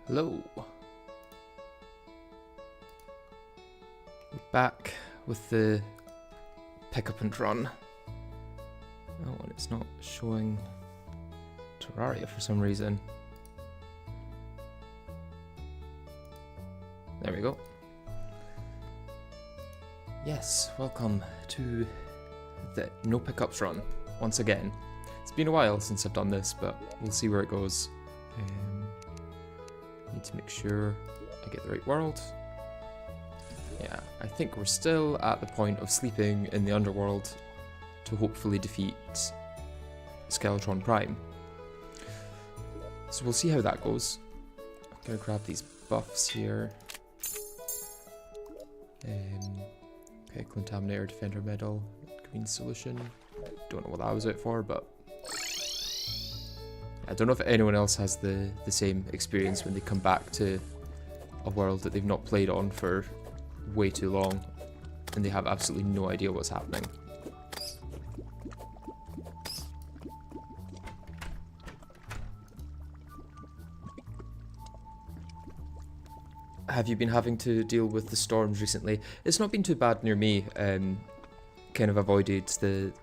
Hello. We're back with the pick up and run. Oh, and it's not showing Terraria for some reason. There we go. Yes, welcome to the no pickups run once again. It's been a while since I've done this, but we'll see where it goes. Need to make sure I get the right world. Yeah, I think we're still at the point of sleeping in the underworld to hopefully defeat Skeletron Prime. So we'll see how that goes. I'm gonna grab these buffs here. Okay, Contaminator, Defender Medal, Green Solution. Don't know what that was out for, but I don't know if anyone else has the same experience when they come back to a world that they've not played on for way too long and they have absolutely no idea what's happening. Have you been having to deal with the storms recently? It's not been too bad near me. Kind of avoided the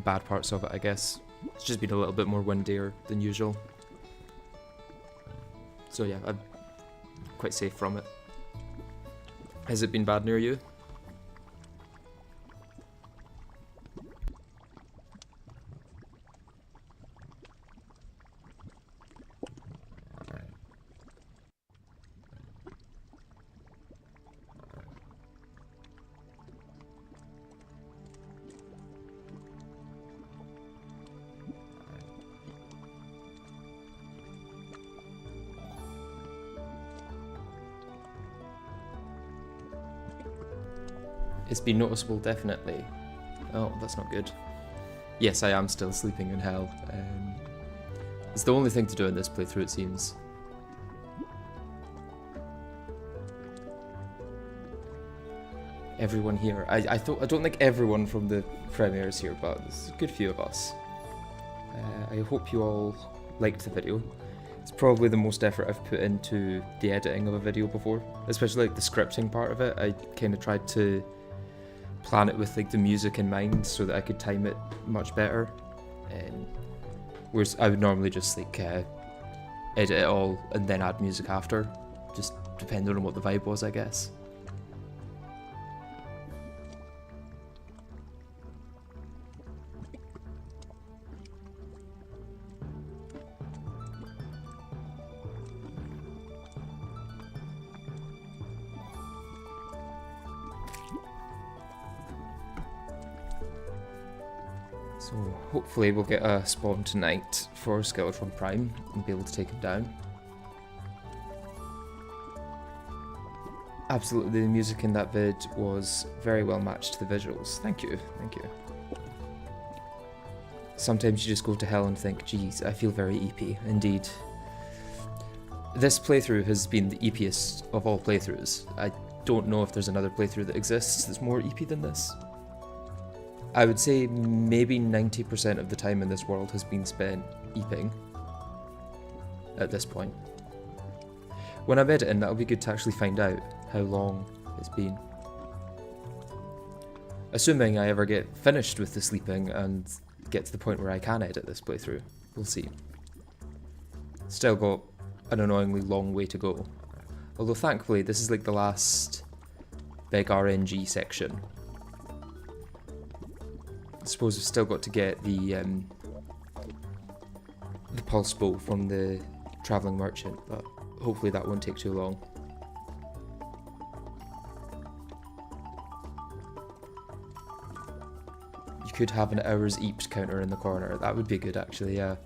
bad parts of it, I guess. It's just been a little bit more windier than usual. So yeah, I'm quite safe from it. Has it been bad near you? It's been noticeable, definitely. Oh, that's not good. Yes, I am still sleeping in hell. It's the only thing to do in this playthrough, it seems. everyone here. I don't think everyone from the premiere is here, but there's a good few of us. I hope you all liked the video. It's probably the most effort I've put into the editing of a video before, especially like the scripting part of it. I kind of tried to plan it with like the music in mind so that I could time it much better. Whereas I would normally just like edit it all and then add music after, just depending on what the vibe was, I guess. So hopefully we'll get a spawn tonight for Skeletron Prime and be able to take him down. Absolutely, the music in that vid was very well matched to the visuals. Thank you, thank you. Sometimes you just go to hell and think, geez, I feel very EP. Indeed. This playthrough has been the epiest of all playthroughs. I don't know if there's another playthrough that exists that's more EP than this. I would say maybe 90% of the time in this world has been spent eeping at this point. When I'm editing, that'll be good to actually find out how long it's been. Assuming I ever get finished with the sleeping and get to the point where I can edit this playthrough. We'll see. Still got an annoyingly long way to go. Although thankfully this is like the last big RNG section. I suppose we've still got to get the pulse bow from the travelling merchant, but hopefully that won't take too long. You could have an hour's eeped counter in the corner. That would be good, actually, yeah.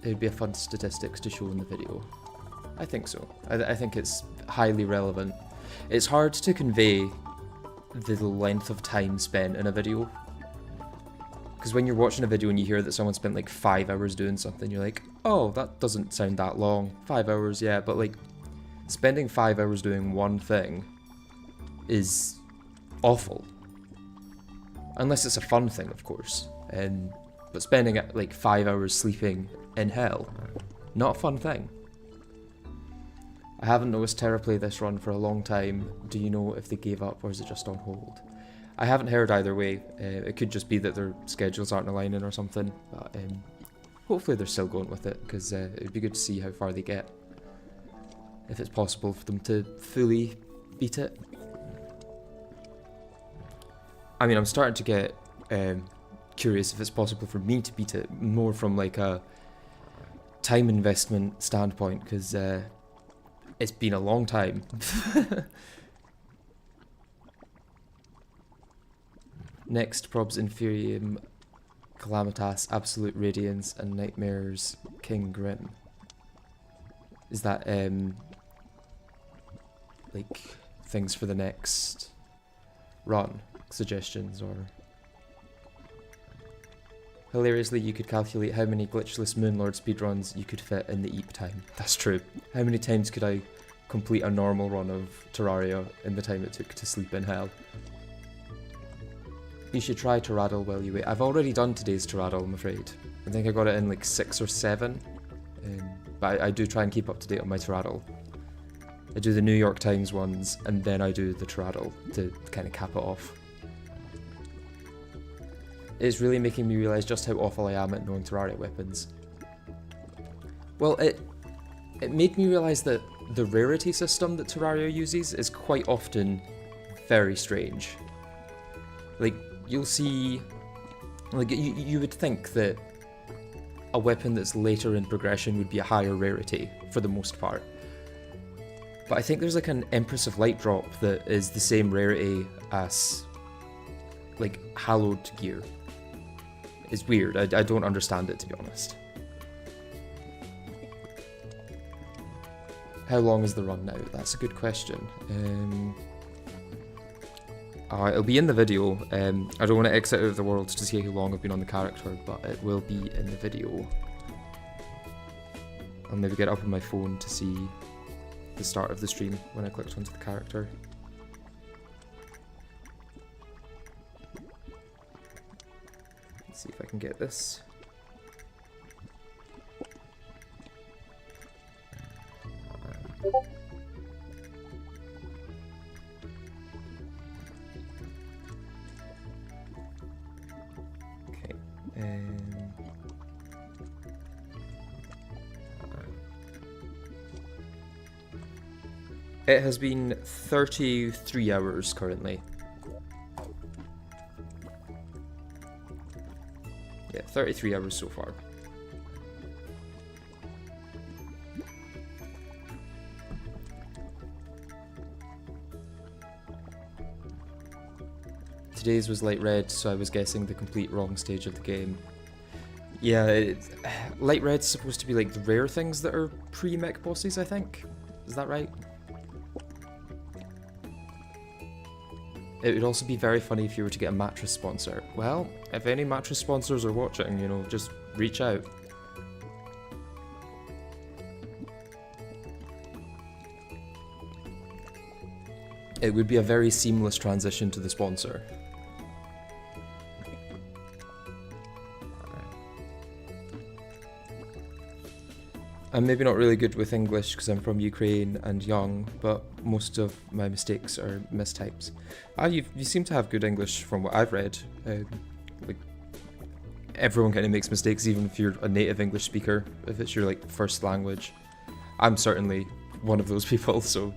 It would be a fun statistics to show in the video. I think so. I think it's highly relevant. It's hard to convey the length of time spent in a video. Because when you're watching a video and you hear that someone spent like 5 hours doing something, you're like, oh, that doesn't sound that long. 5 hours, yeah, but like, spending 5 hours doing one thing is awful. Unless it's a fun thing, of course. But spending like 5 hours sleeping in hell, not a fun thing. I haven't noticed Terra play this run for a long time. Do you know if they gave up or is it just on hold? I haven't heard either way. It could just be that their schedules aren't aligning or something, but hopefully they're still going with it, because it would be good to see how far they get. If it's possible for them to fully beat it. I mean, I'm starting to get curious if it's possible for me to beat it, more from like a time investment standpoint, because it's been a long time. Next, Probs Inferium, Calamitas, Absolute Radiance, and Nightmares King Grim. Is that like things for the next run? Suggestions or... Hilariously, you could calculate how many glitchless Moonlord speedruns you could fit in the Eep time. That's true. How many times could I complete a normal run of Terraria in the time it took to sleep in hell? You should try Terraddle while you wait. I've already done today's Terraddle, I'm afraid. I think I got it in like 6 or 7. But I do try and keep up to date on my Terraddle. I do the New York Times ones, and then I do the Terraddle to kind of cap it off. It's really making me realise just how awful I am at knowing Terraria weapons. Well, it made me realise that the rarity system that Terraria uses is quite often very strange. Like, you'll see... Like, you would think that a weapon that's later in progression would be a higher rarity, for the most part. But I think there's like an Empress of Light drop that is the same rarity as, like, hallowed gear. It's weird, I don't understand it, to be honest. How long is the run now? That's a good question. It'll be in the video. I don't want to exit out of the world to see how long I've been on the character, but it will be in the video. I'll maybe get up on my phone to see the start of the stream when I clicked onto the character. Let's see if I can get this. Okay. It has been 33 hours currently. Yeah, 33 hours so far. Today's was light red, so I was guessing the complete wrong stage of the game. Yeah, light red's supposed to be like the rare things that are pre-mech bosses, I think. Is that right? It would also be very funny if you were to get a mattress sponsor. Well, if any mattress sponsors are watching, you know, just reach out. It would be a very seamless transition to the sponsor. I'm maybe not really good with English because I'm from Ukraine and young, but most of my mistakes are mistypes. You seem to have good English from what I've read. Like everyone kind of makes mistakes, even if you're a native English speaker, if it's your like first language. I'm certainly one of those people, so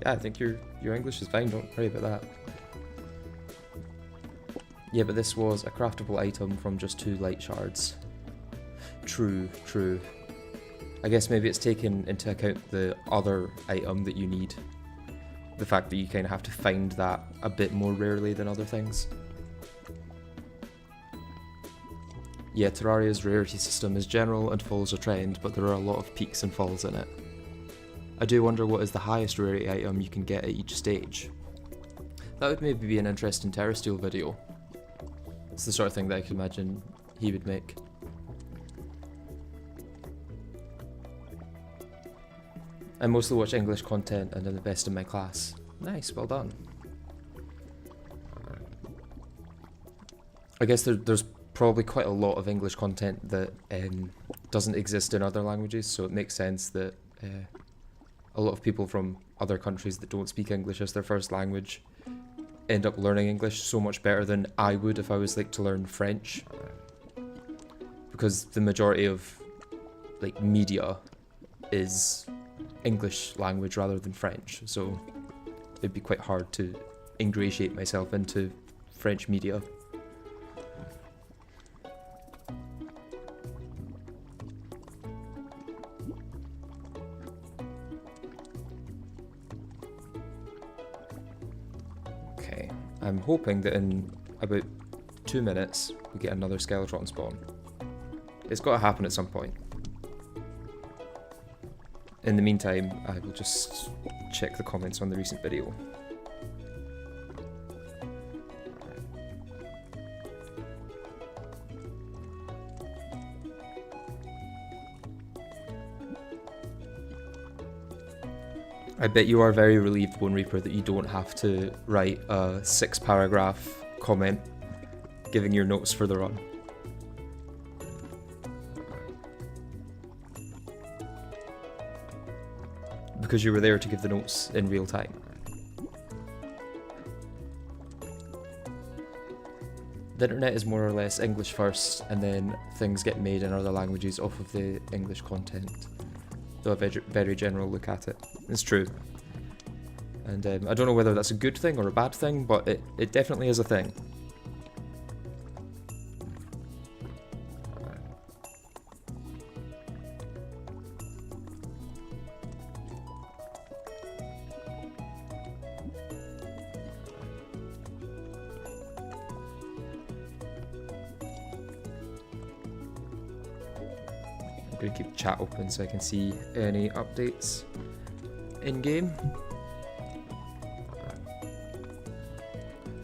yeah, I think your English is fine. Don't worry about that. Yeah, but this was a craftable item from just 2 light shards. True, true. I guess maybe it's taken into account the other item that you need. The fact that you kind of have to find that a bit more rarely than other things. Yeah, Terraria's rarity system is general and follows a trend, but there are a lot of peaks and falls in it. I do wonder what is the highest rarity item you can get at each stage. That would maybe be an interesting Terrasteel video. It's the sort of thing that I could imagine he would make. I mostly watch English content and I'm the best in my class. Nice, well done. I guess there's probably quite a lot of English content that doesn't exist in other languages, so it makes sense that a lot of people from other countries that don't speak English as their first language end up learning English so much better than I would if I was like to learn French. Because the majority of like media is English language rather than French, so it'd be quite hard to ingratiate myself into French media. Okay, I'm hoping that in about 2 minutes we get another skeleton spawn. It's got to happen at some point. In the meantime, I will just check the comments on the recent video. I bet you are very relieved, Bone Reaper, that you don't have to write a 6-paragraph comment giving your notes for the run. Because you were there to give the notes in real time. The internet is more or less English first, and then things get made in other languages off of the English content. Though a very general look at it. It's true. And I don't know whether that's a good thing or a bad thing, but it definitely is a thing. I'm going to keep chat open so I can see any updates in game.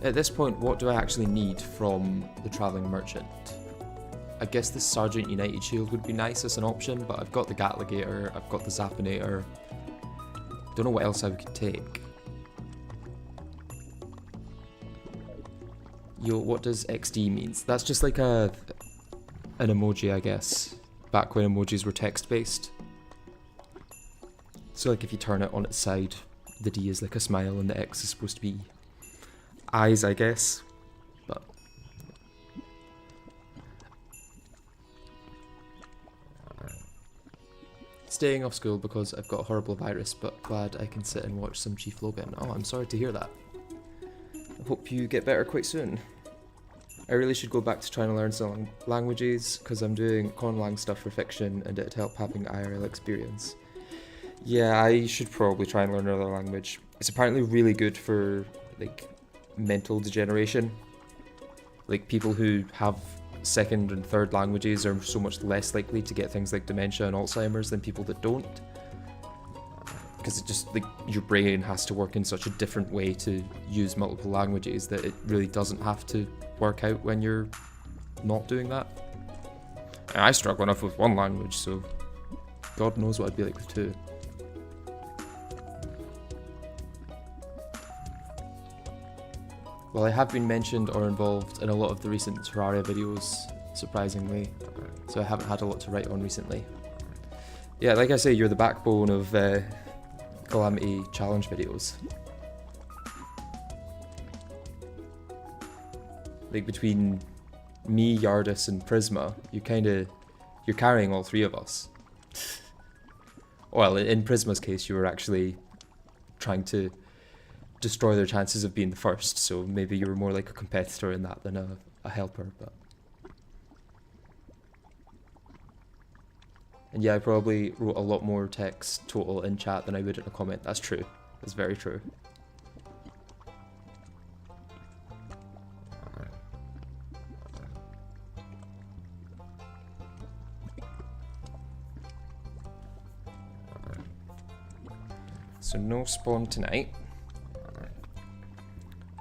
At this point, what do I actually need from the Travelling Merchant? I guess the Sergeant United Shield would be nice as an option, but I've got the Gatligator, I've got the Zappinator. Don't know what else I could take. Yo, what does XD means? That's just like an emoji, I guess. Back when emojis were text-based. So like if you turn it on its side, the D is like a smile and the X is supposed to be eyes, I guess. But staying off school because I've got a horrible virus, but glad I can sit and watch some Chief Logan. Oh, I'm sorry to hear that. I hope you get better quite soon. I really should go back to trying to learn some languages, because I'm doing conlang stuff for fiction and it'd help having IRL experience. Yeah, I should probably try and learn another language. It's apparently really good for, like, mental degeneration. Like, people who have second and third languages are so much less likely to get things like dementia and Alzheimer's than people that don't. Because it just, like, your brain has to work in such a different way to use multiple languages that it really doesn't have to work out when you're not doing that. And I struggle enough with one language, so God knows what I'd be like with two. Well, I have been mentioned or involved in a lot of the recent Terraria videos, surprisingly, so I haven't had a lot to write on recently. Yeah, like I say, you're the backbone of Calamity challenge videos. Like between me, Yardis, and Prisma, you're carrying all three of us. Well, in Prisma's case, you were actually trying to destroy their chances of being the first, so maybe you were more like a competitor in that than a helper, but... And yeah, I probably wrote a lot more text total in chat than I would in a comment. That's true. That's very true. So no spawn tonight.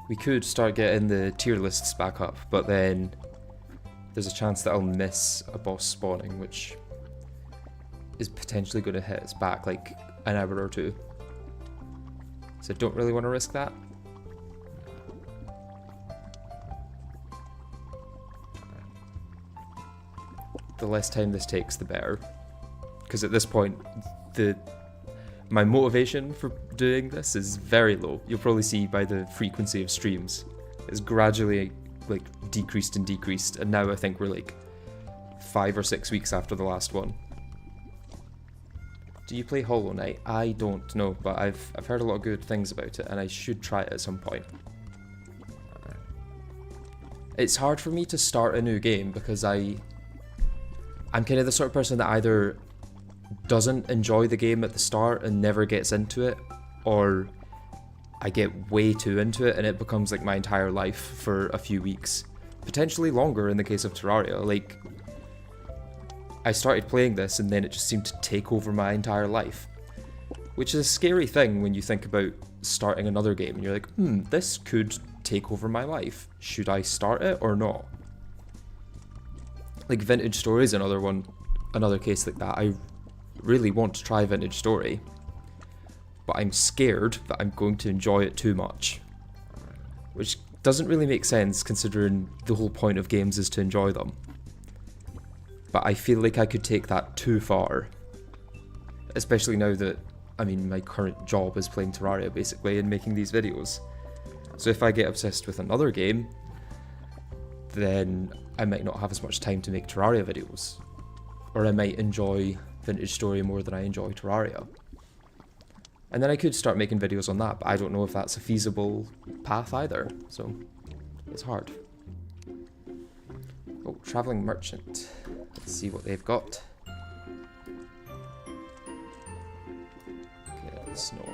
We could start getting the tier lists back up, but then there's a chance that I'll miss a boss spawning, which is potentially going to hit us back like an hour or two. So I don't really want to risk that. The less time this takes, the better. Because at this point, my motivation for doing this is very low. You'll probably see by the frequency of streams. It's gradually like decreased and decreased, and now I think we're like 5 or 6 weeks after the last one. Do you play Hollow Knight? I don't know, but I've heard a lot of good things about it, and I should try it at some point. It's hard for me to start a new game because I'm kind of the sort of person that either doesn't enjoy the game at the start and never gets into it, or I get way too into it and it becomes like my entire life for a few weeks. Potentially longer in the case of Terraria. Like, I started playing this and then it just seemed to take over my entire life. Which is a scary thing when you think about starting another game and you're like, this could take over my life. Should I start it or not? Like Vintage Story is another case like that. I really want to try Vintage Story, but I'm scared that I'm going to enjoy it too much. Which doesn't really make sense considering the whole point of games is to enjoy them. But I feel like I could take that too far. Especially now that, I mean, my current job is playing Terraria basically and making these videos. So if I get obsessed with another game, then I might not have as much time to make Terraria videos. Or I might enjoy Vintage Story more than I enjoy Terraria. And then I could start making videos on that, but I don't know if that's a feasible path either, so it's hard. Oh, Traveling Merchant. Let's see what they've got. Okay, snow.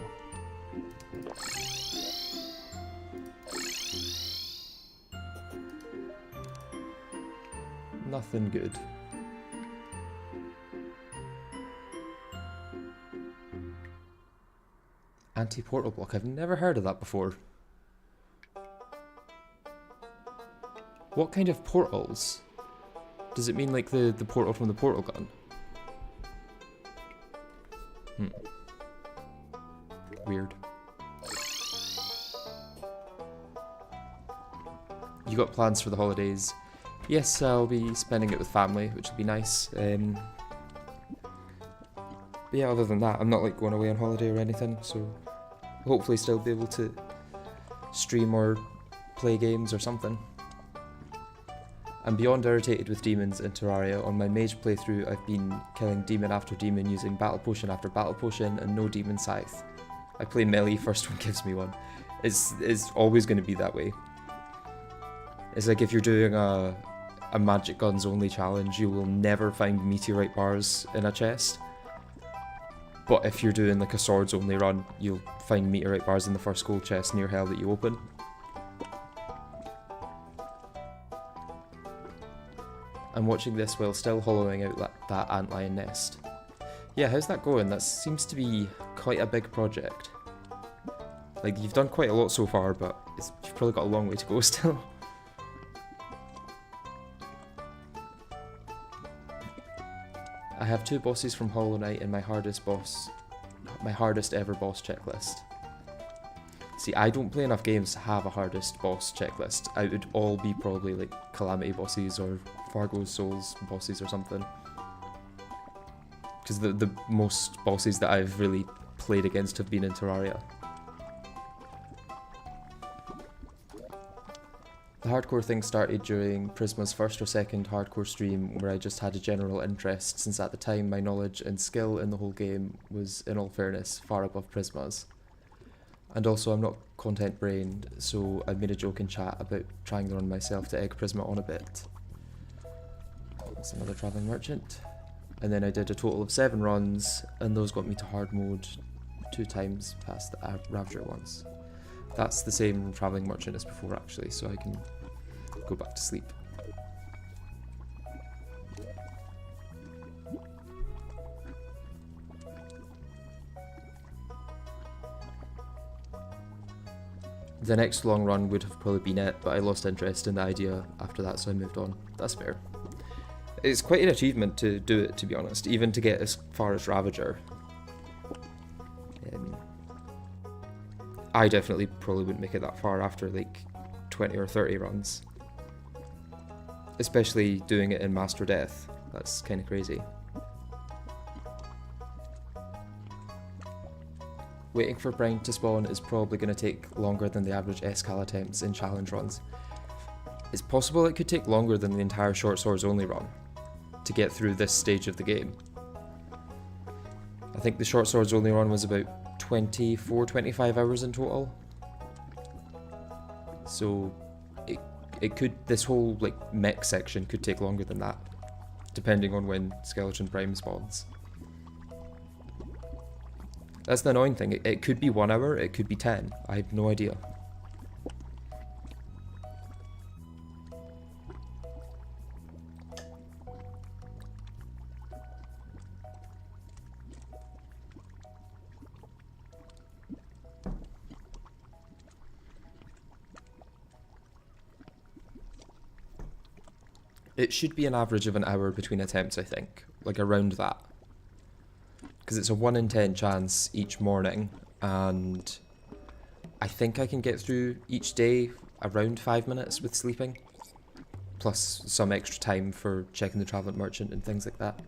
Nothing good. Anti-portal block. I've never heard of that before. What kind of portals? Does it mean like the portal from the portal gun? weird. You got plans for the holidays? Yes, I'll be spending it with family, which will be nice. But yeah, other than that, I'm not like going away on holiday or anything, so hopefully still be able to stream or play games or something. I'm beyond irritated with demons in Terraria. On my mage playthrough, I've been killing demon after demon using battle potion after battle potion and no demon scythe. I play melee, first one gives me one. It's always going to be that way. It's like if you're doing a magic guns only challenge, you will never find meteorite bars in a chest. But if you're doing like a swords only run, you'll find meteorite bars in the first gold chest near hell that you open. I'm watching this while still hollowing out that antlion nest. Yeah, how's that going? That seems to be quite a big project. Like, you've done quite a lot so far, but you've probably got a long way to go still. I have 2 bosses from Hollow Knight in my hardest ever boss checklist. See, I don't play enough games to have a hardest boss checklist. I would all be probably like Calamity bosses or Fargo's Souls bosses or something. Because the most bosses that I've really played against have been in Terraria. The hardcore thing started during Prisma's first or second hardcore stream, where I just had a general interest, since at the time my knowledge and skill in the whole game was, in all fairness, far above Prisma's. And also I'm not content brained, so I made a joke in chat about trying to run myself to egg Prisma on a bit. That's another travelling merchant. And then I did a total of 7 runs, and those got me to hard mode 2 times past the Ravager once. That's the same travelling merchant as before actually, so I can go back to sleep. The next long run would have probably been it, but I lost interest in the idea after that, so I moved on. That's fair. It's quite an achievement to do it, to be honest, even to get as far as Ravager. I definitely probably wouldn't make it that far after like 20 or 30 runs. Especially doing it in Master Death. That's kind of crazy. Waiting for Brine to spawn is probably going to take longer than the average Escal attempts in challenge runs. It's possible it could take longer than the entire Short Swords only run to get through this stage of the game. I think the Short Swords only run was about 24-25 hours in total. So it could, this whole like mech section could take longer than that, depending on when Skeleton Prime spawns. That's the annoying thing, it could be 1 hour, it could be 10, I have no idea. It should be an average of an hour between attempts, I think, like around that. Because it's a 1 in 10 chance each morning, and I think I can get through each day around 5 minutes with sleeping, plus some extra time for checking the Travelling Merchant and things like that.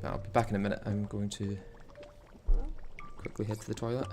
I'll be back in a minute. I'm going to quickly head to the toilet.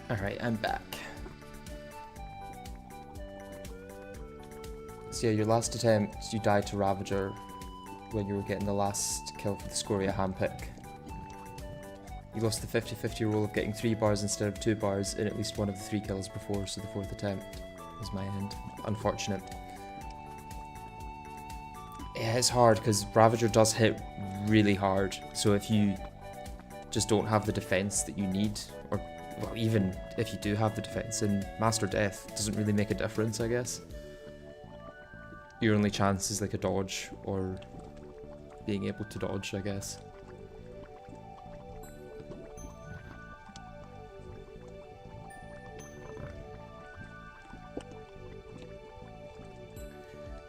Alright, I'm back. So yeah, your last attempt, you died to Ravager when you were getting the last kill for the Scoria handpick. You lost the 50-50 roll of getting 3 bars instead of 2 bars in at least one of the 3 kills before, so the 4th attempt was my end. Unfortunate. Yeah, it's hard because Ravager does hit really hard, so if you just don't have the defense that you need, or well, even if you do have the defense, in Master Death, it doesn't really make a difference, I guess. Your only chance is like a dodge, or being able to dodge, I guess.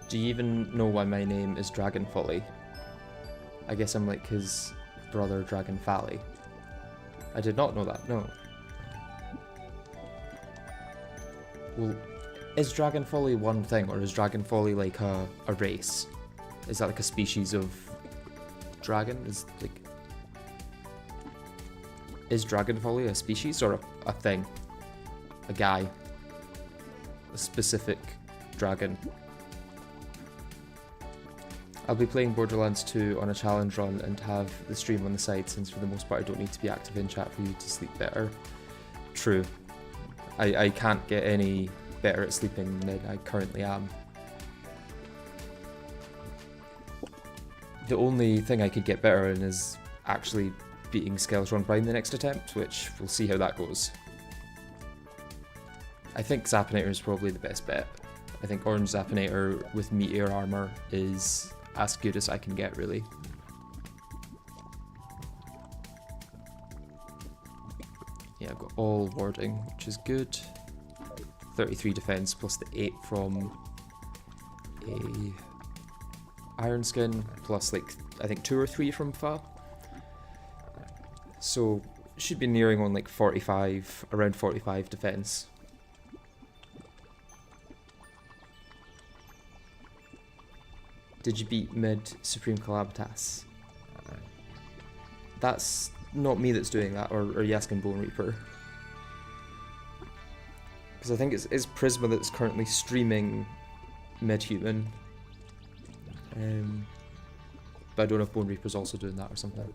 Do you even know why my name is Dragon Folly? I guess I'm like his brother Dragon Folly. I did not know that, no. Well, is Dragon Folly one thing, or is Dragon Folly like a race? Is that like a species of dragon? Is Dragon Folly a species or a thing? A guy? A specific dragon? I'll be playing Borderlands 2 on a challenge run and have the stream on the side, since for the most part I don't need to be active in chat for you to sleep better. True. I can't get any better at sleeping than I currently am. The only thing I could get better in is actually beating Skeletron Prime the next attempt, which we'll see how that goes. I think Zappinator is probably the best bet. I think Orange Zappinator with Meteor Armor is as good as I can get, really. Yeah, I've got all warding, which is good. 33 defense plus the 8 from a Iron Skin, plus like I think 2 or 3 from Fa. So should be nearing on like 45, around 45 defense. Did you beat mid Supreme Calamitas? That's not me that's doing that, or Yaskin Bone Reaper. Because I think it's Prisma that's currently streaming mid-human. But I don't know if Bone Reaper's also doing that or something.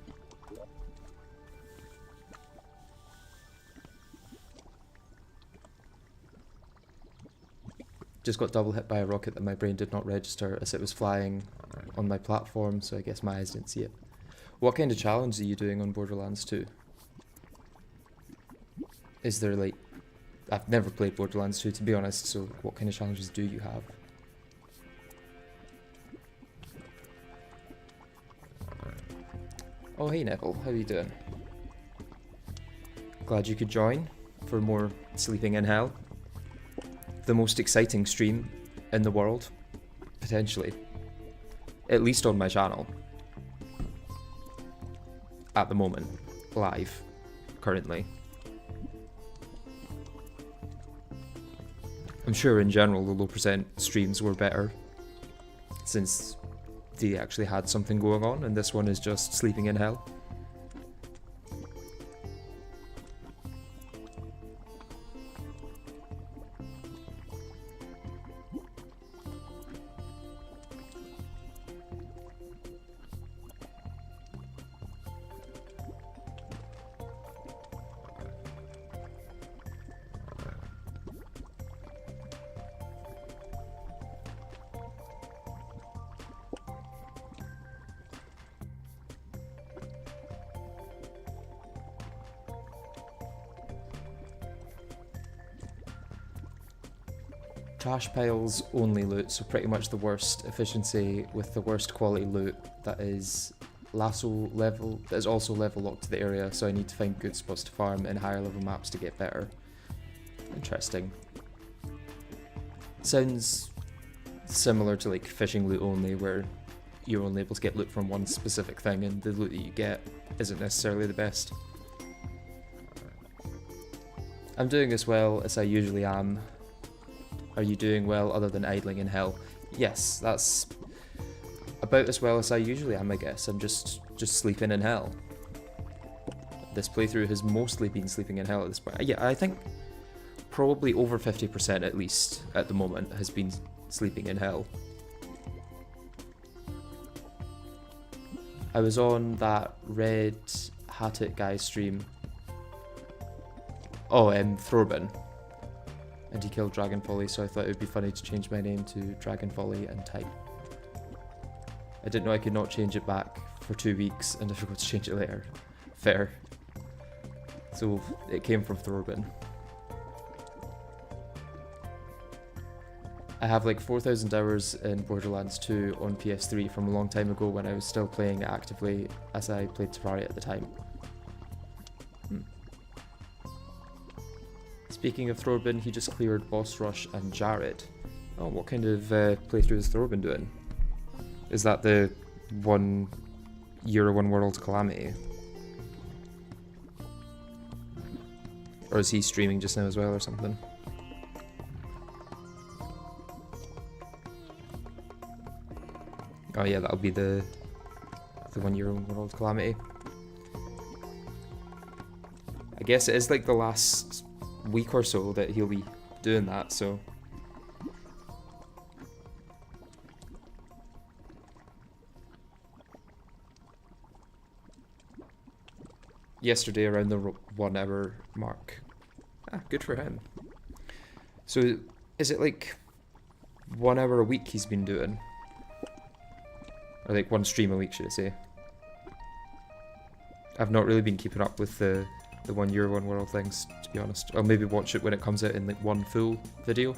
Just got double hit by a rocket that my brain did not register as it was flying on my platform, so I guess my eyes didn't see it. What kind of challenge are you doing on Borderlands 2? Is there like... I've never played Borderlands 2 to be honest, so what kind of challenges do you have? Oh hey Neville, how are you doing? Glad you could join for more Sleeping in Hell. The most exciting stream in the world, potentially. At least on my channel. At the moment. Live. Currently. I'm sure in general the low percent streams were better, since they actually had something going on, and this one is just Sleeping in Hell. Trash piles only loot, so pretty much the worst efficiency with the worst quality loot that is lasso level, that is also level locked to the area, so I need to find good spots to farm in higher level maps to get better. Interesting. Sounds similar to like fishing loot only, where you're only able to get loot from one specific thing and the loot that you get isn't necessarily the best. I'm doing as well as I usually am. Are you doing well other than idling in hell? Yes, that's about as well as I usually am, I guess. I'm just sleeping in hell. this playthrough has mostly been sleeping in hell at this point. Yeah, I think probably over 50% at least at the moment has been sleeping in hell. I was on that Red Hatted guy stream. Oh, Thorbin. And he killed Dragon Folly, so I thought it would be funny to change my name to Dragon Folly and type. I didn't know I could not change it back for 2 weeks, and I forgot to change it later. Fair. So it came from Thorbin. I have like 4,000 hours in Borderlands 2 on PS3 from a long time ago when I was still playing actively as I played Terraria at the time. Speaking of Thorbin, he just cleared Boss Rush and Jared. Oh, what kind of playthrough is Thorbin doing? Is that the 1 year, 1 world calamity? Or is he streaming just now as well or something? Oh yeah, that'll be the 1 year, 1 world calamity. I guess it is like the last week or so that he'll be doing that, so yesterday around the 1 hour mark. Ah, good for him. So is it like 1 hour a week he's been doing? Or like 1 stream a week, should I say? I've not really been keeping up with the 1 year, 1 world things, to be honest. I'll maybe watch it when it comes out in like 1 full video.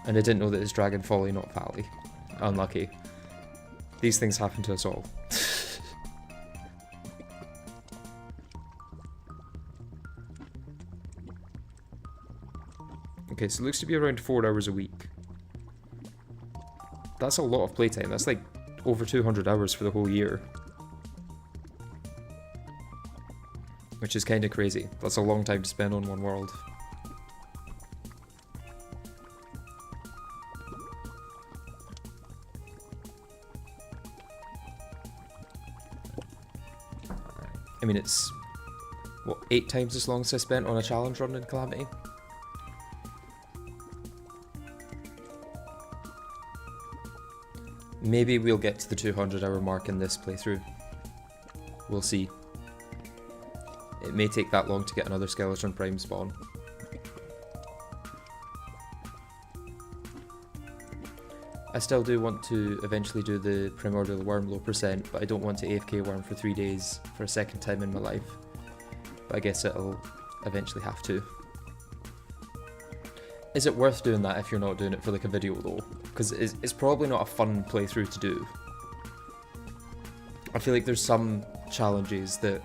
And I didn't know that it's Dragon Folly, not Valley. Unlucky. These things happen to us all. Okay, so it looks to be around 4 hours a week. That's a lot of playtime. That's like over 200 hours for the whole year. Which is kind of crazy. That's a long time to spend on 1 world. I mean, it's, what, 8 times as long as I spent on a challenge run in Calamity? Maybe we'll get to the 200 hour mark in this playthrough. We'll see. It may take that long to get another Skeleton Prime spawn. I still do want to eventually do the Primordial Worm low percent, but I don't want to AFK worm for 3 days for a second time in my life. But I guess it'll eventually have to. Is it worth doing that if you're not doing it for like a video though? Because it's probably not a fun playthrough to do. I feel like there's some challenges that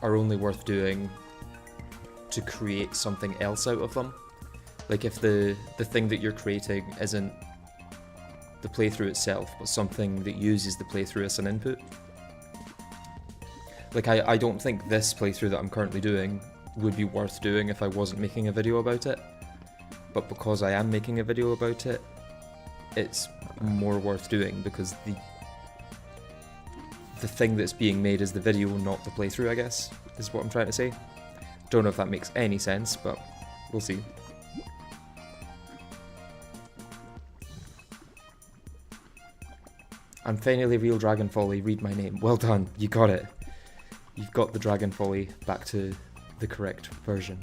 are only worth doing to create something else out of them. Like if the thing that you're creating isn't the playthrough itself, but something that uses the playthrough as an input. Like I don't think this playthrough that I'm currently doing would be worth doing if I wasn't making a video about it. But because I am making a video about it, it's more worth doing because the thing that's being made is the video, not the playthrough, I guess, is what I'm trying to say. Don't know if that makes any sense, but we'll see. And finally, Real Dragon Folly, read my name. Well done, you got it. You've got the Dragon Folly back to the correct version.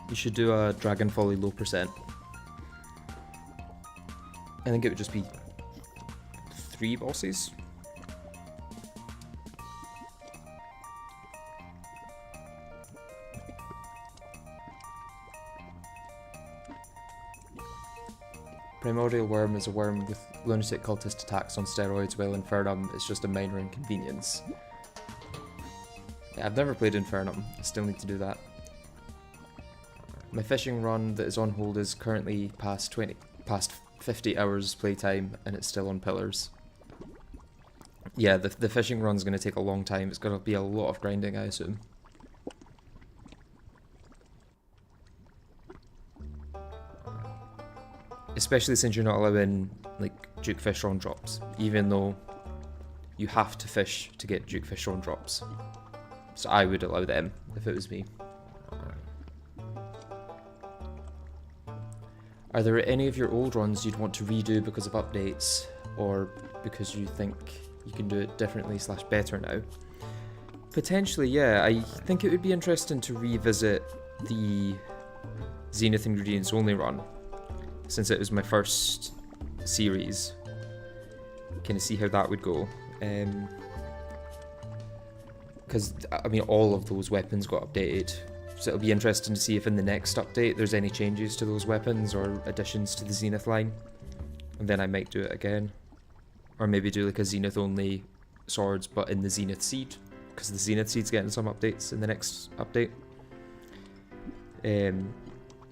You should do a Dragon Folly low percent. I think it would just be 3 bosses. Primordial Worm is a worm with lunatic cultist attacks on steroids, while Infernum is just a minor inconvenience. Yeah, I've never played Infernum, I still need to do that. My fishing run that is on hold is currently past 50 hours playtime and it's still on pillars. Yeah, the fishing run's going to take a long time, it's going to be a lot of grinding I assume. especially since you're not allowing like Duke fish on drops, even though you have to fish to get Duke fish on drops. So I would allow them if it was me. Are there any of your old runs you'd want to redo because of updates, or because you think you can do it differently / better now? Potentially, yeah. I think it would be interesting to revisit the Zenith Ingredients Only run, since it was my first series. Kind of see how that would go. Because, I mean, all of those weapons got updated. So it'll be interesting to see if in the next update there's any changes to those weapons or additions to the Zenith line. And then I might do it again. Or maybe do like a Zenith only swords but in the Zenith Seed. Because the Zenith Seed's getting some updates in the next update.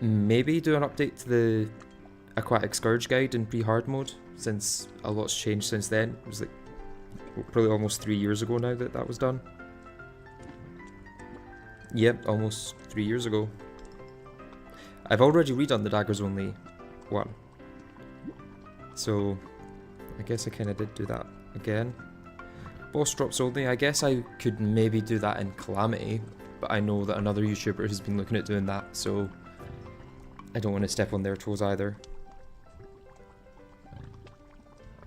Maybe do an update to the Aquatic Scourge guide in pre-hard mode, since a lot's changed since then. It was like probably almost 3 years ago now that was done. Yep, almost 3 years ago. I've already redone the Daggers Only one. So, I guess I kind of did do that again. Boss drops only, I guess I could maybe do that in Calamity, but I know that another YouTuber has been looking at doing that, so I don't want to step on their toes either.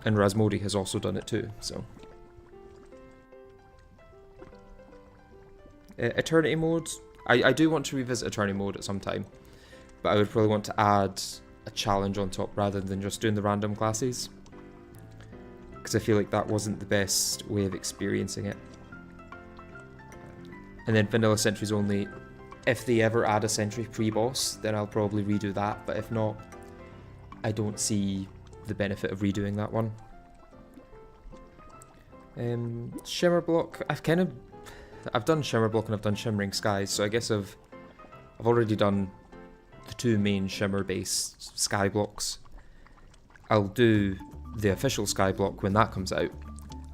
And Rasmodi has also done it too, so. Eternity mode, I do want to revisit Eternity mode at some time, but I would probably want to add a challenge on top rather than just doing the random classes, because I feel like that wasn't the best way of experiencing it. And then Vanilla Sentries only, if they ever add a sentry pre-boss, then I'll probably redo that, but if not, I don't see the benefit of redoing that one. Shimmer Block, I've done Shimmer Block and I've done Shimmering Skies, so I guess I've already done the two main shimmer-based sky blocks. I'll do the official sky block when that comes out,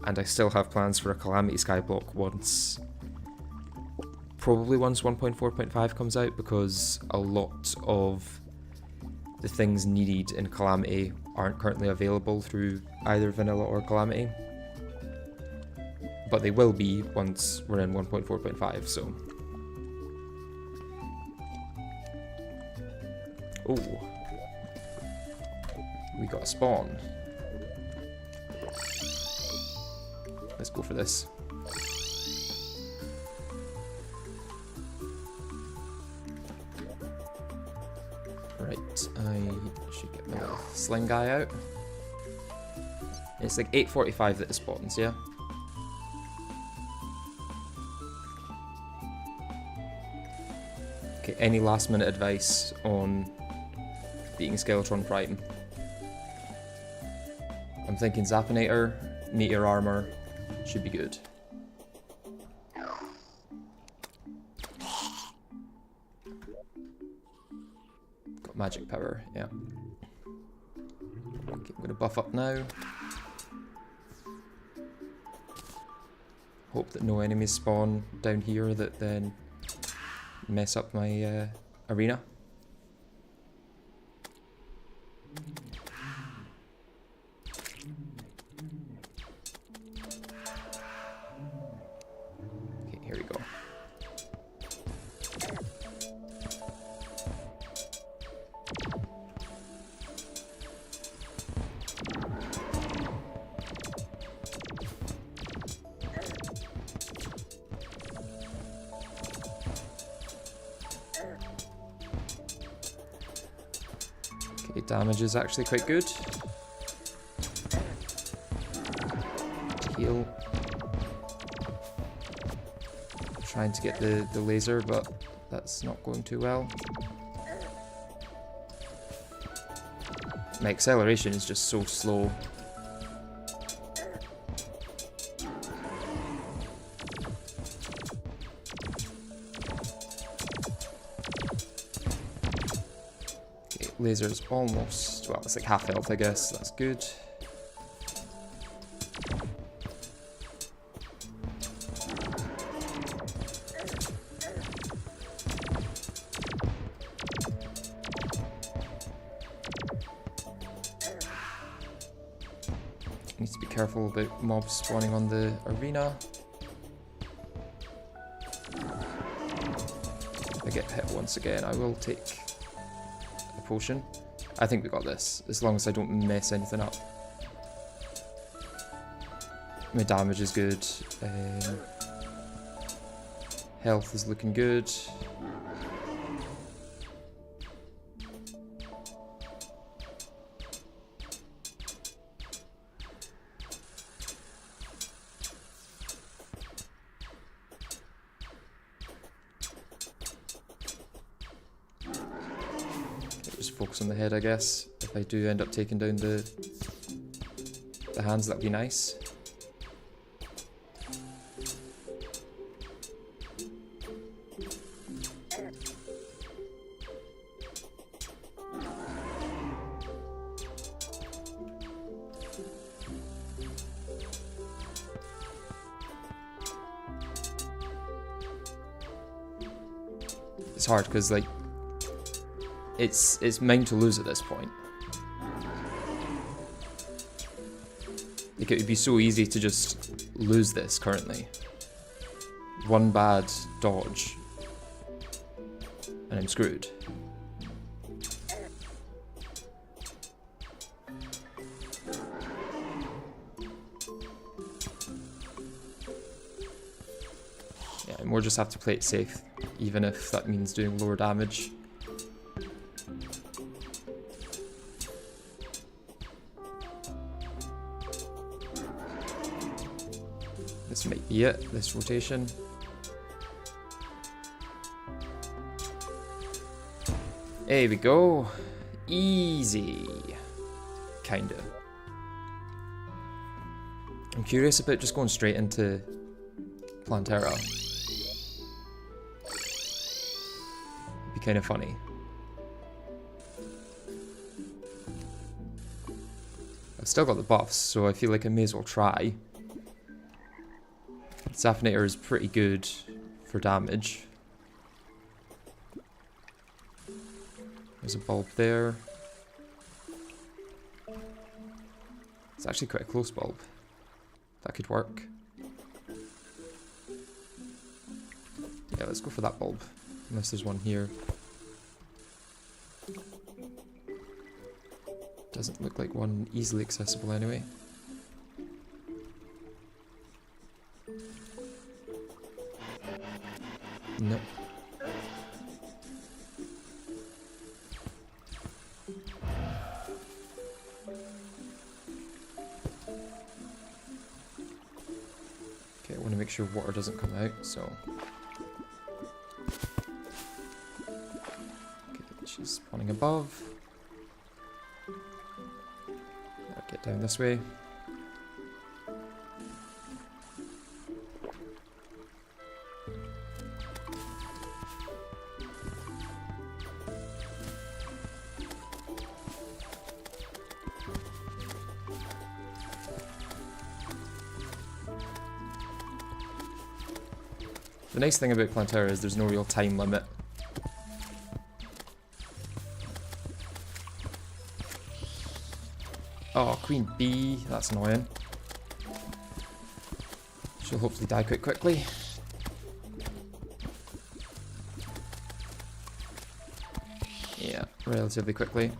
and I still have plans for a Calamity sky block probably once 1.4.5 comes out, because a lot of the things needed in Calamity aren't currently available through either Vanilla or Calamity. But they will be once we're in 1.4.5, so. Oh. We got a spawn. Let's go for this. Right, I should get the sling guy out. It's like 8:45 that it spawns, yeah? Okay, any last minute advice on beating Skeletron Prime? I'm thinking Zappinator, Meteor Armor should be good. Got magic power, yeah. Okay, I'm gonna buff up now. Hope that no enemies spawn down here that then mess up my arena. Okay, here we go. Okay, damage is actually quite good. Heal. Trying to get the laser, but that's not going too well. My acceleration is just so slow. Laser's almost, well, it's like half health, I guess. That's good. careful about mobs spawning on the arena. If I get hit once again, I will take a potion. I think we got this, as long as I don't mess anything up. My damage is good. Health is looking good. Just focus on the head, I guess. If I do end up taking down the hands, that'd be nice. It's hard because, like, it's mine to lose at this point. Like, it would be so easy to just lose this currently. One bad dodge and I'm screwed. Yeah, and we'll just have to play it safe, even if that means doing lower damage. This might be it, this rotation. There we go. Easy. Kinda. I'm curious about just going straight into Plantera. Be kind of funny. I've still got the buffs, so I feel like I may as well try. Saphinator is pretty good for damage. There's a bulb there. It's actually quite a close bulb. That could work. Yeah, let's go for that bulb. Unless there's one here. Doesn't look like one easily accessible anyway. Nope. Okay, I want to make sure water doesn't come out, so... Okay, she's spawning above. I'll get down this way. The nice thing about Plantera is there's no real time limit. Oh, Queen Bee, that's annoying. She'll hopefully die quite quickly. Yeah, relatively quickly.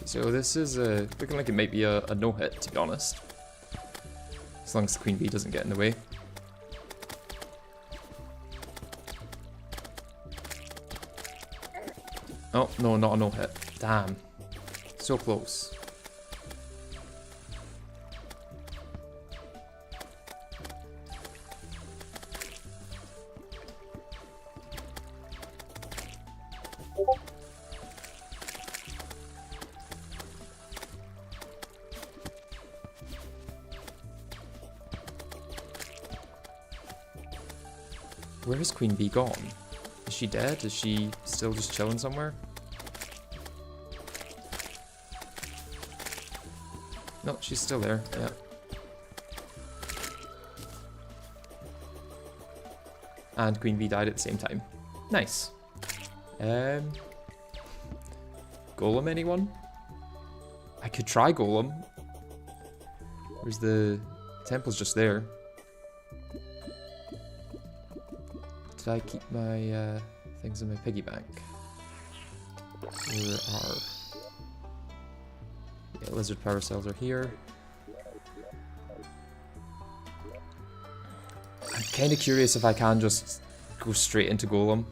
So this is looking like it might be a no-hit, to be honest. As long as the Queen Bee doesn't get in the way. Oh, no, not a no-hit. Damn. So close. Where has Queen Bee gone? Is she dead? Is she still just chilling somewhere? No, she's still there, yeah. And Queen Bee died at the same time. Nice. Golem, anyone? I could try Golem. Where's the temple's just there. Did I keep my things in my piggy bank? Where are... Yeah, lizard power cells are here. I'm kind of curious if I can just go straight into Golem.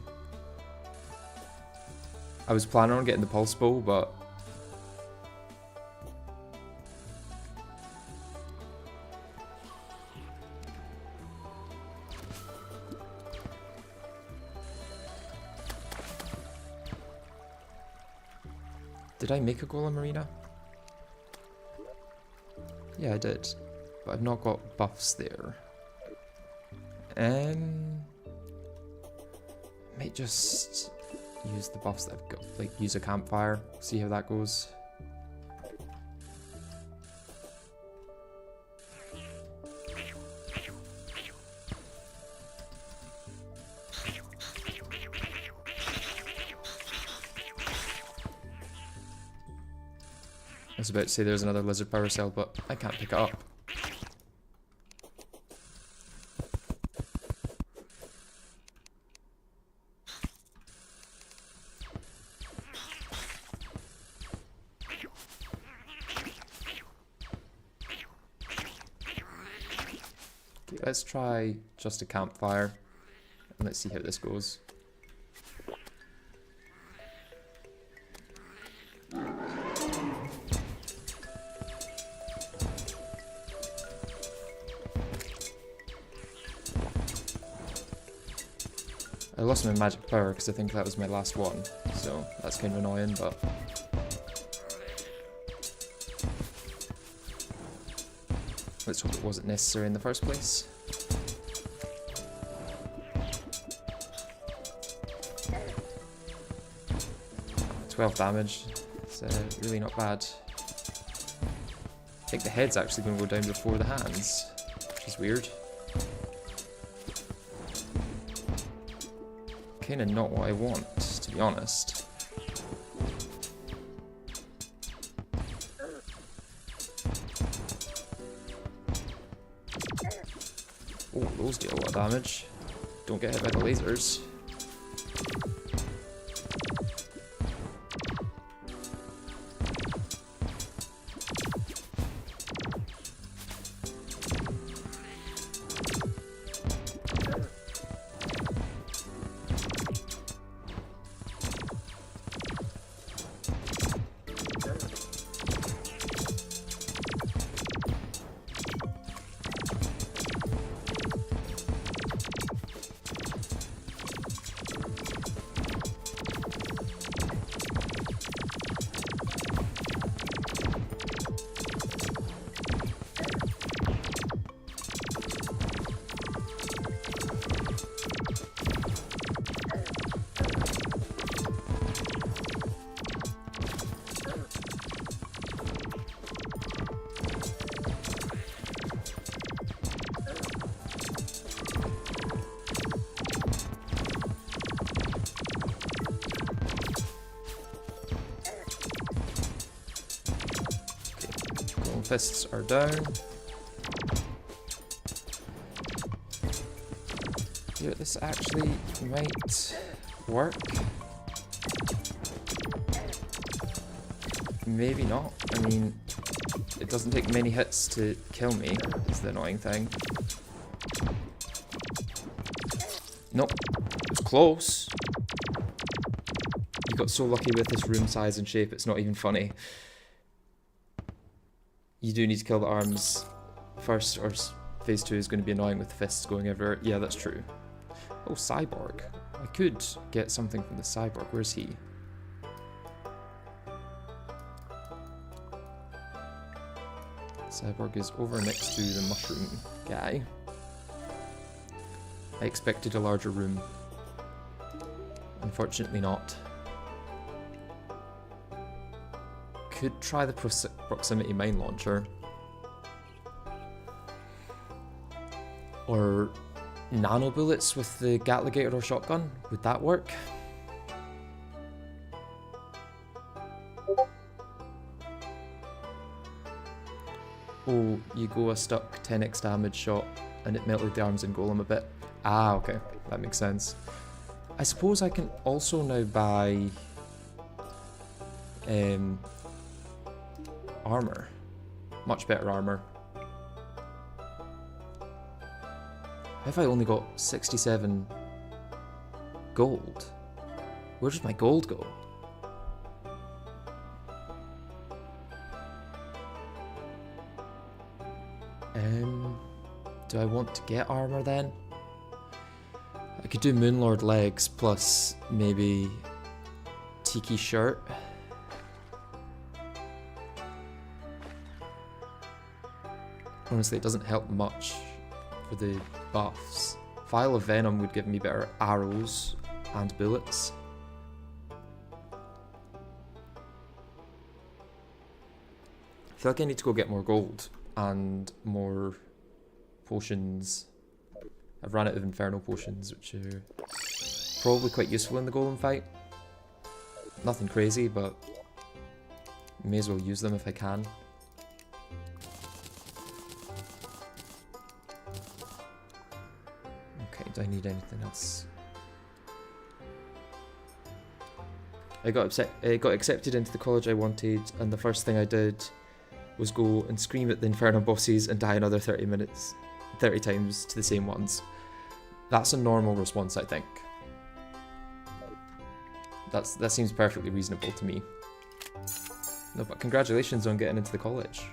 I was planning on getting the pulse bow, but... Did I make a Golem arena? Yeah, I did. But I've not got buffs there. Might just use the buffs that I've got. Like, use a campfire. See how that goes. I was about to say there's another lizard power cell, but I can't pick it up. Okay, let's try just a campfire, and let's see how this goes. I lost my magic power because I think that was my last one, so that's kind of annoying, but... Let's hope it wasn't necessary in the first place. Oh, 12 damage, it's really not bad. I think the head's actually going to go down before the hands, which is weird. Kinda not what I want, to be honest. Oh, those deal a lot of damage. Don't get hit by the lasers. Fists are down. Yeah, this actually might work. Maybe not. I mean, it doesn't take many hits to kill me, is the annoying thing. Nope. It was close. You got so lucky with this room size and shape, it's not even funny. You do need to kill the arms first, or phase 2 is going to be annoying with the fists going everywhere. Yeah, that's true. Oh, cyborg. I could get something from the cyborg. Where's he? Cyborg is over next to the mushroom guy. I expected a larger room. Unfortunately not. Could try the proximity mine launcher. Or nano bullets with the Gatligator or shotgun. Would that work? Oh, you go a stuck 10x damage shot and it melted the arms and golem a bit. Ah, okay. That makes sense. I suppose I can also now buy armor. Much better armor. How have I only got 67 gold? Where does my gold go? Do I want to get armor then? I could do Moonlord legs plus maybe Tiki shirt. Honestly, it doesn't help much for the buffs. Vial of Venom would give me better arrows and bullets. I feel like I need to go get more gold and more potions. I've run out of Inferno potions, which are probably quite useful in the golem fight. Nothing crazy, but may as well use them if I can. Okay, do I need anything else? I got accepted into the college I wanted, and the first thing I did was go and scream at the Inferno bosses and die another 30 times to the same ones. That's a normal response, I think. That seems perfectly reasonable to me. No, but congratulations on getting into the college.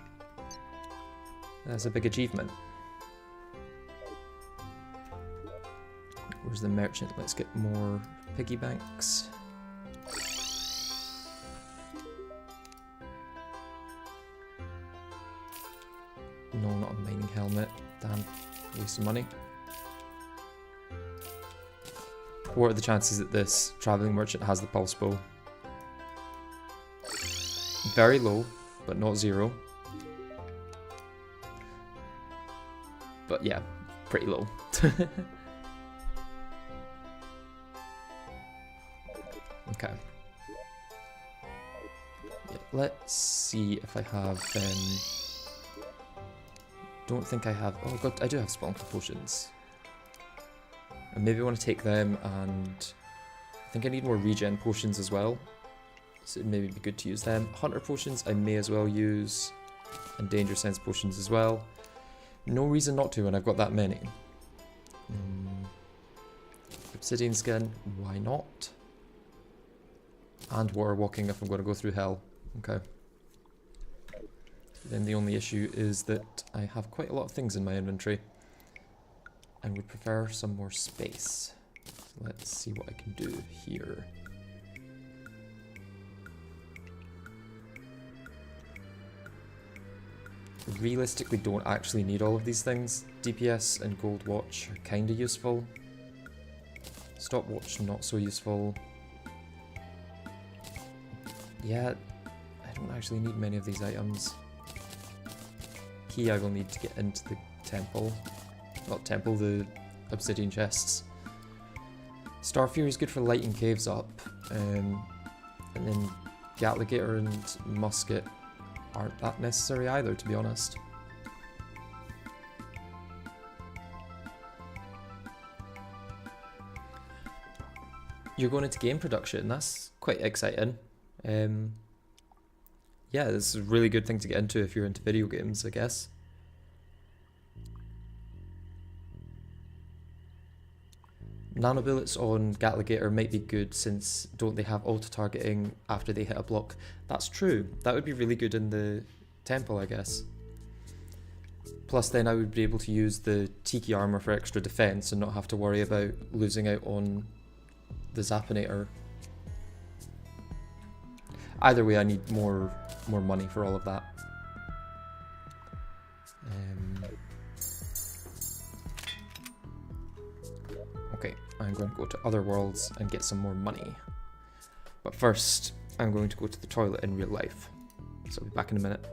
That's a big achievement. Where's the merchant? Let's get more piggy banks. No, not a mining helmet. Damn, waste of money. What are the chances that this travelling merchant has the pulse bow? Very low, but not zero. But yeah, pretty low. Okay. Yeah, let's see if I have don't think I have. Oh god, I do have Spelunker potions. And maybe I want to take them, and I think I need more regen potions as well. So it'd maybe be good to use them. Hunter potions I may as well use, and danger sense potions as well. No reason not to when I've got that many. Obsidian skin, why not? And water walking if I'm going to go through hell. Okay. Then the only issue is that I have quite a lot of things in my inventory and would prefer some more space. So let's see what I can do here. Realistically don't actually need all of these things. DPS and gold watch are kind of useful. Stopwatch not so useful. Yeah, I don't actually need many of these items. Key I will need to get into the temple. Not temple, the obsidian chests. Star Fury is good for lighting caves up. And then Gatligator and Musket aren't that necessary either, to be honest. You're going into game production, that's quite exciting. Yeah, this is a really good thing to get into if you're into video games, I guess. Nano bullets on Gatligator might be good since don't they have auto-targeting after they hit a block? That's true. That would be really good in the temple, I guess. Plus then I would be able to use the Tiki armor for extra defense and not have to worry about losing out on the Zappinator. Either way, I need more money for all of that. I'm going to go to other worlds and get some more money. But first, I'm going to go to the toilet in real life. So I'll be back in a minute.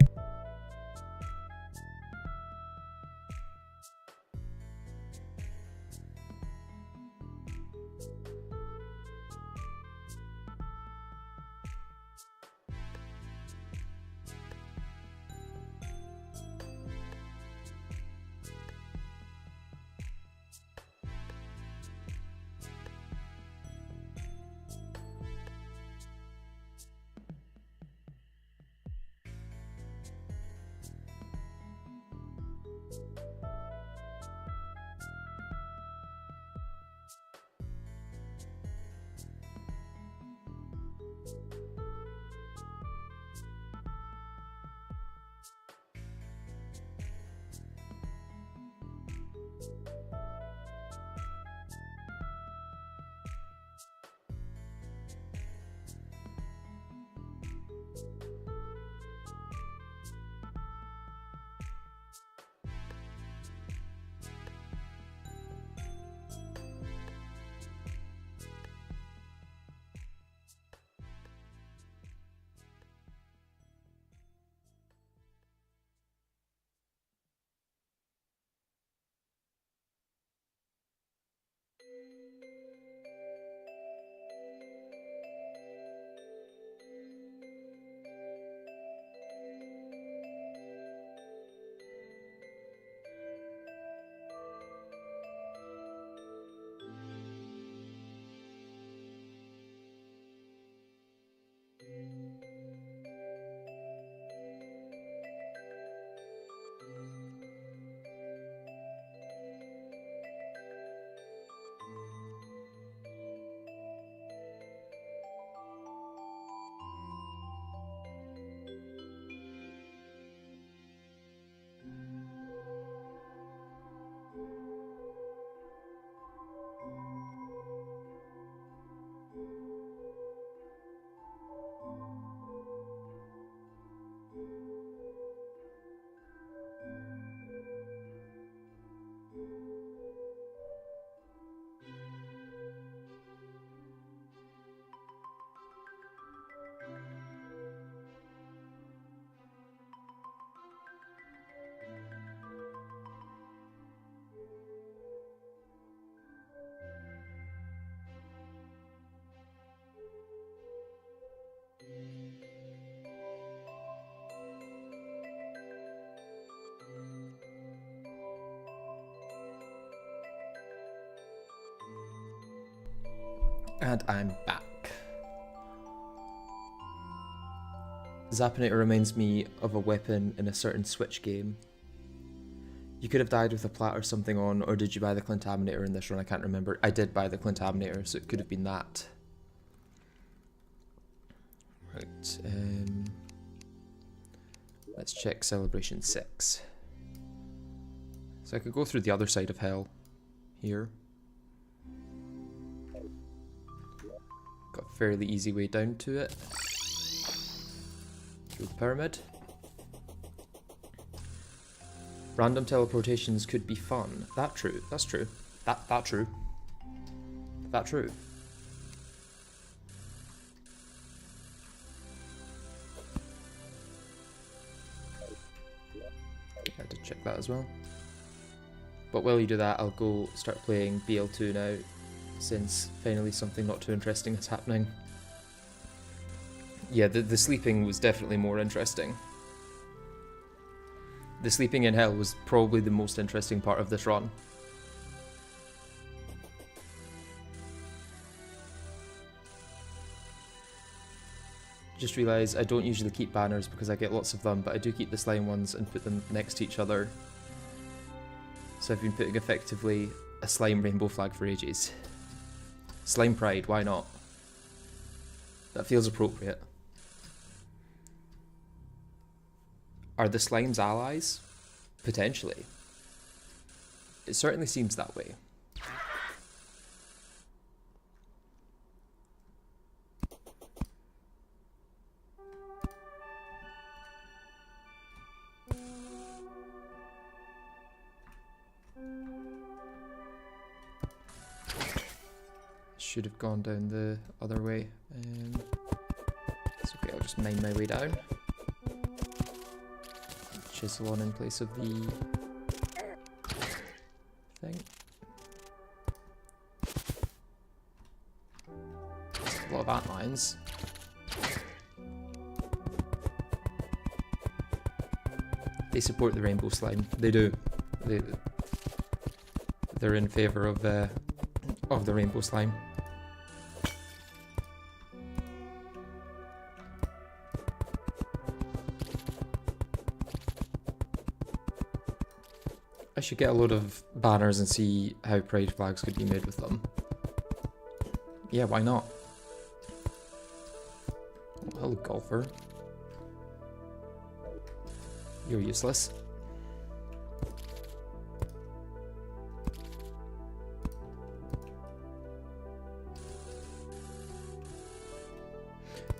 And I'm back. Zappinator reminds me of a weapon in a certain Switch game. You could have died with a plat or something on, or did you buy the Clintaminator in this run? I can't remember. I did buy the Clintaminator, so it could have been that. Right, let's check Celebration 6. So I could go through the other side of hell here. Got a fairly easy way down to it. Through the pyramid. Random teleportations could be fun. That's true. That true. That true. I had to check that as well. But while you do that, I'll go start playing BL2 now, since finally something not too interesting is happening. Yeah, the sleeping was definitely more interesting. The sleeping in hell was probably the most interesting part of this run. Just realised I don't usually keep banners because I get lots of them, but I do keep the slime ones and put them next to each other. So I've been putting effectively a slime rainbow flag for ages. Slime pride, why not? That feels appropriate. Are the slimes allies? Potentially. It certainly seems that way. should have gone down the other way. It's okay, I'll just mine my way down. Chisel on in place of the thing. There's a lot of antlines. They support the rainbow slime. They do. They're in favour of the rainbow slime. I should get a load of banners and see how pride flags could be made with them. Yeah, why not? Oh, hello, golfer. You're useless.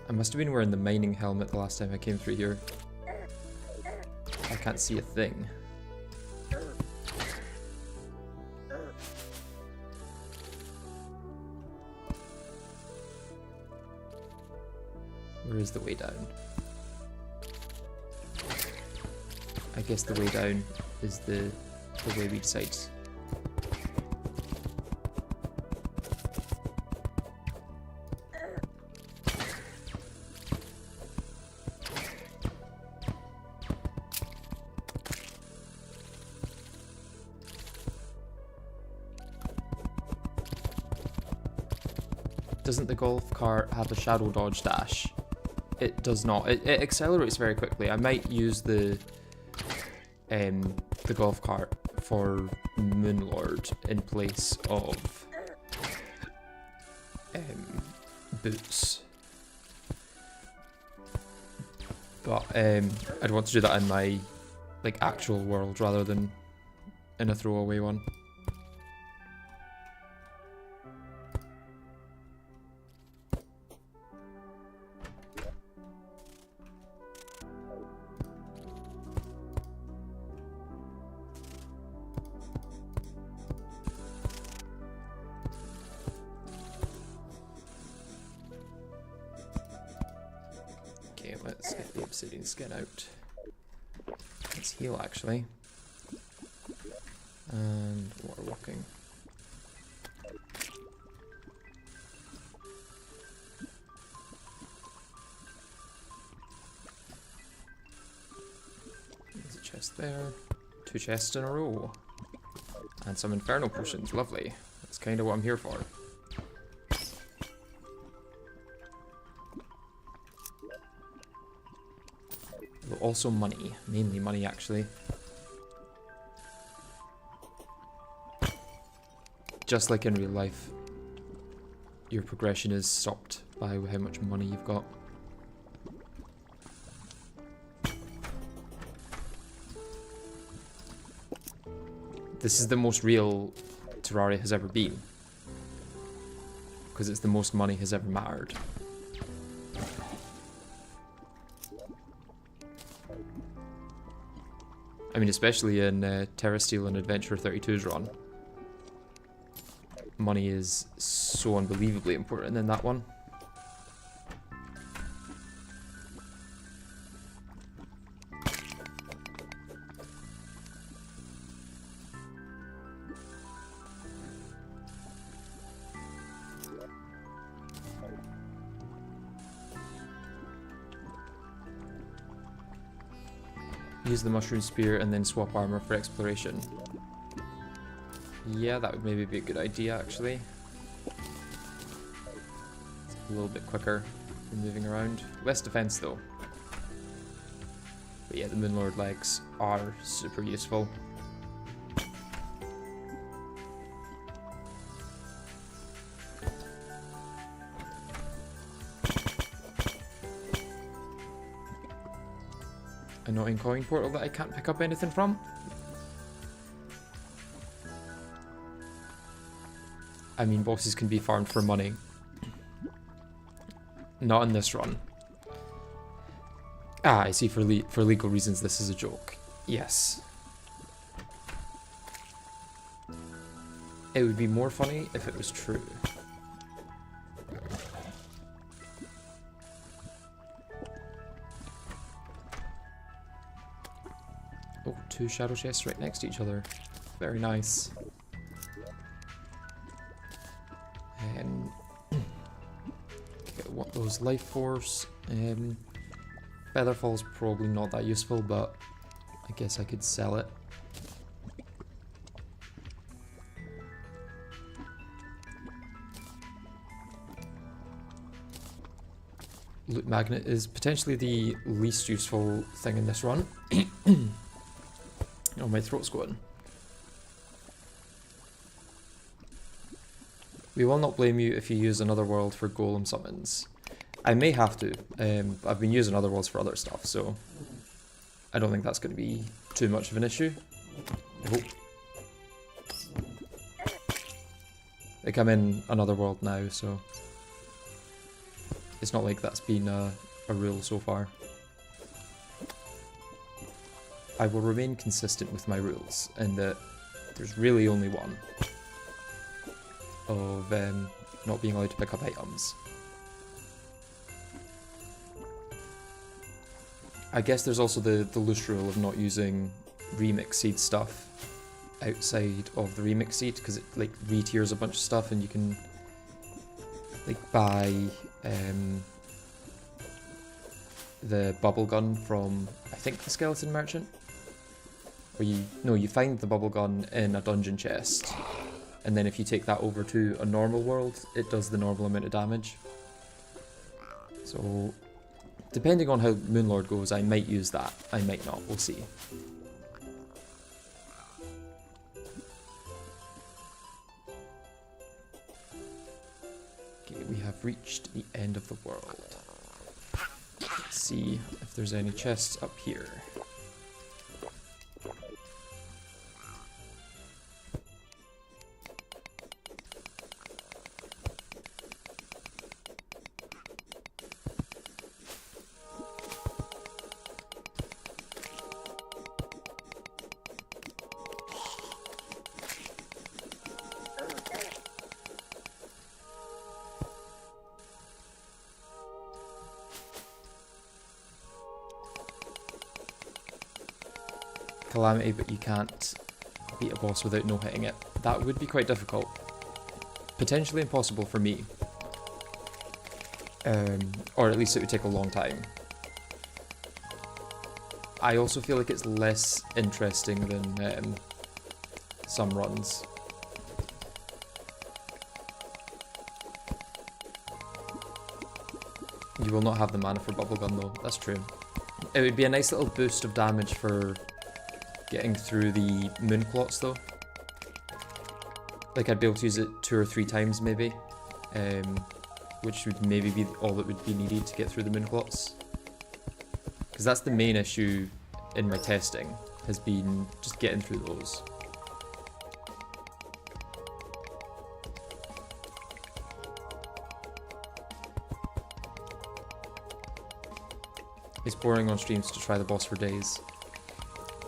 I must have been wearing the mining helmet the last time I came through here. I can't see a thing. Where is the way down? I guess the way down is the way we decide. Doesn't the golf cart have a shadow dodge dash? It does not. It accelerates very quickly. I might use the golf cart for Moonlord in place of boots. But I'd want to do that in my like actual world rather than in a throwaway one. Let's get the obsidian skin out. Let's heal actually. And water walking. There's a chest there. 2 chests in a row. And some infernal potions, lovely. That's kind of what I'm here for. But also money, mainly money actually. Just like in real life, your progression is stopped by how much money you've got. This is the most real Terraria has ever been, because it's the most money has ever mattered. I mean, especially in Terrasteel and Adventure 32's run. Money is so unbelievably important in that one. Use the mushroom spear and then swap armor for exploration. Yeah, that would maybe be a good idea actually. It's a little bit quicker than moving around. Less defense though. But yeah, the Moonlord legs are super useful. Annoying coin portal that I can't pick up anything from. I mean, bosses can be farmed for money. Not in this run. Ah, I see, for legal reasons this is a joke. Yes. It would be more funny if it was true. two shadow chests right next to each other. Very nice. What those life force. Featherfall's probably not that useful, but I guess I could sell it. Loot magnet is potentially the least useful thing in this run. Oh, my throat's going. We will not blame you if you use another world for golem summons. I may have to. I've been using other worlds for other stuff, so I don't think that's going to be too much of an issue. I hope. Like, I'm in another world now, so it's not like that's been a rule so far. I will remain consistent with my rules, in that there's really only one of not being allowed to pick up items. I guess there's also the loose rule of not using remix seed stuff outside of the remix seed, because it like re-tiers a bunch of stuff, and you can like buy the bubble gun from, I think, the skeleton merchant. Or you find the bubble gun in a dungeon chest, and then if you take that over to a normal world, it does the normal amount of damage. So depending on how Moonlord goes, I might use that, I might not, we'll see. Okay, we have reached the end of the world. Let's see if there's any chests up here. Calamity, but you can't beat a boss without no-hitting it. That would be quite difficult. Potentially impossible for me. Or at least it would take a long time. I also feel like it's less interesting than some runs. You will not have the mana for bubblegum though, that's true. It would be a nice little boost of damage for getting through the moon clots though. Like I'd be able to use it 2 or 3 times maybe, which would maybe be all that would be needed to get through the moon clots. Because that's the main issue in my testing, has been just getting through those. It's boring on streams to try the boss for days.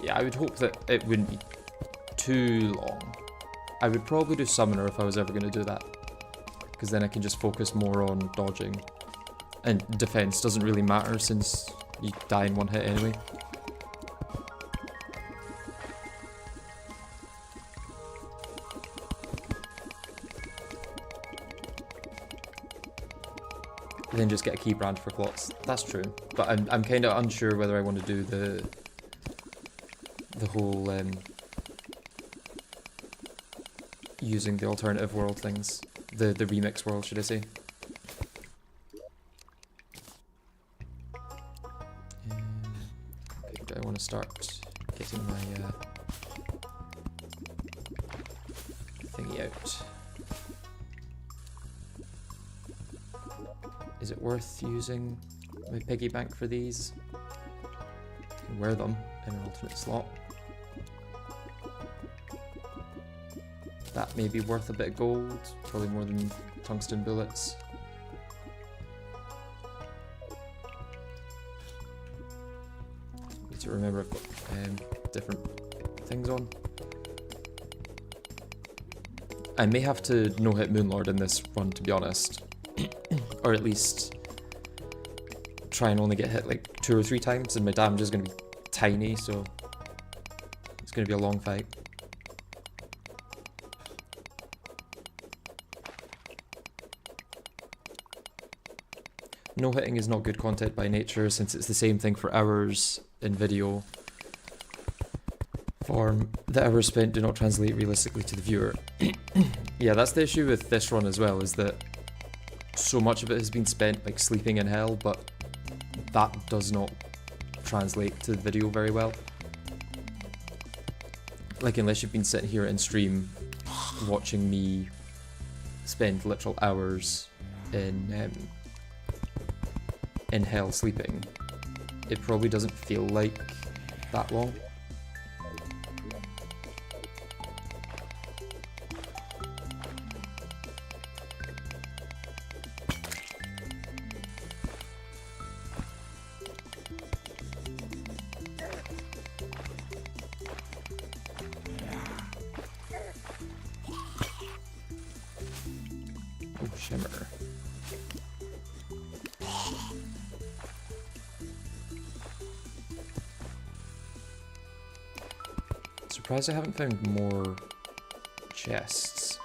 Yeah, I would hope that it wouldn't be too long. I would probably do Summoner if I was ever going to do that, because then I can just focus more on dodging. And defense doesn't really matter since you die in one hit anyway. And then just get a key brand for clots. That's true, but I'm kind of unsure whether I want to do the whole using the alternative world things, the remix world, should I say. Okay, do I want to start getting my thingy out? Is it worth using my piggy bank for these? I can wear them in an alternate slot. That may be worth a bit of gold, probably more than tungsten bullets. Need to remember I've got different things on. I may have to no-hit Moonlord in this run, to be honest. Or at least try and only get hit like 2 or 3 times, and my damage is going to be tiny, so It's going to be a long fight. No hitting is not good content by nature, since it's the same thing for hours in video form. The hours spent do not translate realistically to the viewer. Yeah, that's the issue with this run as well, is that so much of it has been spent like sleeping in hell, but that does not translate to the video very well. Like, unless you've been sitting here in stream watching me spend literal hours in hell sleeping, it probably doesn't feel like that long. Oh, shimmer. Surprised I haven't found more chests.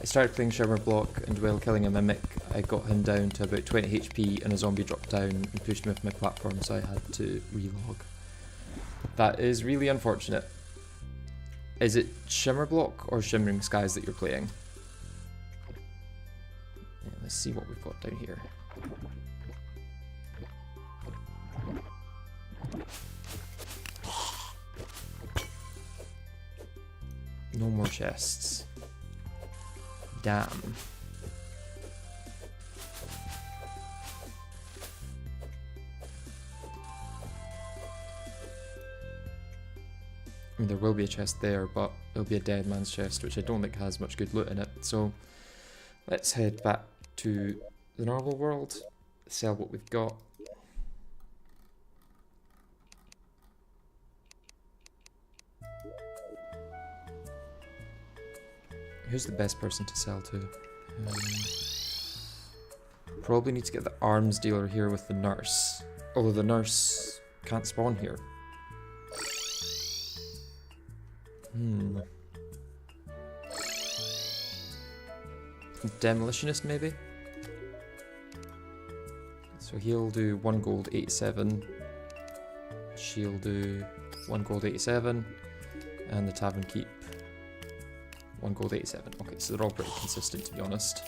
I started playing Shimmer Block, and while killing a mimic, I got him down to about 20 HP and a zombie dropped down and pushed me off my platform, so I had to relog. That is really unfortunate. Is it Shimmer Block or Shimmering Skies that you're playing? Yeah, let's see what we've got down here. No more chests. Damn. I mean, there will be a chest there, but it'll be a dead man's chest, which I don't think has much good loot in it. So let's head back to the normal world, sell what we've got. Who's the best person to sell to? Probably need to get the arms dealer here with the nurse. Although the nurse can't spawn here. Demolitionist, maybe? So he'll do 1 gold 87. She'll do 1 gold 87. And the Tavern Keep 1 gold 87. Okay, so they're all pretty consistent, to be honest.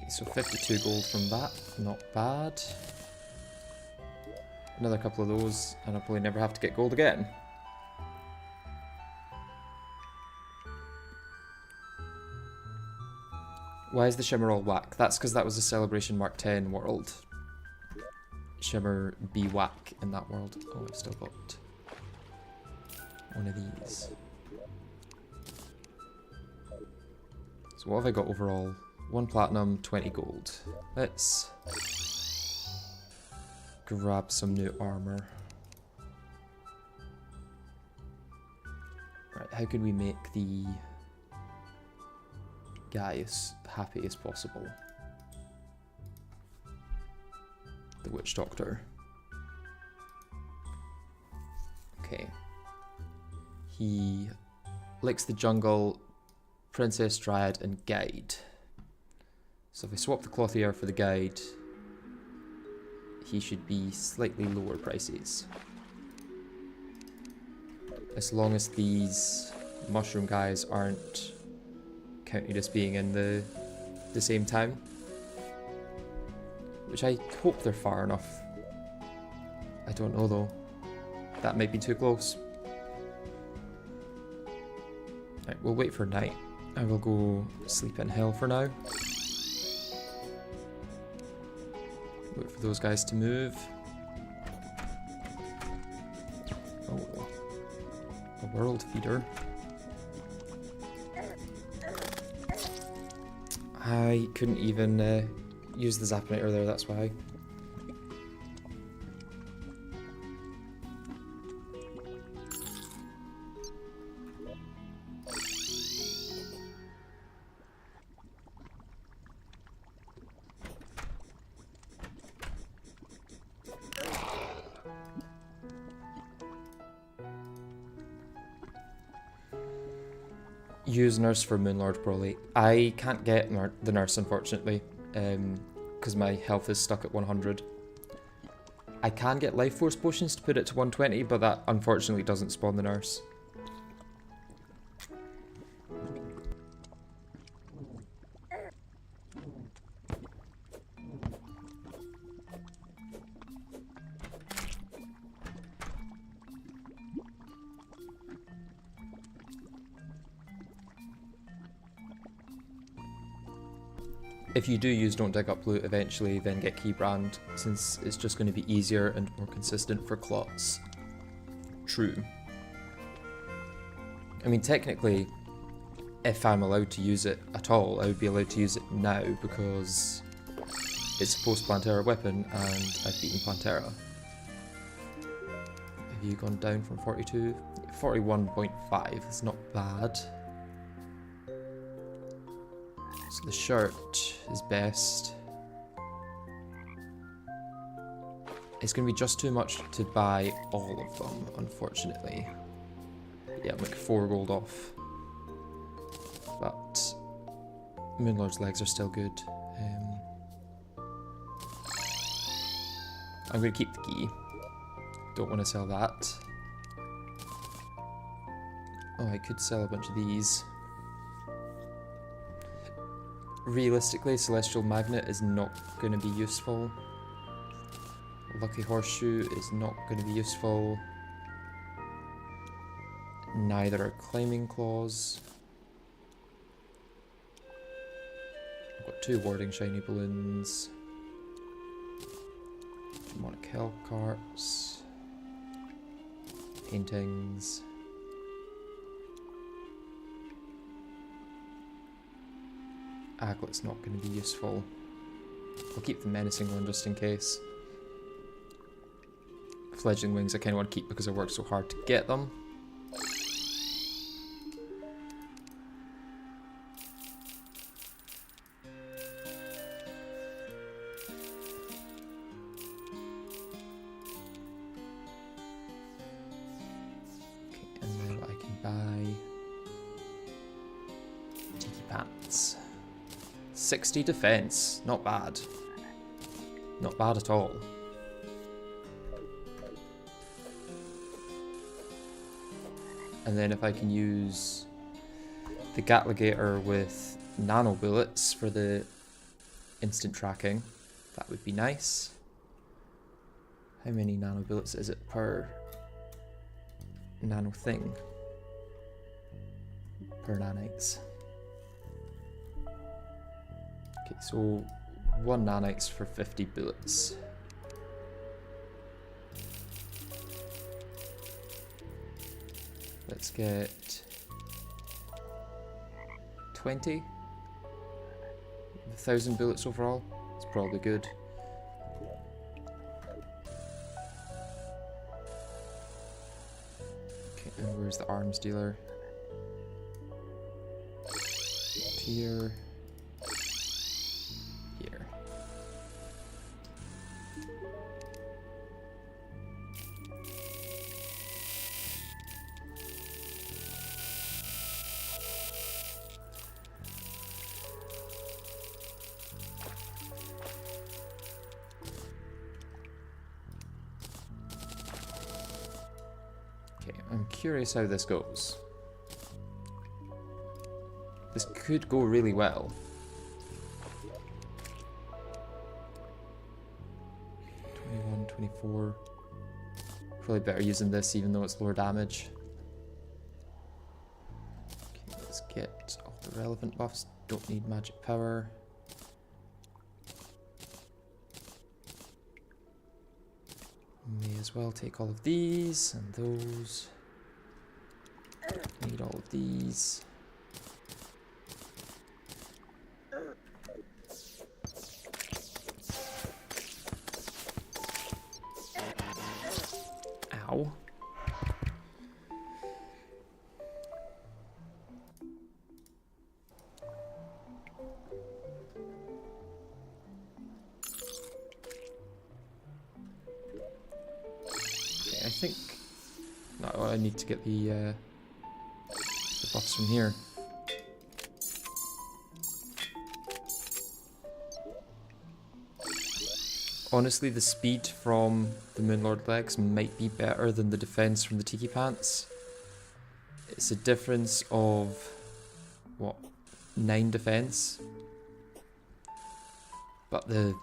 So 52 gold from that, not bad. Another couple of those, and I'll probably never have to get gold again. Why is the shimmer all whack? That's because that was a Celebration Mark 10 world. Shimmer be whack in that world. Oh, I've still got one of these. So what have I got overall? 1 platinum, 20 gold. Let's grab some new armor. Right, how can we make the guy as happy as possible? The Witch Doctor. Okay. He likes the jungle, Princess, Dryad, and Guide. So if I swap the Clothier for the Guide, he should be slightly lower prices. As long as these mushroom guys aren't counted as being in the same town. Which I hope they're far enough. I don't know though. That might be too close. Right, we'll wait for night. I will go sleep in hell for now. Wait for those guys to move. Oh, a world feeder. I couldn't even use the Zappinator there, that's why. Use nurse for Moonlord probably. I can't get the nurse unfortunately, because my health is stuck at 100. I can get life force potions to put it to 120, but that unfortunately doesn't spawn the nurse. If you do use Don't Dig Up Loot eventually, then get Keybrand, since it's just going to be easier and more consistent for clots. True. I mean, technically, if I'm allowed to use it at all, I would be allowed to use it now, because it's a post-Plantera weapon, and I've beaten Plantera. Have you gone down from 42? 41.5, it's not bad. So the shirt is best. It's going to be just too much to buy all of them, unfortunately. Yeah, I'm like 4 gold off. But Moonlord's legs are still good. I'm going to keep the key. Don't want to sell that. Oh, I could sell a bunch of these. Realistically, Celestial Magnet is not going to be useful. Lucky Horseshoe is not going to be useful. Neither are Climbing Claws. I've got 2 Warding Shiny Balloons. Demonic Hell Carts. Paintings. Aglet's not going to be useful. I'll keep the Menacing one just in case. Fledgling Wings I kind of want to keep because I worked so hard to get them. Okay, and now I can buy Tiki Pants. 60 defense, not bad. Not bad at all. And then if I can use the Gatligator with nano bullets for the instant tracking, that would be nice. How many nano bullets is it per nano thing? Per nanites. Okay, so 1 nanites for 50 bullets. Let's get 20. 1,000 bullets overall. It's probably good. Okay, and where's the arms dealer? Here. Here. Okay, I'm curious how this goes. This could go really well. 21, 24. Probably better using this even though it's lower damage. Okay, let's get all Irrelevant buffs don't need magic power. May as well take all of these and those. Need all of these. Ow. Okay, I think no, I need to get the buffs from here. Honestly, the speed from the Moonlord legs might be better than the defense from the Tiki Pants. It's a difference of, what, 9 defense? But the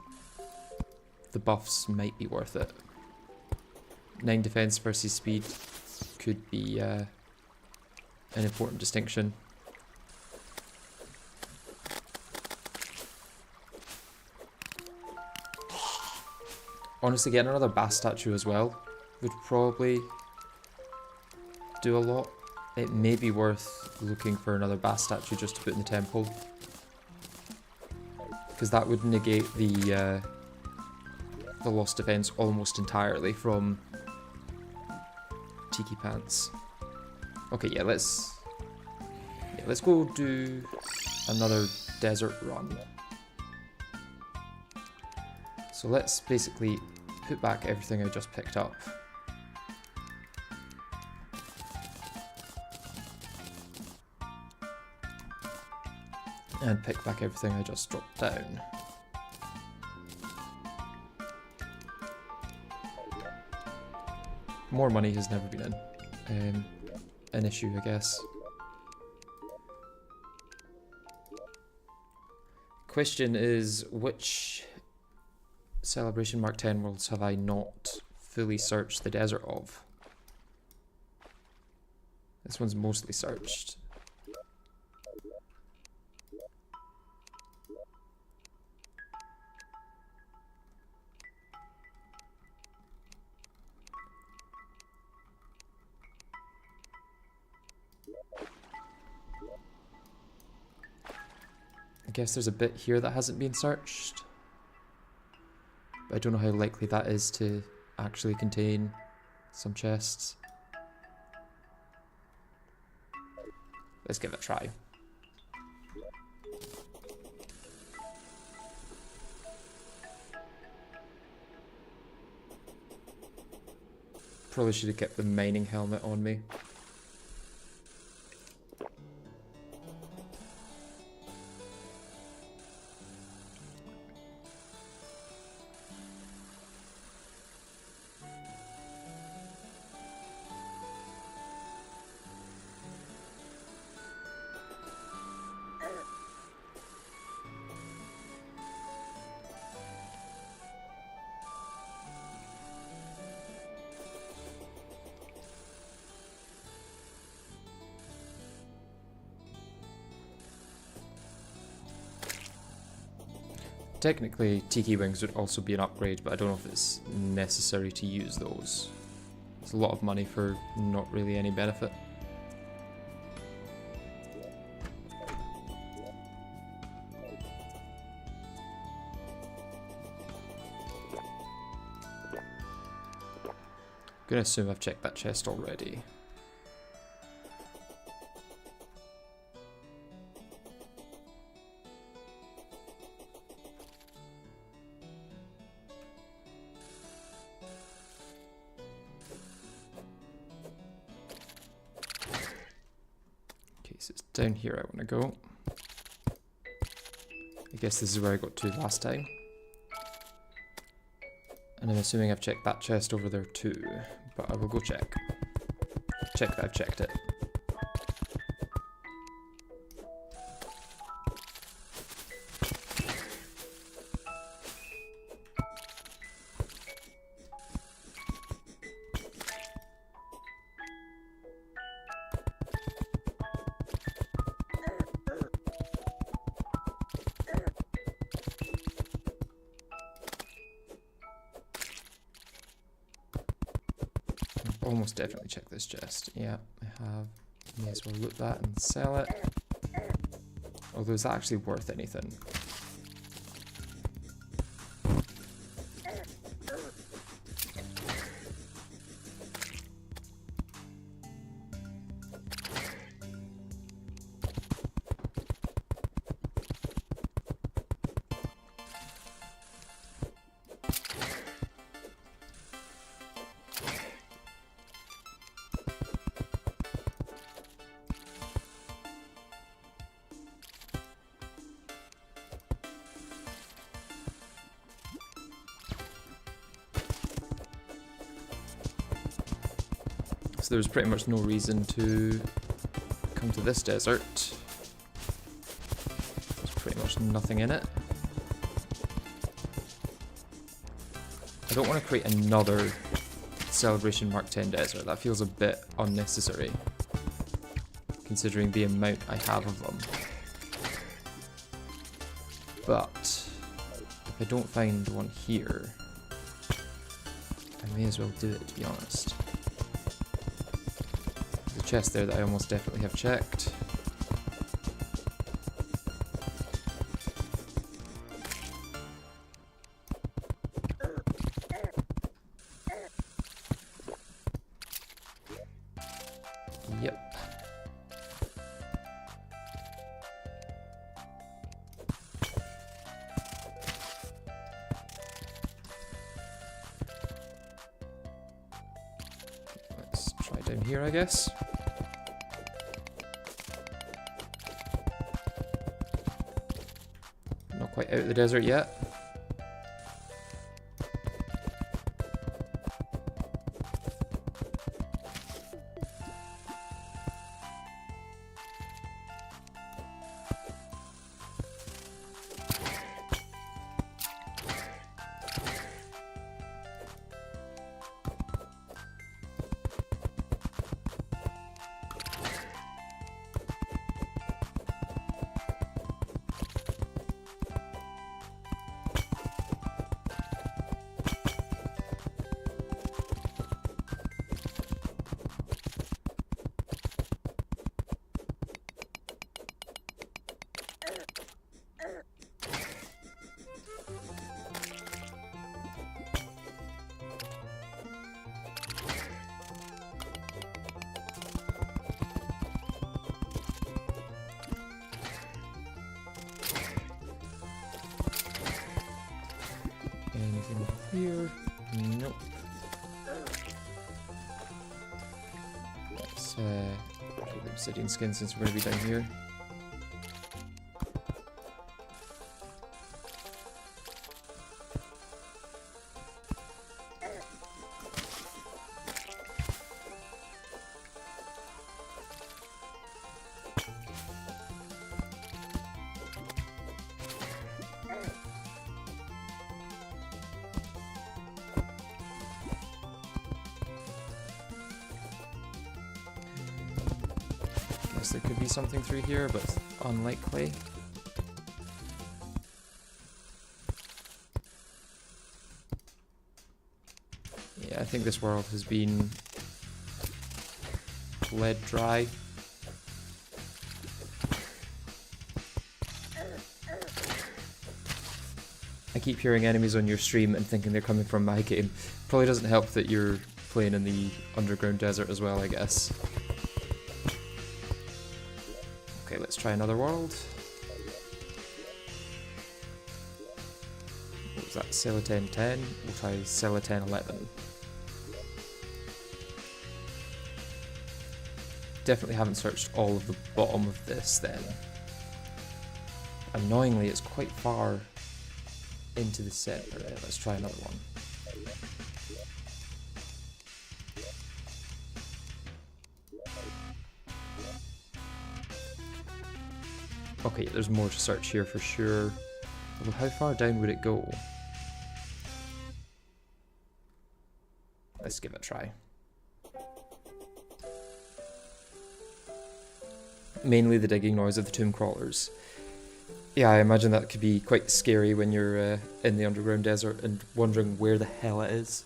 buffs might be worth it. 9 defense versus speed could be an important distinction. Honestly, getting another Bass statue as well would probably do a lot. It may be worth looking for another Bass statue just to put in the temple, because that would negate the lost defense almost entirely from Tiki Pants. Okay, yeah, let's go do another desert run. So let's basically put back everything I just picked up. And pick back everything I just dropped down. More money has never been an issue, I guess. Question is, which Celebration Mark 10 worlds have I not fully searched the desert of? This one's mostly searched. I guess there's a bit here that hasn't been searched. But I don't know how likely that is to actually contain some chests. Let's give it a try. Probably should have kept the mining helmet on me. Technically, Tiki Wings would also be an upgrade, but I don't know if it's necessary to use those. It's a lot of money for not really any benefit. I'm gonna assume I've checked that chest already. So it's down here I want to go. I guess this is where I got to last time. And I'm assuming I've checked that chest over there too, but I will go check. Check that I've checked it. almost definitely check this chest. Yeah, I have. May as well loot that and sell it. Although is that actually worth anything? So there's pretty much no reason to come to this desert. There's pretty much nothing in it. I don't want to create another Celebration Mark 10 desert. That feels a bit unnecessary, considering the amount I have of them. But if I don't find one here, I may as well do it, to be honest. There's a chest there that I almost definitely have checked. Yep. Let's try down here, I guess. Not quite out of the desert yet. Anything here? Nope. Let's do the obsidian skin since we're going to be down here. There could be something through here, but unlikely. Yeah, I think this world has been bled dry. I keep hearing enemies on your stream and thinking they're coming from my game. Probably doesn't help that you're playing in the underground desert as well, I guess. Okay, let's try another world. What was that? Celaten 10? We'll try Celaten 11. Definitely haven't searched all of the bottom of this then. Annoyingly, it's quite far into the center. Let's try another one. Okay, there's more to search here for sure. Although how far down would it go? Let's give it a try. Mainly the digging noise of the tomb crawlers. Yeah, I imagine that could be quite scary when you're in the underground desert and wondering where the hell it is.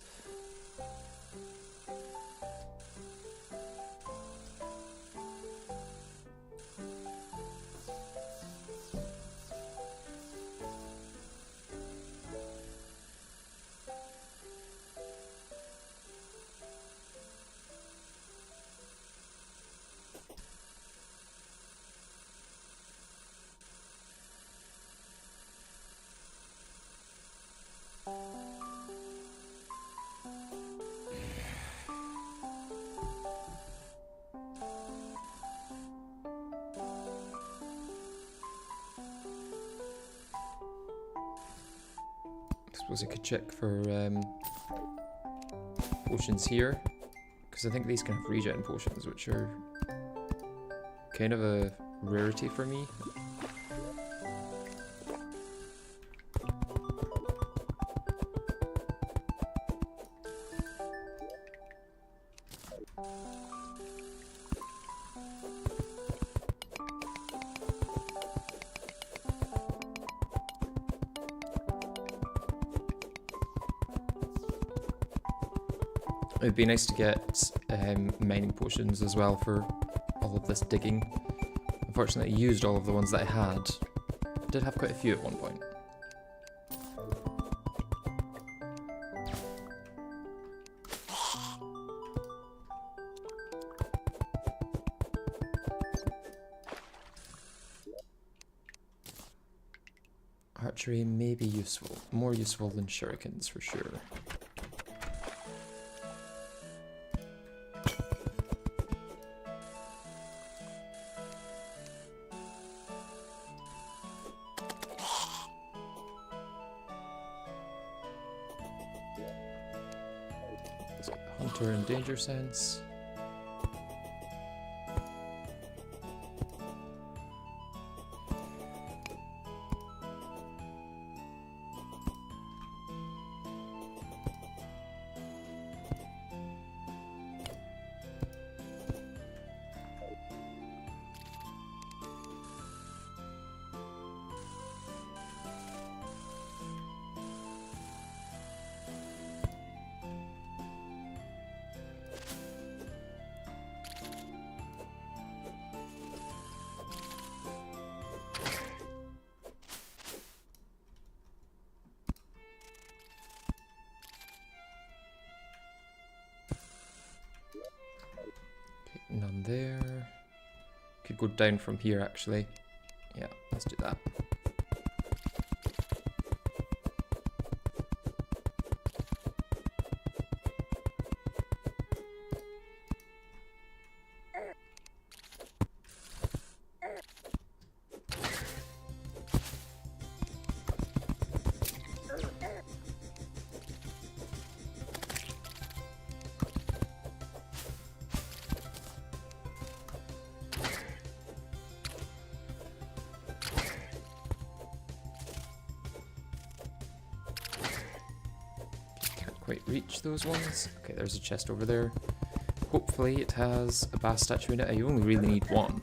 suppose I could check for potions here, because I think these can have regen potions, which are kind of a rarity for me. It'd be nice to get mining potions as well for all of this digging. Unfortunately, I used all of the ones that I had. I did have quite a few at one point. Archery may be useful. More useful than shurikens for sure. Hunter and danger sense. None there. Could go down from here actually. Yeah, let's do that. Quite reach those ones. Okay, there's a chest over there. Hopefully it has a bass statue in it. I only really need one.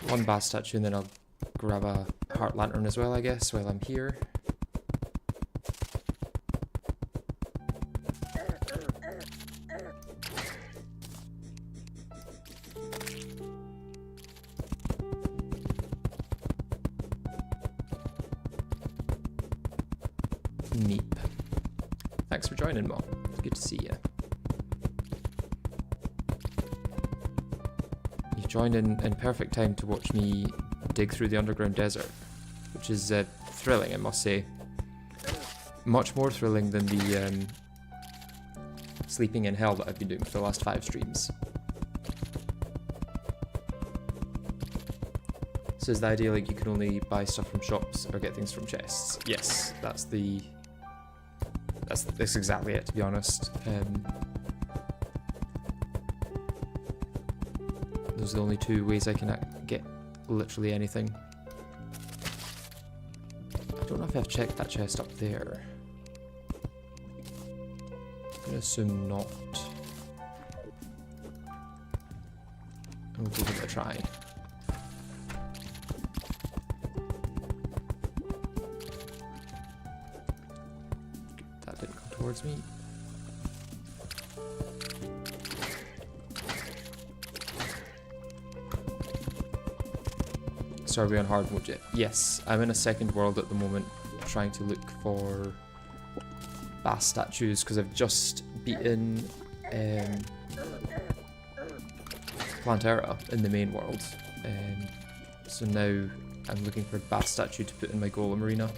One bass statue and then I'll grab a heart lantern as well, I guess, while I'm here. Neep. Thanks for joining, Mom. It's good to see you. You've joined in perfect time to watch me dig through the underground desert, which is thrilling, I must say. Much more thrilling than the sleeping in hell that I've been doing for the last 5 streams. So is the idea like you can only buy stuff from shops or get things from chests? Yes, that's exactly it, to be honest. Those are the only 2 ways I can get literally anything. I don't know if I've checked that chest up there. I'm gonna assume not. And we'll give it a try. That didn't come towards me. So are we on hard mode yet? Yes, I'm in a second world at the moment trying to look for bass statues because I've just beaten Plantera in the main world. So now I'm looking for a bass statue to put in my golem arena.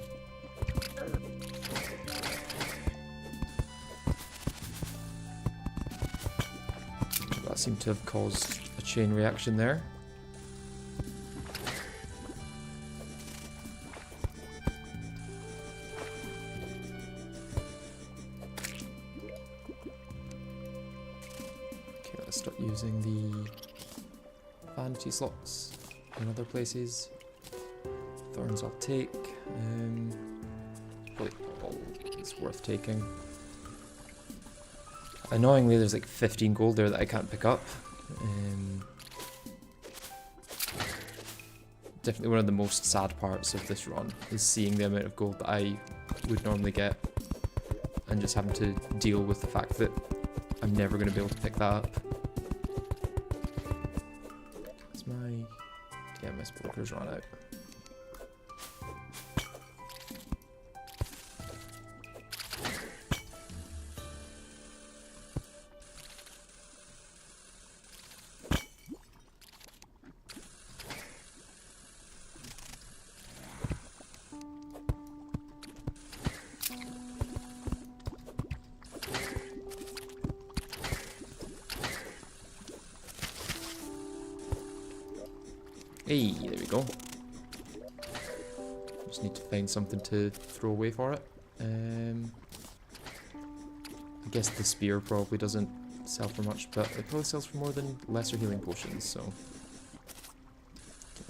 That seemed to have caused a chain reaction there. using the vanity slots in other places. Thorns I'll take. Probably all it's worth taking. Annoyingly, there's like 15 gold there that I can't pick up. Definitely one of the most sad parts of this run is seeing the amount of gold that I would normally get and just having to deal with the fact that I'm never going to be able to pick that up. It's my... yeah, my spoker's run out. Hey, there we go. Just need to find something to throw away for it. I guess the spear probably doesn't sell for much, but it probably sells for more than lesser healing potions, so... Okay,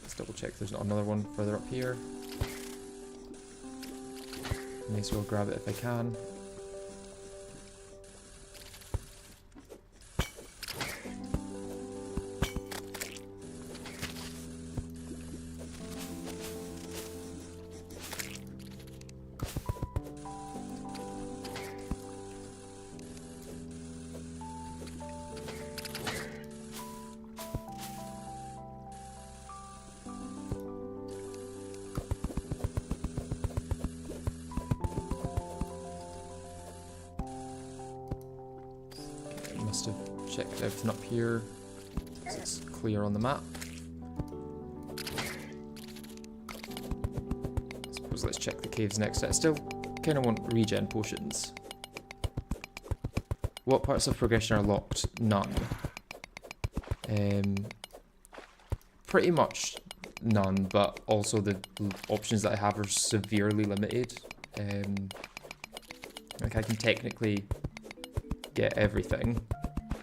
let's double check there's not another one further up here. May as well grab it if I can. Must have checked everything up here, so it's clear on the map. I suppose let's check the caves next. I still kind of want regen potions. What parts of progression are locked? None. Pretty much none, but also the options that I have are severely limited. Like I can technically get everything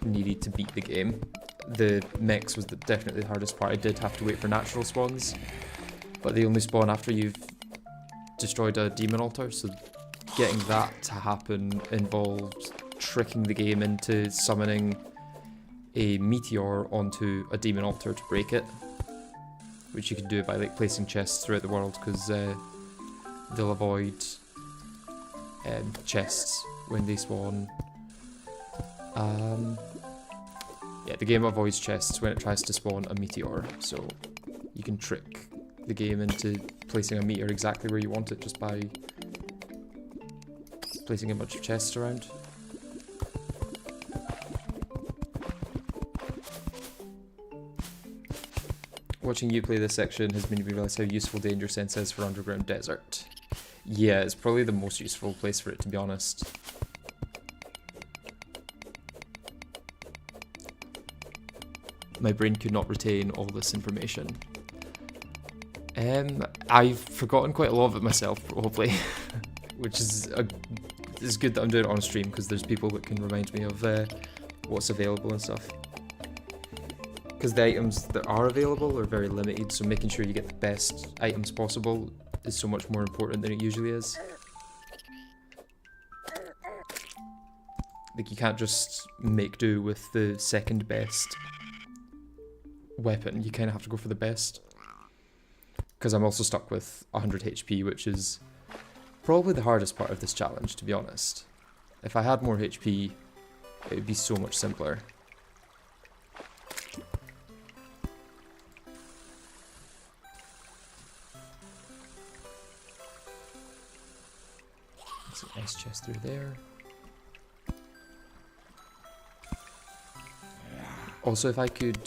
needed to beat the game. The mechs was definitely the hardest part. I did have to wait for natural spawns, but they only spawn after you've destroyed a demon altar, so getting that to happen involved tricking the game into summoning a meteor onto a demon altar to break it, which you can do by like placing chests throughout the world, because they'll avoid chests when they spawn. Yeah, the game avoids chests when it tries to spawn a meteor, so you can trick the game into placing a meteor exactly where you want it just by placing a bunch of chests around. Watching you play this section has made me realise how useful Danger Sense is for Underground Desert. Yeah, it's probably the most useful place for it, to be honest. My brain could not retain all this information. I've forgotten quite a lot of it myself, probably, which is good that I'm doing it on stream, because there's people that can remind me of what's available and stuff. Because the items that are available are very limited, so making sure you get the best items possible is so much more important than it usually is. Like, you can't just make do with the second best weapon, you kind of have to go for the best. Because I'm also stuck with 100 HP, which is probably the hardest part of this challenge, to be honest. If I had more HP, it would be so much simpler. There's a nice chest through there. Also, if I could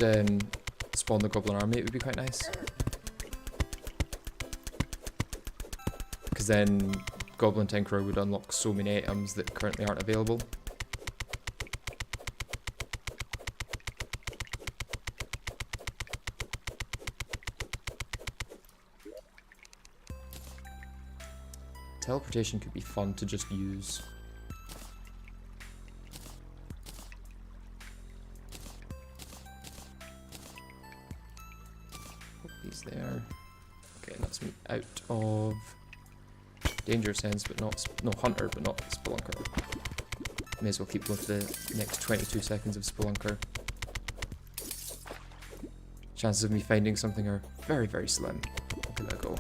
spawn the goblin army, it would be quite nice. Because then Goblin Tinkerer would unlock so many items that currently aren't available. Teleportation could be fun to just use. of Danger Sense, but not... No, Hunter, but not Spelunker. May as well keep with the next 22 seconds of Spelunker. Chances of me finding something are very, very slim. I'll give it a go.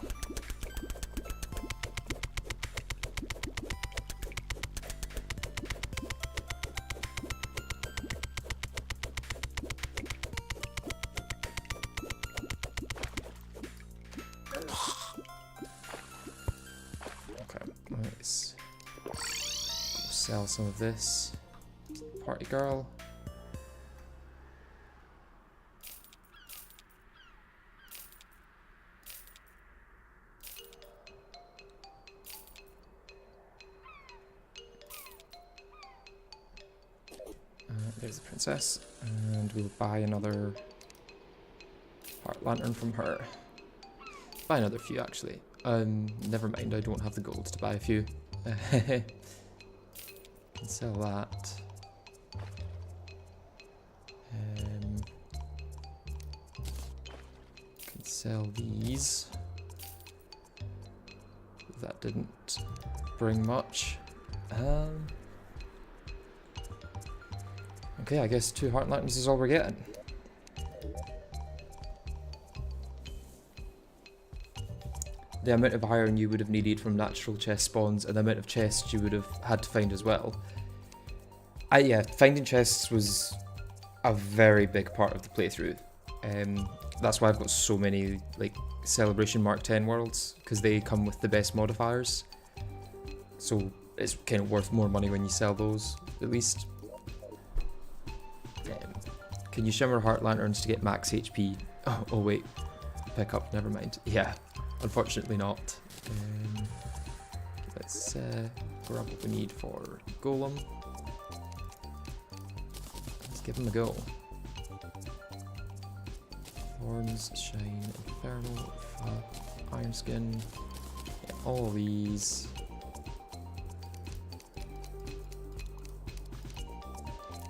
Okay, let's sell some of this. Party girl. There's the princess, and we'll buy another heart lantern from her. Buy another few, actually. Never mind, I don't have the gold to buy a few. Can sell that. Can sell these. That didn't bring much. Okay, I guess 2 heart lanterns is all we're getting. The amount of iron you would have needed from natural chest spawns and the amount of chests you would have had to find as well. Yeah, finding chests was a very big part of the playthrough. That's why I've got so many like Celebration Mark 10 worlds, because they come with the best modifiers. So it's kind of worth more money when you sell those, at least. Can you shimmer heart lanterns to get max HP? Oh wait, pick up, never mind. Yeah, unfortunately not. Let's grab what we need for Golem. Let's give him a go. Thorns, Shine, Infernal, Iron Skin, yeah, all of these.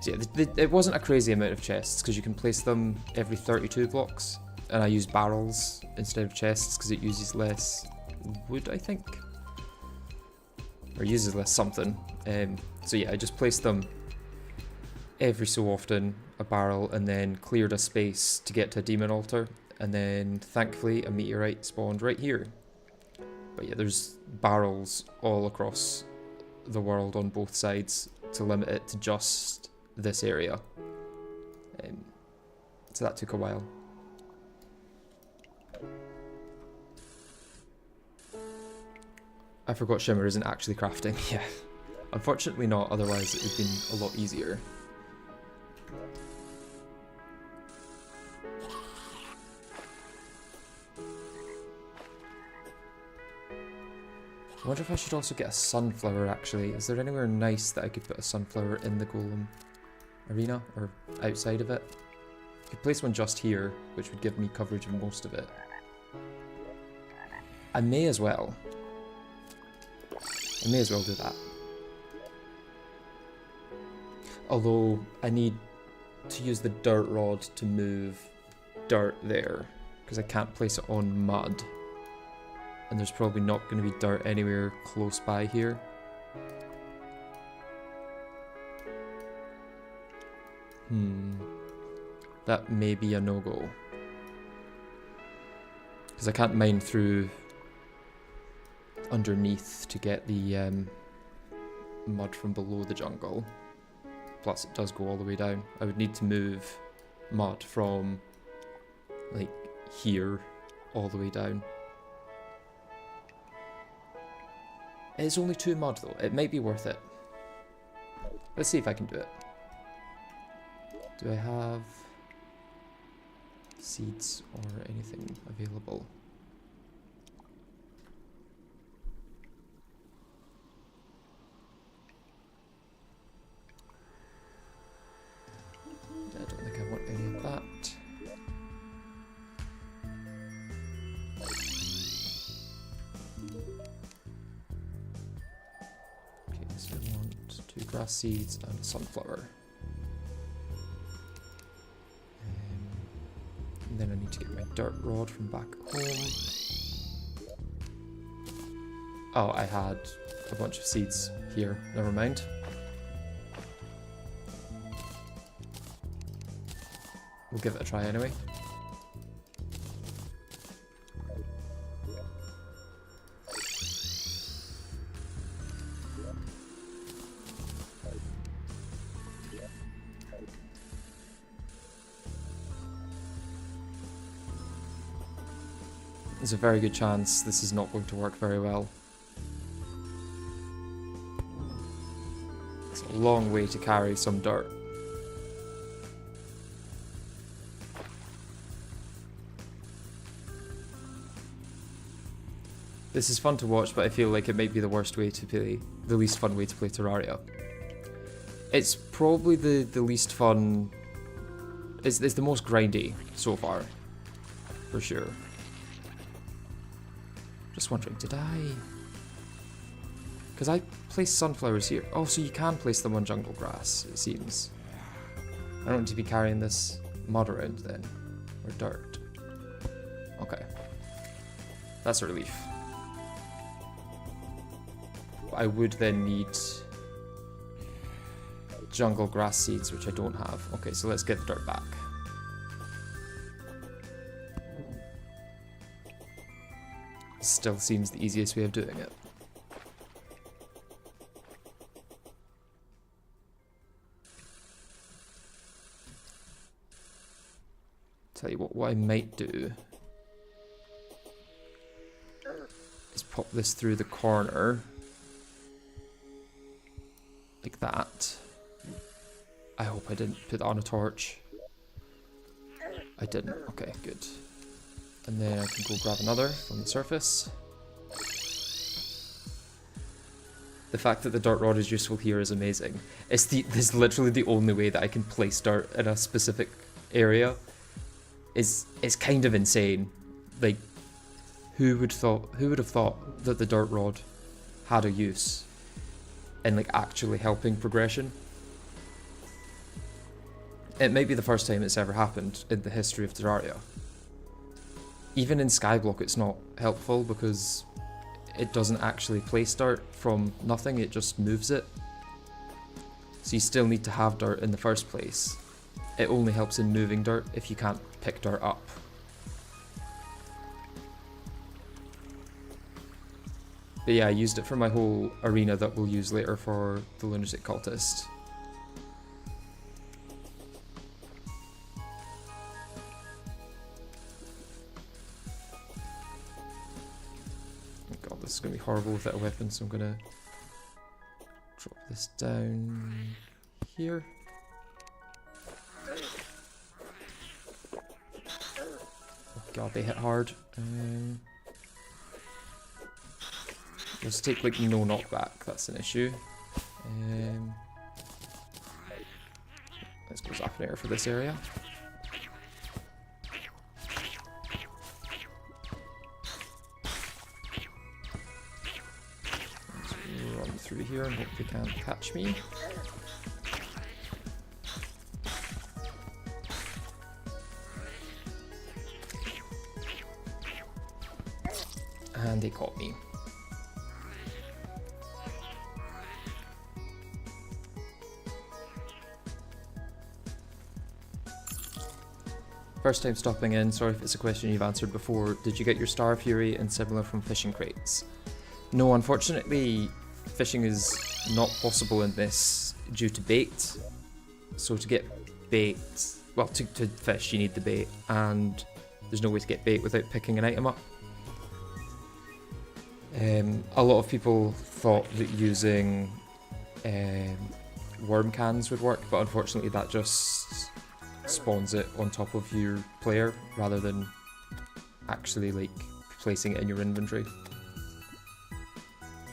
So yeah, it wasn't a crazy amount of chests because you can place them every 32 blocks, and I used barrels instead of chests because it uses less wood, I think, or uses less something. So yeah, I just placed them every so often, a barrel, and then cleared a space to get to a demon altar, and then thankfully a meteorite spawned right here. But yeah, there's barrels all across the world on both sides to limit it to just this area. So that took a while. I forgot Shimmer isn't actually crafting. Yeah, unfortunately not, otherwise it would have been a lot easier. I wonder if I should also get a sunflower, actually. Is there anywhere nice that I could put a sunflower in the golem arena, or outside of it? I could place one just here, which would give me coverage of most of it. I may as well. I may as well do that. Although, I need to use the dirt rod to move dirt there, because I can't place it on mud. And there's probably not going to be dirt anywhere close by here. That may be a no-go. Because I can't mine through underneath to get the mud from below the jungle. Plus it does go all the way down. I would need to move mud from like here all the way down. It's only 2 mud though, it might be worth it. Let's see if I can do it. Do I have seeds or anything available? I don't think I want any of that. So I want 2 grass seeds and a sunflower. And then I need to get my dirt rod from back home. Oh, I had a bunch of seeds here. Never mind. We'll give it a try anyway. There's a very good chance this is not going to work very well. It's a long way to carry some dirt. This is fun to watch, but I feel like it might be the worst way to play, the least fun way to play Terraria. It's probably the least fun, it's the most grindy so far, for sure. Just wondering, did I? Because I placed sunflowers here. Oh, so you can place them on jungle grass, it seems. I don't need to be carrying this mud around then, or dirt. Okay. That's a relief. I would then need jungle grass seeds, which I don't have. Okay, so let's get the dirt back. Still seems the easiest way of doing it. Tell you what I might do is pop this through the corner like that. I hope I didn't put on a torch. I didn't. Okay, good. And then I can go grab another from the surface. The fact that the dirt rod is useful here is amazing. This is literally the only way that I can place dirt in a specific area. It's kind of insane. Like, who would have thought that the dirt rod had a use in like actually helping progression? It might be the first time it's ever happened in the history of Terraria. Even in Skyblock it's not helpful because it doesn't actually place dirt from nothing, it just moves it. So you still need to have dirt in the first place. It only helps in moving dirt if you can't pick dirt up. But yeah, I used it for my whole arena that we'll use later for the Lunatic Cultist. God, this is going to be horrible without a weapon, so I'm going to drop this down here. Oh God, they hit hard. Let's take like no knockback, that's an issue. Let's go zap an air for this area. Let's run through here and hope they can't catch me. And they caught me. First time stopping in, sorry if it's a question you've answered before. Did you get your Star Fury and similar from fishing crates? No, unfortunately, fishing is not possible in this due to bait. So to get bait, well, to fish you need the bait, and there's no way to get bait without picking an item up. A lot of people thought that using worm cans would work, but unfortunately that just spawns it on top of your player rather than actually like placing it in your inventory.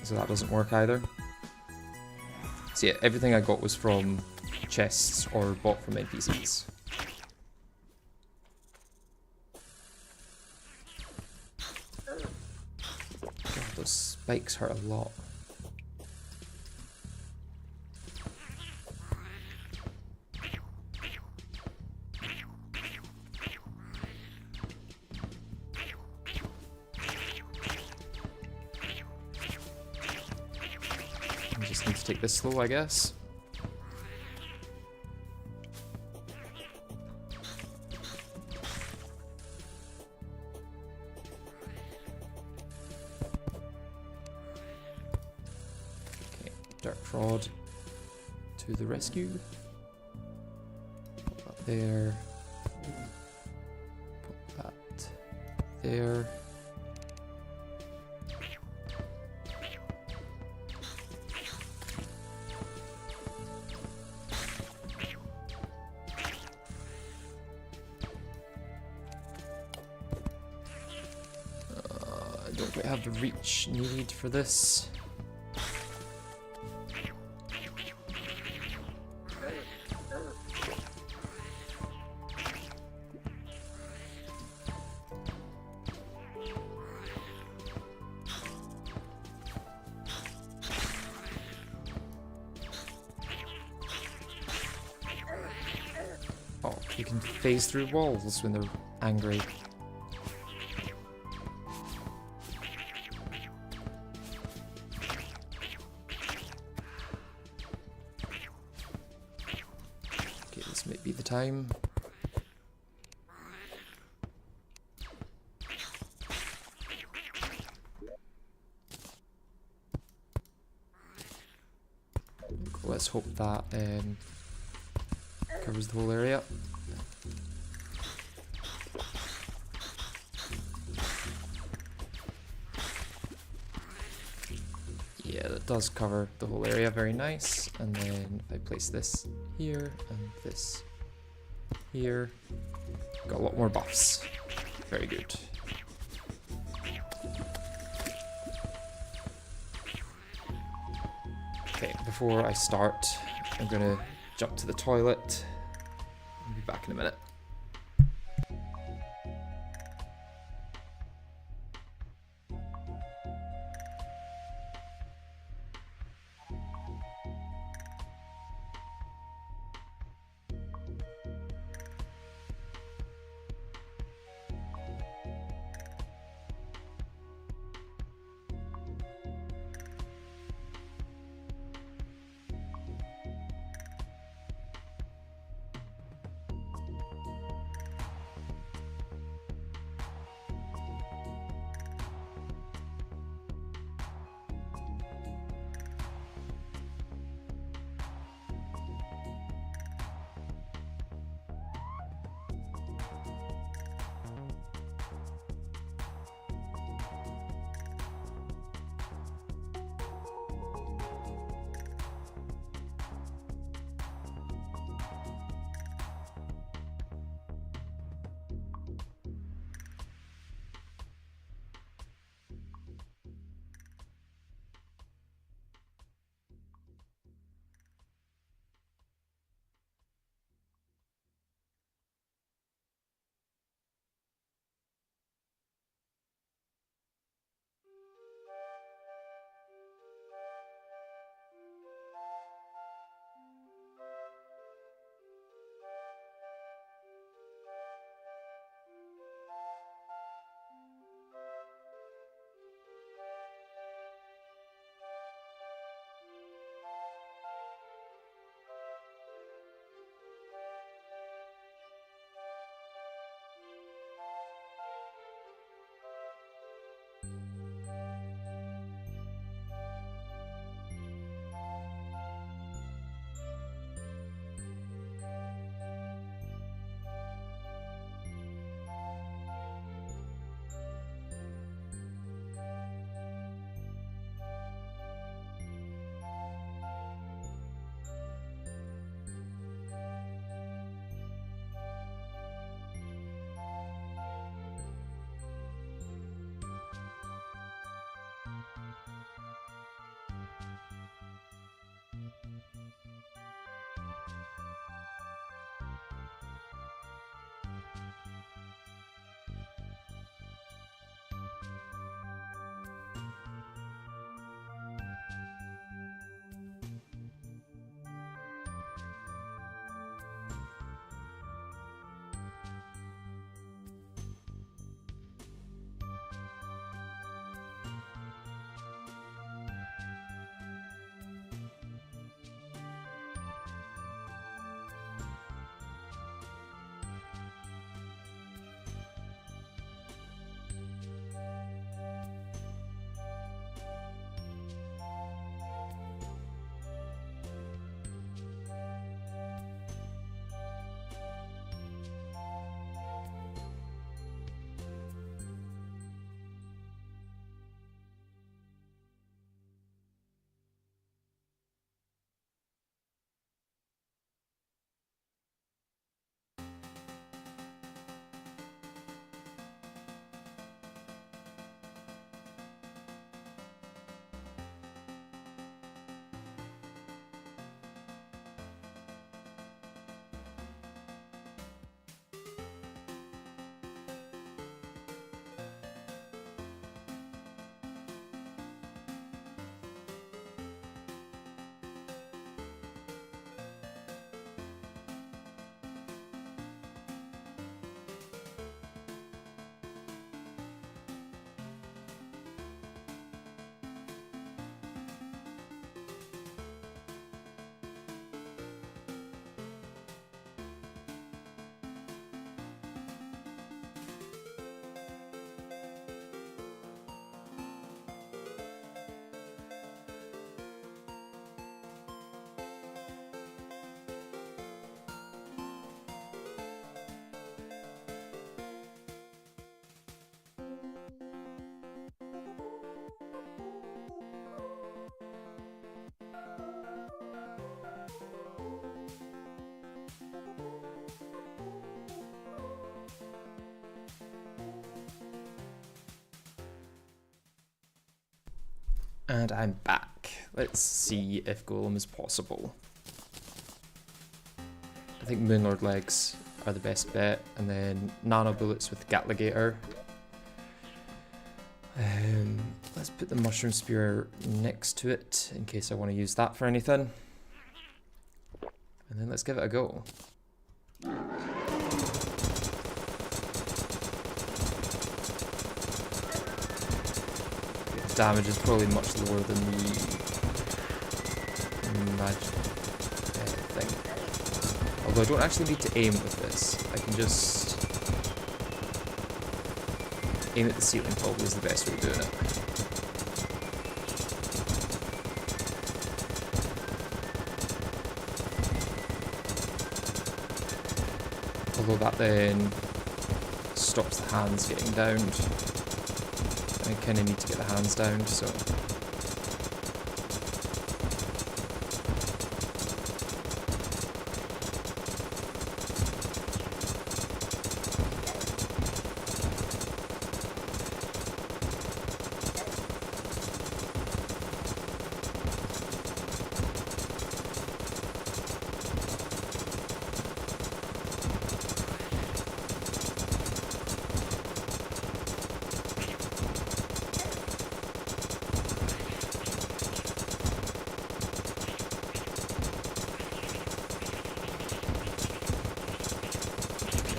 So that doesn't work either. So yeah, everything I got was from chests or bought from NPCs. God, those spikes hurt a lot. just need to take this slow, I guess. Okay, dirt rod to the rescue. Put that there. Put that there. I don't quite have the reach needed for this. Oh, you can phase through walls when they're angry. Okay, this might be the time. Let's hope that covers the whole area. Yeah, that does cover the whole area, very nice. And then if I place this here and this here, got a lot more buffs. Very good. Okay, before I start, I'm gonna jump to the toilet. I'll be back in a minute. And I'm back. Let's see if Golem is possible. I think Moonlord legs are the best bet, and then nano bullets with Gatligator. Let's put the mushroom spear next to it in case I want to use that for anything. And then let's give it a go. The damage is probably much lower than the magic thing. Although I don't actually need to aim with this. I can just aim at the ceiling, probably is the best way of doing it. Although that then stops the hands getting downed. I kind of need to get the hands down, so...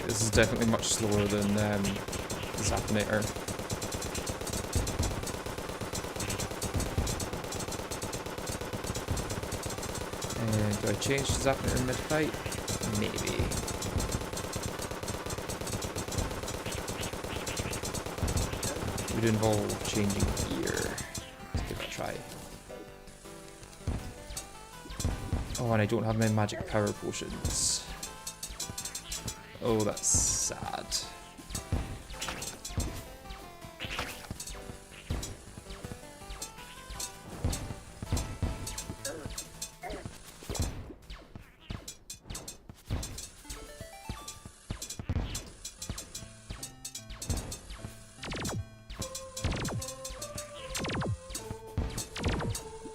This is definitely much slower than the Zappinator. And do I change to Zappinator mid-fight? Maybe. It would involve changing gear. Let's give it a try. Oh, and I don't have my magic power potions. Oh, that's sad.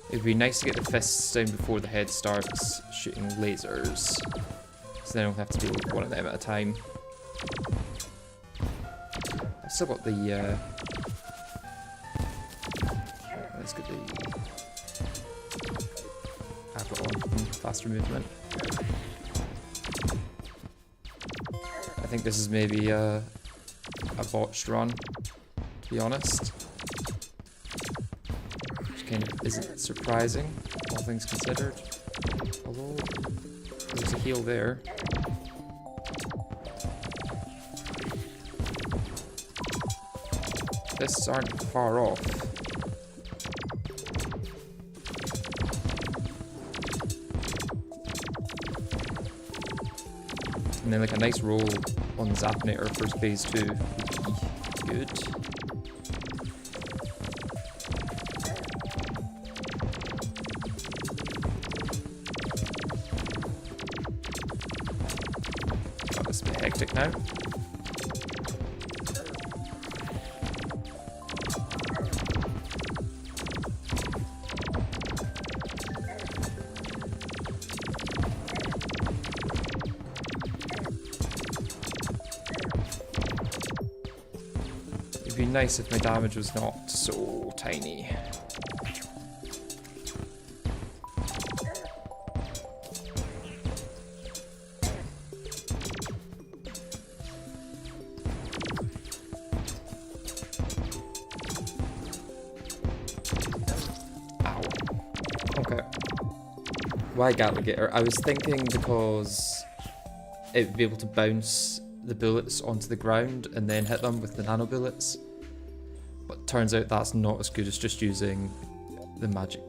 It'd be nice to get the fists down before the head starts shooting lasers. So then I don't have to deal with one of them at a time. I've still got the, let's get the Apple on faster movement. I think this is maybe a botched run, to be honest. Which kind of isn't surprising, all things considered. Although, there's a heal there. Fists aren't far off. And then like a nice roll on Zappinator for phase 2 would be good. Oh, this is a bit hectic now. It'd be nice if my damage was not so tiny. Ow. Okay. Why Gatligator? I was thinking because it would be able to bounce the bullets onto the ground and then hit them with the nano bullets. But turns out that's not as good as just using the magic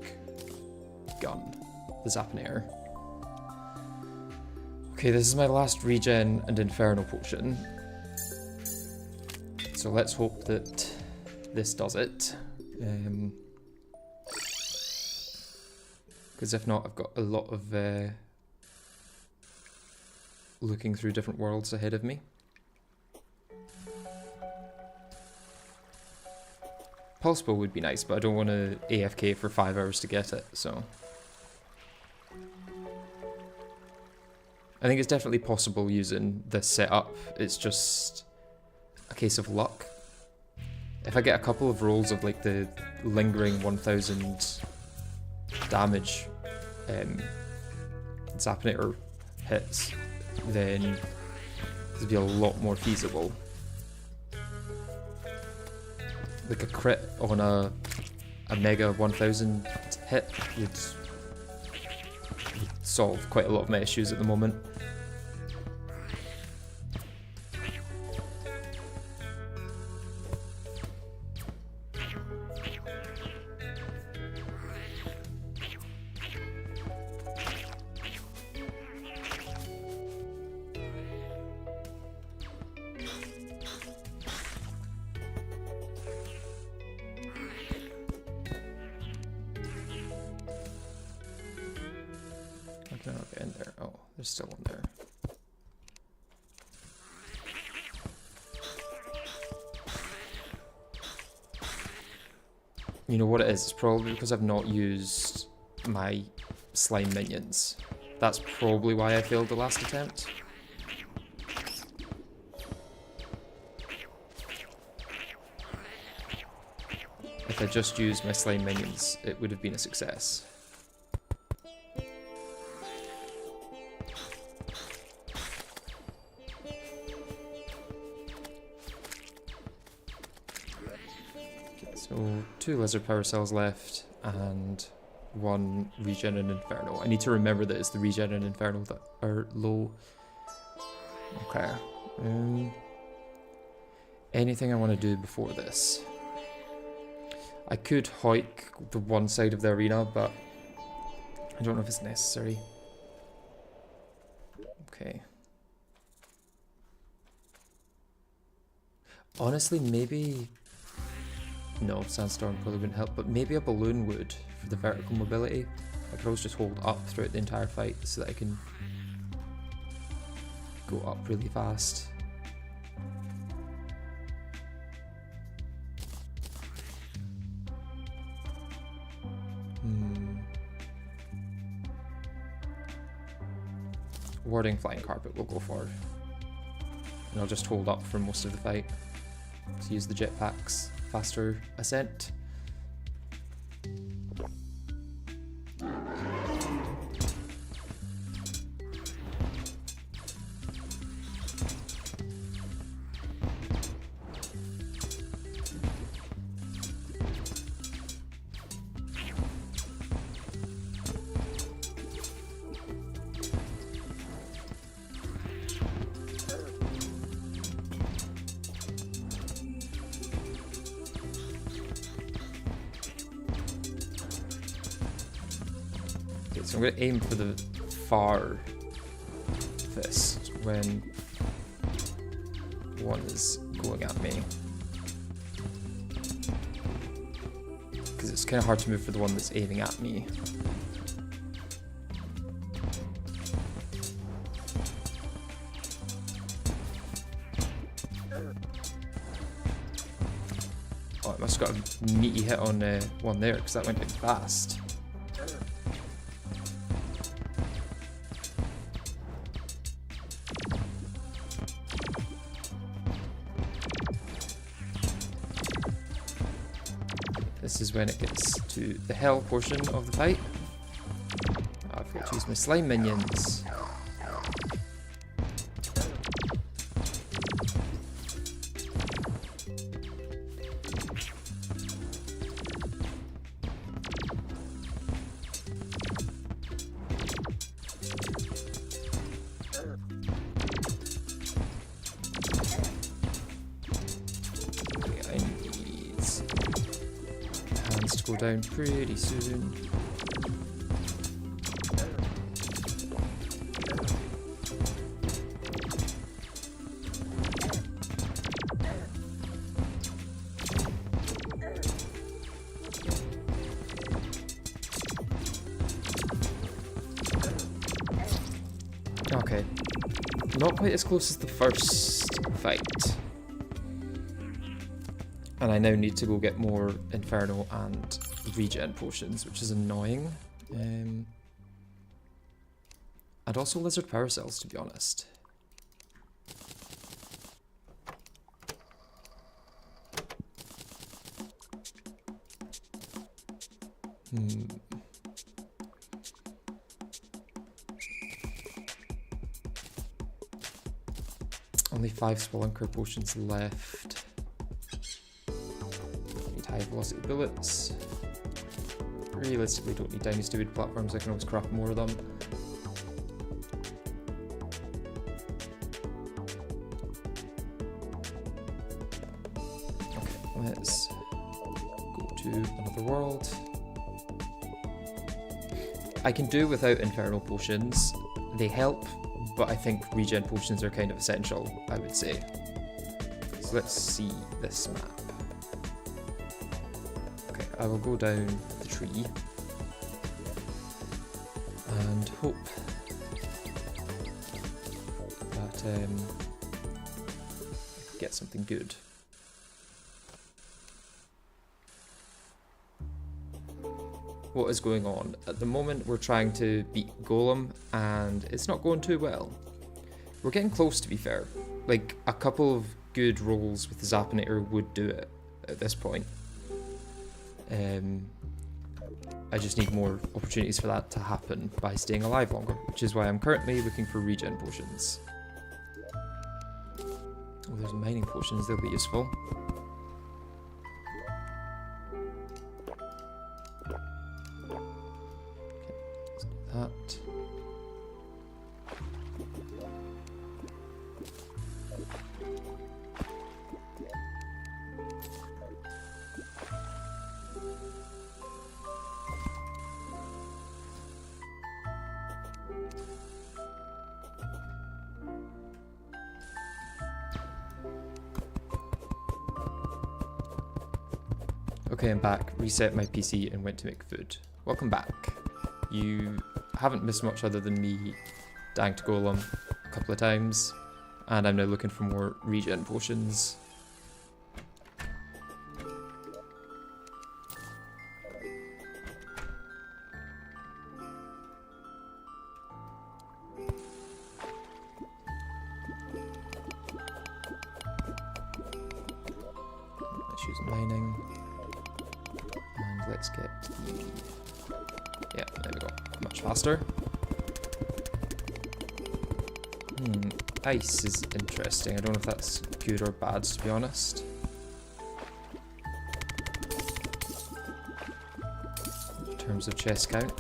gun, the Zappinator. Okay, this is my last regen and Inferno potion. So let's hope that this does it. Because if not, I've got a lot of looking through different worlds ahead of me. Pulse bow would be nice, but I don't want to AFK for 5 hours to get it, so. I think it's definitely possible using this setup. It's just a case of luck. If I get a couple of rolls of like the lingering 1000 damage Zappinator hits, then it'd be a lot more feasible. Like a crit on a mega 1000 hit would solve quite a lot of my issues at the moment. Get in there. Oh, there's still one there. You know what it is? It's probably because I've not used my slime minions. That's probably why I failed the last attempt. If I just used my slime minions, it would have been a success. So 2 lizard power cells left and 1 regen and inferno. I need to remember that it's the regen and inferno that are low. Okay. Anything I want to do before this? I could hike the one side of the arena, but I don't know if it's necessary. Okay. Honestly, maybe... No, sandstorm probably wouldn't help, but maybe a balloon would for the vertical mobility. I could always just hold up throughout the entire fight so that I can go up really fast. Warding flying carpet we'll go for. And I'll just hold up for most of the fight to use the jetpacks. Faster ascent. So I'm going to aim for the far fist when one is going at me. Because it's kind of hard to move for the one that's aiming at me. Oh, I must have got a meaty hit on one there because that went in fast. This is when it gets to the hell portion of the fight. I've got to use my slime minions. Go down pretty soon. Okay, not quite as close as the first fight. And I now need to go get more Inferno and regen potions, which is annoying. And also lizard power cells, to be honest. Only 5 Spelunker potions left. Need high velocity bullets. Realistically, don't need tiny stupid platforms. I can always craft more of them. Okay, let's go to another world. I can do without Infernal potions. They help, but I think regen potions are kind of essential, I would say. So let's see this map. Okay, I will go down the tree and hope that I can get something good. What is going on? At the moment we're trying to beat Golem and it's not going too well. We're getting close, to be fair. Like, a couple of good rolls with the Zappinator would do it at this point. I just need more opportunities for that to happen by staying alive longer, which is why I'm currently looking for regen potions. Oh, there's mining potions, they'll be useful. That. Okay, I'm back. Reset my PC and went to make food. Welcome back. You haven't missed much other than me dying to Golem a couple of times, and I'm now looking for more regen potions. Let's use mining, and let's get the... Yeah, there we go. Much faster. Ice is interesting. I don't know if that's good or bad, to be honest. In terms of chest count.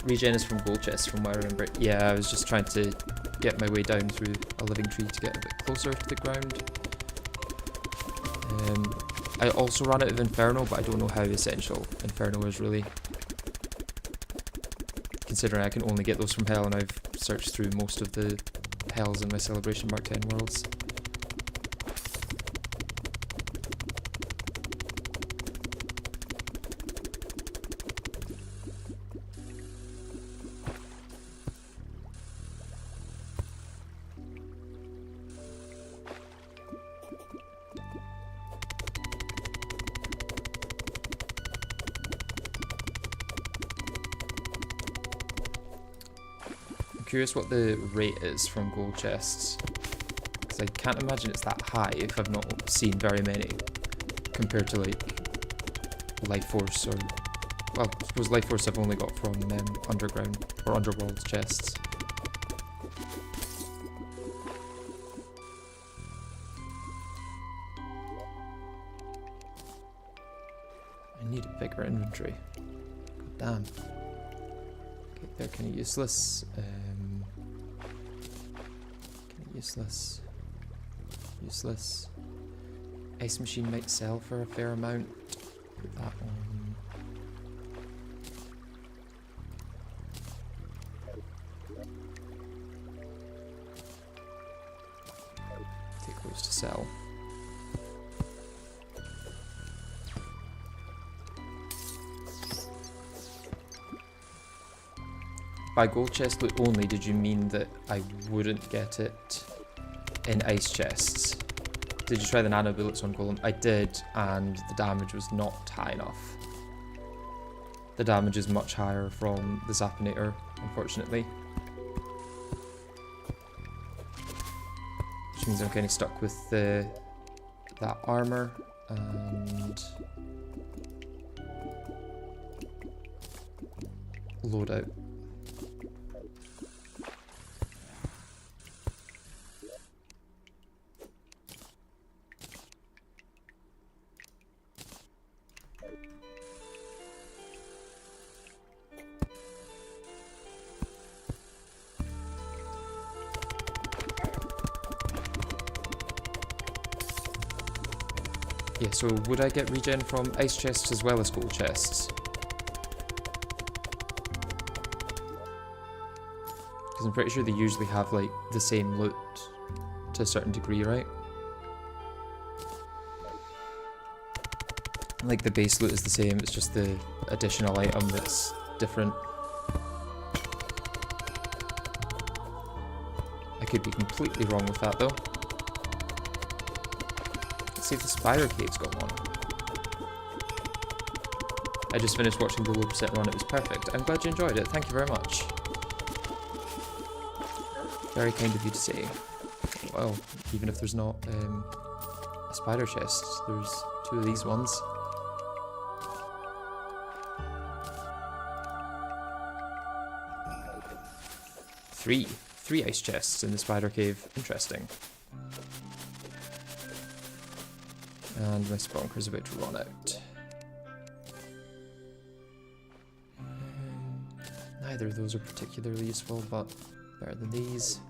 Regen is from gold chests, from what I remember. Yeah, I was just trying to get my way down through a living tree to get a bit closer to the ground. I also ran out of Inferno, but I don't know how essential Inferno is really. Considering I can only get those from Hell, and I've searched through most of the Hells in my Celebration Mark 10 worlds. Curious what the rate is from gold chests, because I can't imagine it's that high if I've not seen very many compared to like Life Force, or well, I suppose Life Force I've only got from underground or underworld chests. I need a bigger inventory. God damn. Okay, they're kind of useless. Useless. Useless. Ice machine might sell for a fair amount. Put that on. Take those to sell. By gold chest loot only, did you mean that I wouldn't get it in ice chests? Did you try the nano bullets on Golem? I did, and the damage was not high enough. The damage is much higher from the Zappinator, unfortunately. Which means I'm kind of stuck with that armor and loadout. Yeah, so would I get regen from ice chests as well as gold chests? Because I'm pretty sure they usually have like the same loot to a certain degree, right? Like the base loot is the same, it's just the additional item that's different. I could be completely wrong with that though. Let's see if the Spider Cave's got one. I just finished watching the low percent run, it was perfect. I'm glad you enjoyed it, thank you very much. Very kind of you to say. Well, even if there's not a spider chest, there's 2 of these ones. Three ice chests in the spider cave. Interesting. And my spelunker's about to run out. Neither of those are particularly useful, but better than these.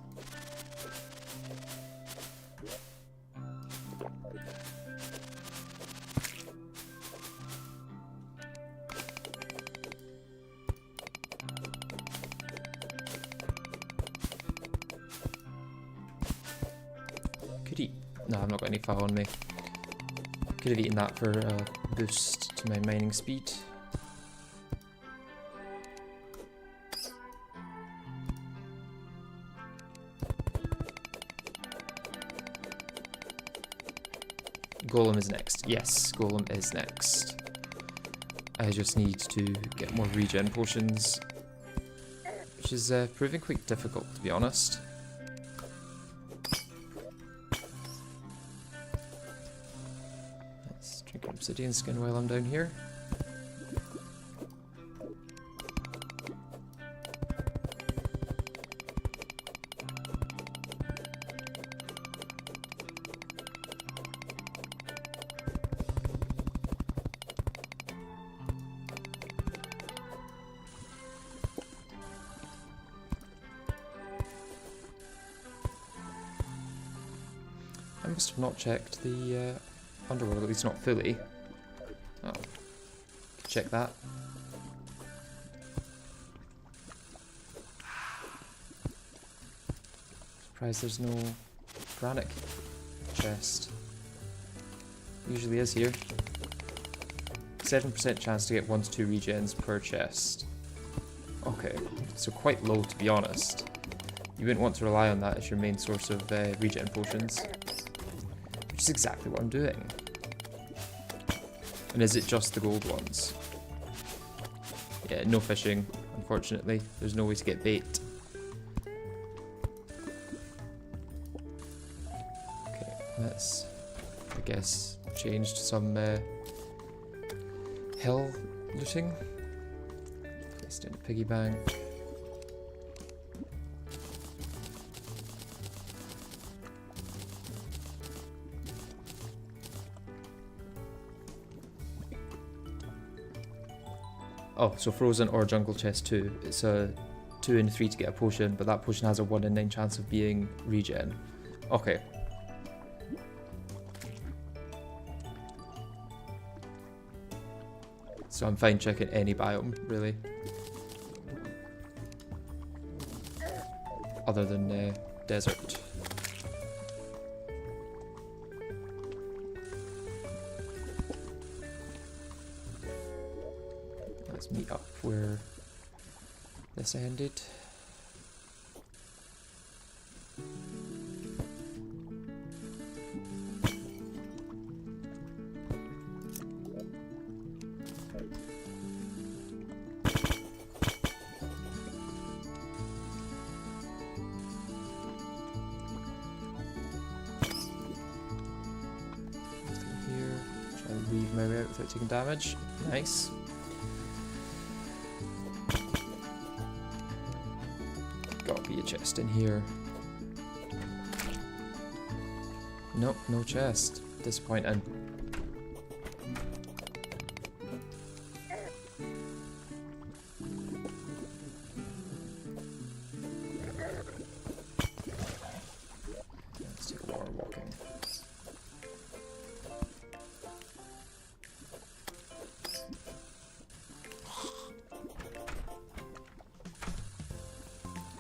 Could eat. No, I've not got any fire on me. Could have eaten that for a boost to my mining speed. Golem is next. Yes, Golem is next. I just need to get more regen potions, which is proving quite difficult, to be honest. Let's drink obsidian skin while I'm down here. I must have not checked the underworld, at least not fully. Oh, check that. Surprised there's no granic chest. Usually is here. 7% chance to get 1 to 2 regens per chest. Okay, so quite low to be honest. You wouldn't want to rely on that as your main source of regen potions. Which is exactly what I'm doing. And is it just the gold ones? Yeah, no fishing, unfortunately. There's no way to get bait. Okay, let's, I guess, change to some hill looting. Placed in a piggy bank. Oh, so frozen or jungle chest 2. It's a 2 in 3 to get a potion, but that potion has a 1 in 9 chance of being regen. Okay. So I'm fine checking any biome, really. Other than desert. Let's meet up where this ended. Here, try and weave my way out without taking damage. Nice. Gotta be a chest in here. Nope, no chest. Disappointing. Let's take a while walking.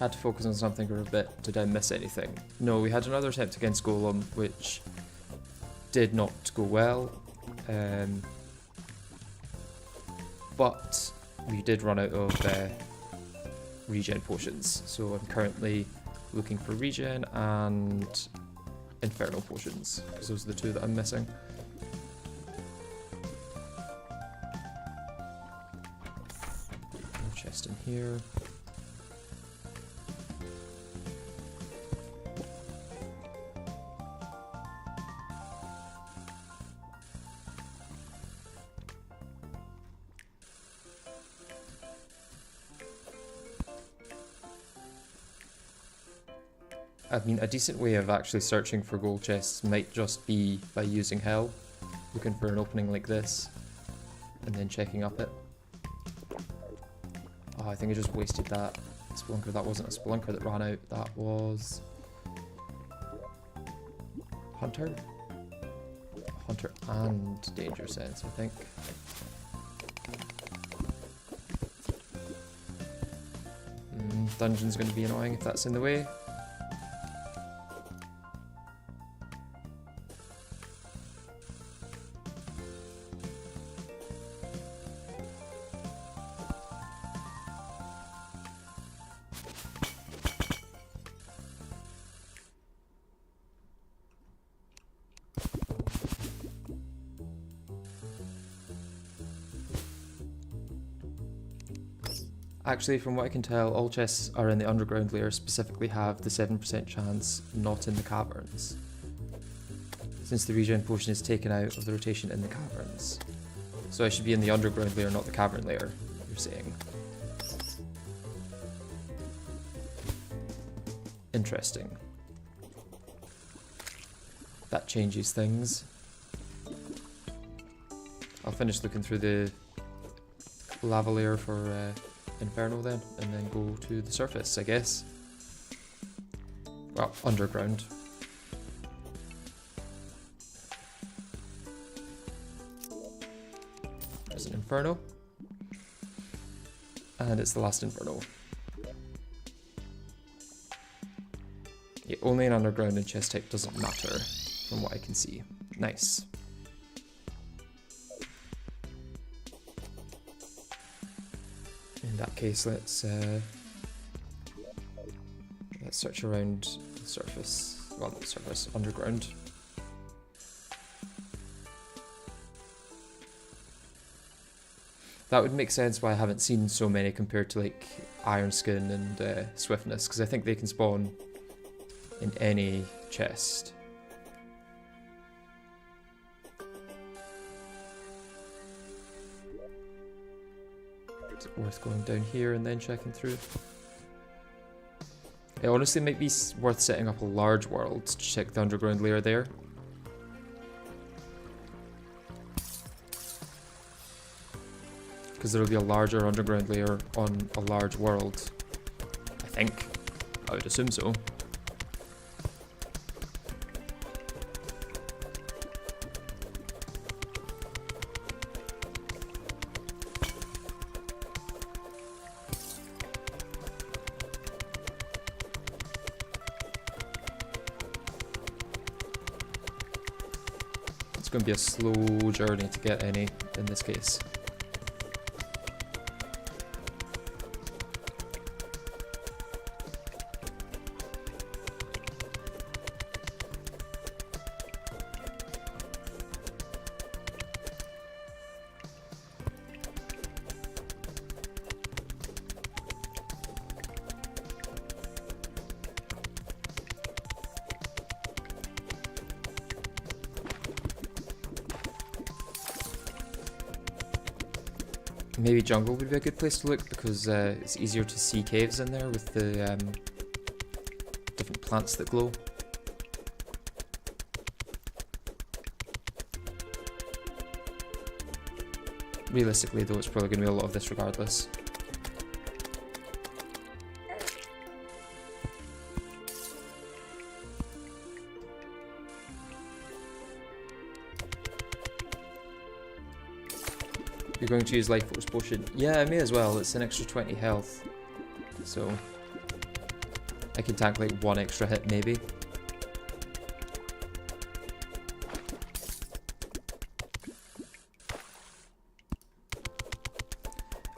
Had to focus on something for a bit. Did I miss anything? No, we had another attempt against Golem, which did not go well. But we did run out of regen potions. So I'm currently looking for regen and infernal potions, because those are the two that I'm missing. No chest in here. I mean, a decent way of actually searching for gold chests might just be by using Hell, looking for an opening like this, and then checking up it. Oh, I think I just wasted that Spelunker. That wasn't a Spelunker that ran out, that was... Hunter? Hunter and Danger Sense, I think. Dungeon's going to be annoying if that's in the way. Actually, from what I can tell, all chests are in the underground layer specifically have the 7% chance not in the caverns, since the regen potion is taken out of the rotation in the caverns. So I should be in the underground layer, not the cavern layer, you're saying. Interesting. That changes things. I'll finish looking through the lava layer for Inferno then, and then go to the surface, I guess. Well, underground. There's an Inferno. And it's the last Inferno. Yeah, only an underground and chest type doesn't matter, from what I can see. Nice. In that case, let's search around the surface. Well, not the surface, underground. That would make sense why I haven't seen so many compared to like Iron Skin and Swiftness, because I think they can spawn in any chest. Is it worth going down here and then checking through? It honestly might be worth setting up a large world to check the underground layer there. Because there will be a larger underground layer on a large world. I think. I would assume so. It's going to be a slow journey to get any in this case. Maybe jungle would be a good place to look because it's easier to see caves in there with the different plants that glow. Realistically though, it's probably going to be a lot of this regardless. You're going to use Life Force Potion? Yeah, I may as well. It's an extra 20 health. So I can tank like one extra hit maybe.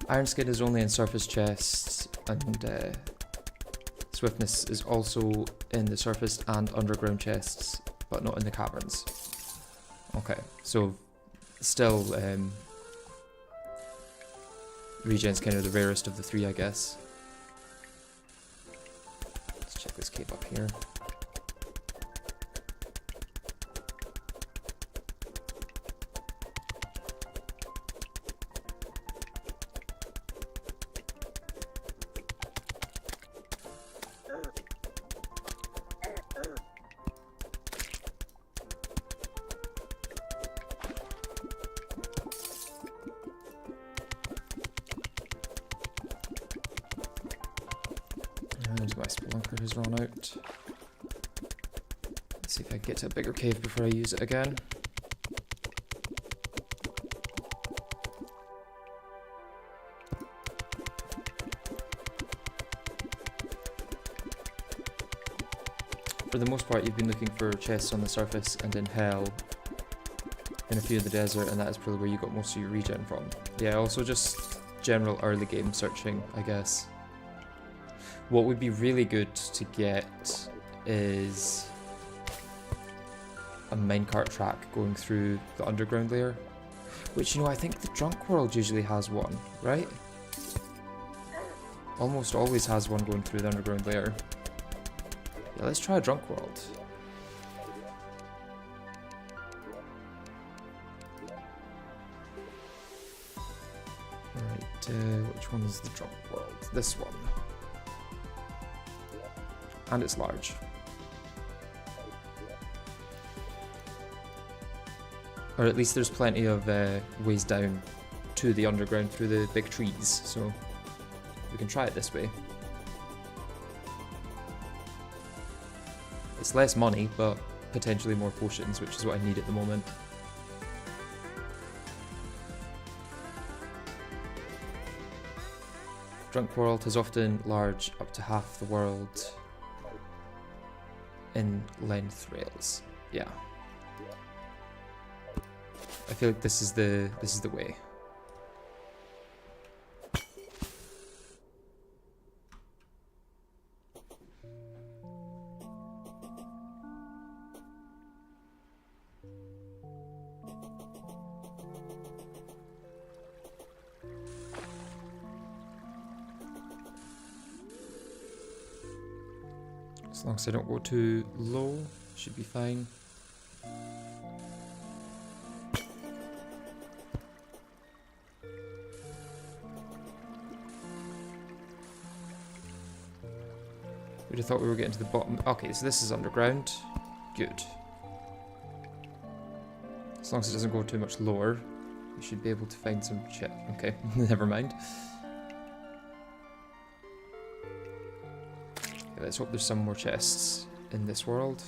Iron Skin is only in surface chests, and Swiftness is also in the surface and underground chests, but not in the caverns. Okay, so still regen's kind of the rarest of the three, I guess. Let's check this cave up here. My spelunker has run out. Let's see if I can get to a bigger cave before I use it again. For the most part, you've been looking for chests on the surface and in hell, in a few in the desert, and that is probably where you got most of your regen from. Yeah, also just general early game searching, I guess. What would be really good to get is a minecart track going through the underground layer. Which, you know, I think the Drunk World usually has one, right? Almost always has one going through the underground layer. Yeah, let's try a Drunk World. Alright, which one is the Drunk World? This one. And it's large. Or at least there's plenty of ways down to the underground through the big trees, so we can try it this way. It's less money, but potentially more potions, which is what I need at the moment. Drunk World has often large up to half the world in length rails. Yeah. I feel like this is the way. As long as I don't go too low, should be fine. We'd have thought we were getting to the bottom. Okay, so this is underground. Good. As long as it doesn't go too much lower, we should be able to find some shit. Okay, never mind. Okay, let's hope there's some more chests in this world.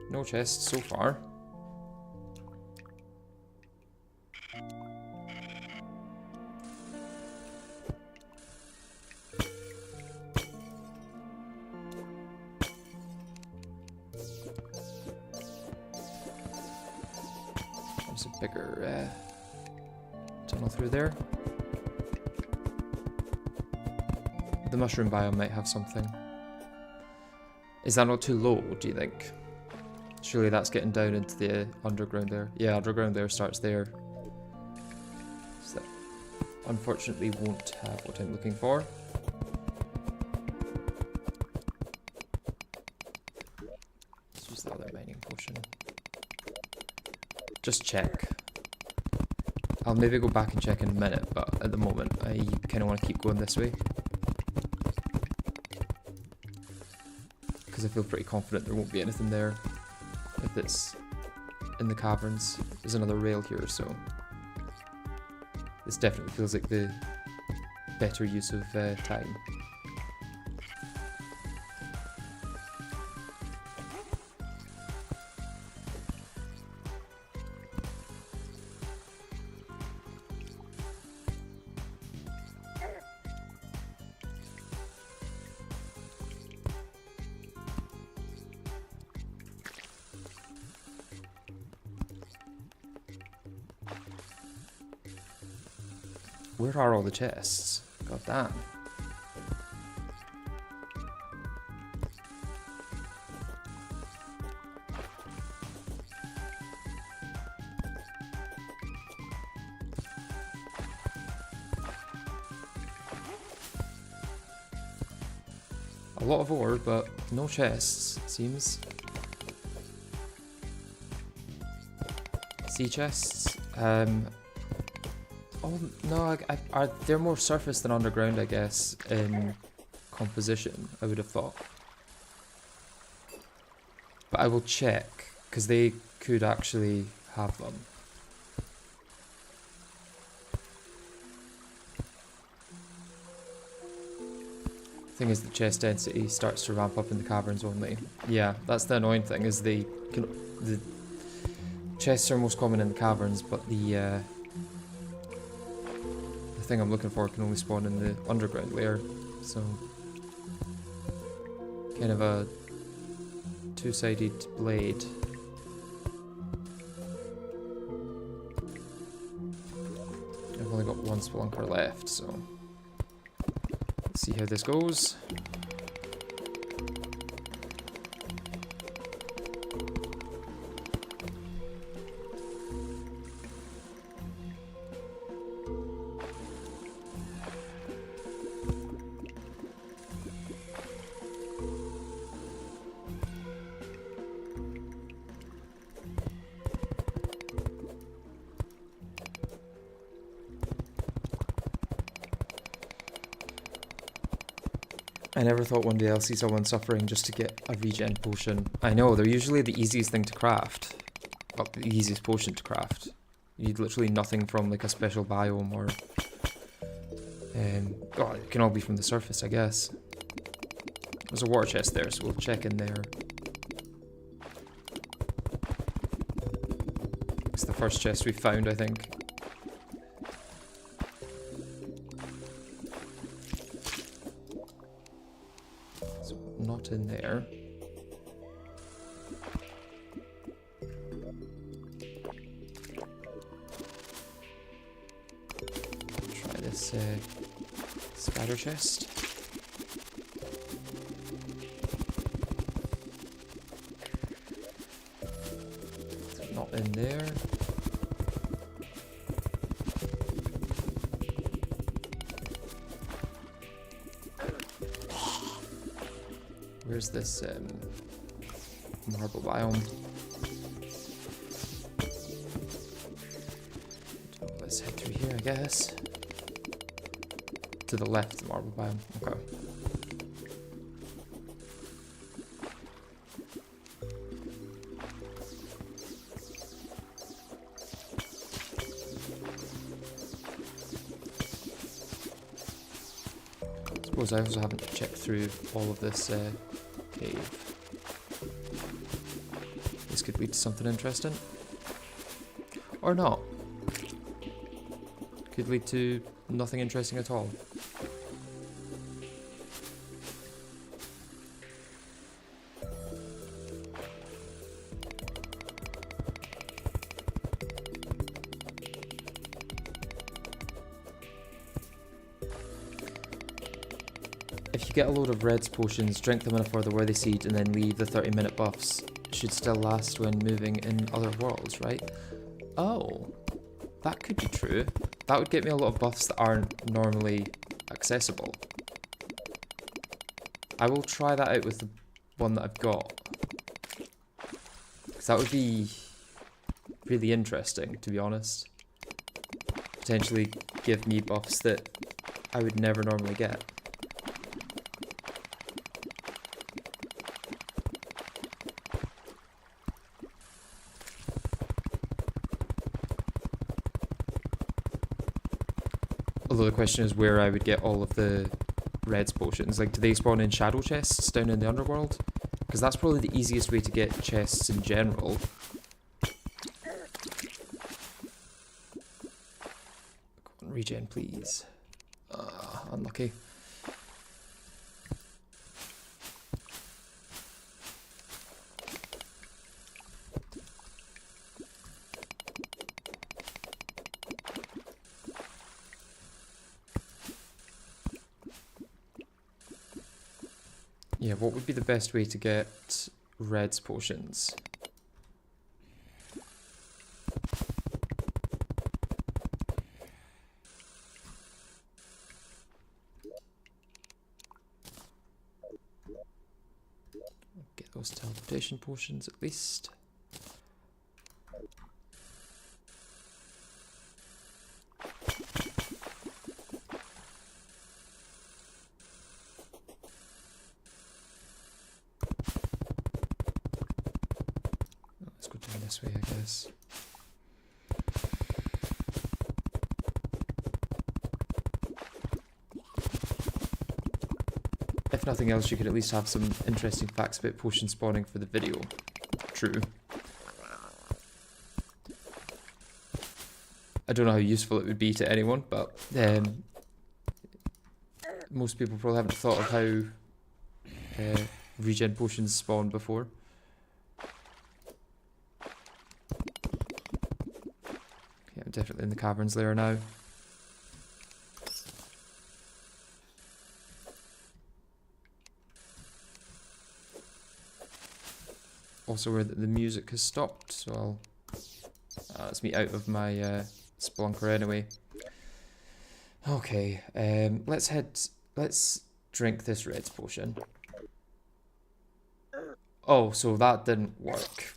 No chests so far. There's a bigger tunnel through there. The mushroom biome might have something. Is that not too low, do you think? Surely that's getting down into the underground there. Yeah, underground there starts there. So that unfortunately won't have what I'm looking for. Let's use the other mining potion. Just check. I'll maybe go back and check in a minute, but at the moment I kind of want to keep going this way. Because I feel pretty confident there won't be anything there if it's in the caverns. There's another rail here, so this definitely feels like the better use of time. Where are all the chests? God damn. A lot of ore, but no chests, it seems. Sea chests. Oh no, they're more surface than underground, I guess, in composition, I would have thought. But I will check, because they could actually have them. Thing is, the chest density starts to ramp up in the caverns only. Yeah, that's the annoying thing, is the chests are most common in the caverns, but the thing I'm looking for can only spawn in the underground layer, so kind of a two-sided blade. I've only got one spelunker left, so let's see how this goes. I never thought one day I'll see someone suffering just to get a regen potion. I know, they're usually the easiest thing to craft. Well, the easiest potion to craft. You need literally nothing from like a special biome or... oh, it can all be from the surface, I guess. There's a water chest there, so we'll check in there. It's the first chest we found, I think. Not in there. Try this spider chest. Not in there. Where's this marble biome? Let's head through here, I guess. To the left, the marble biome. Okay. I suppose I also haven't checked through all of this cave. This could lead to something interesting. Or not. Could lead to nothing interesting at all. If you get a load of reds potions, drink them in a further worthy seed, and then leave the 30-minute buffs should still last when moving in other worlds, right? Oh, that could be true. That would get me a lot of buffs that aren't normally accessible. I will try that out with the one that I've got. Because that would be really interesting, to be honest. Potentially give me buffs that I would never normally get. Although the question is where I would get all of the reds potions. Like, do they spawn in shadow chests down in the underworld? Because that's probably the easiest way to get chests in general. Come on, regen, please. Unlucky. Yeah, what would be the best way to get reds potions? Get those teleportation potions at least. Let's go down this way, I guess. If nothing else, you could at least have some interesting facts about potion spawning for the video. True. I don't know how useful it would be to anyone, but most people probably haven't thought of how regen potions spawn before. Yeah, I'm definitely in the caverns there now. Also where the music has stopped, so I'll... that's me out of my spelunker anyway. Okay, let's drink this reds potion. Oh, so that didn't work.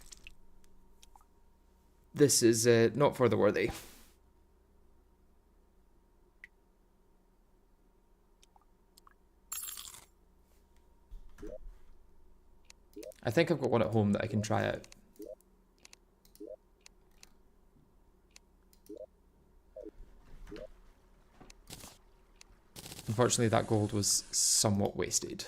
This is not further worthy. I think I've got one at home that I can try out. Unfortunately, that gold was somewhat wasted.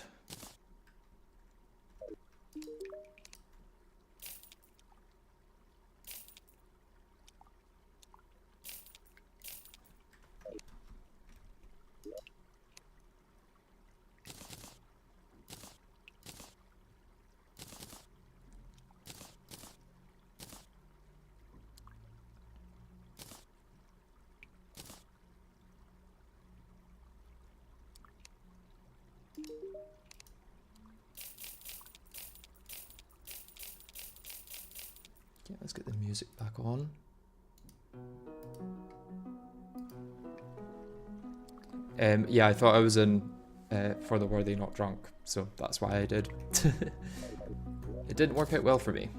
Okay, let's get the music back on. Yeah, I thought I was in For the Worthy Not Drunk, so that's why I did. It didn't work out well for me.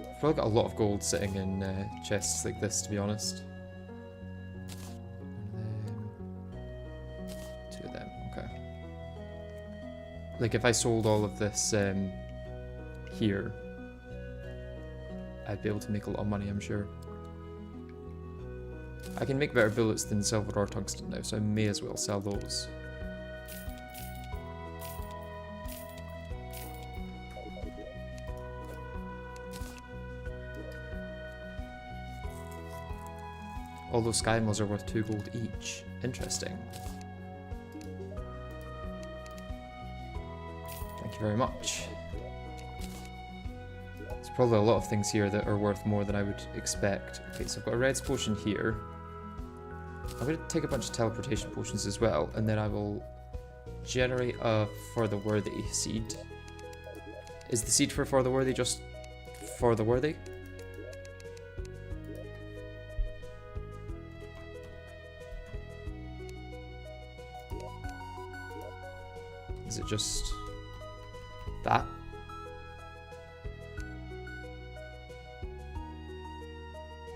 I've probably got a lot of gold sitting in chests like this, to be honest. Two of them, okay. Like if I sold all of this here, I'd be able to make a lot of money, I'm sure. I can make better bullets than silver or tungsten now, so I may as well sell those. All those sky emeralds are worth 2 gold each. Interesting. Thank you very much. There's probably a lot of things here that are worth more than I would expect. Okay, so I've got a reds potion here. I'm going to take a bunch of teleportation potions as well, and then I will generate a for the worthy seed. Is the seed for the worthy just for the worthy? Is it just that?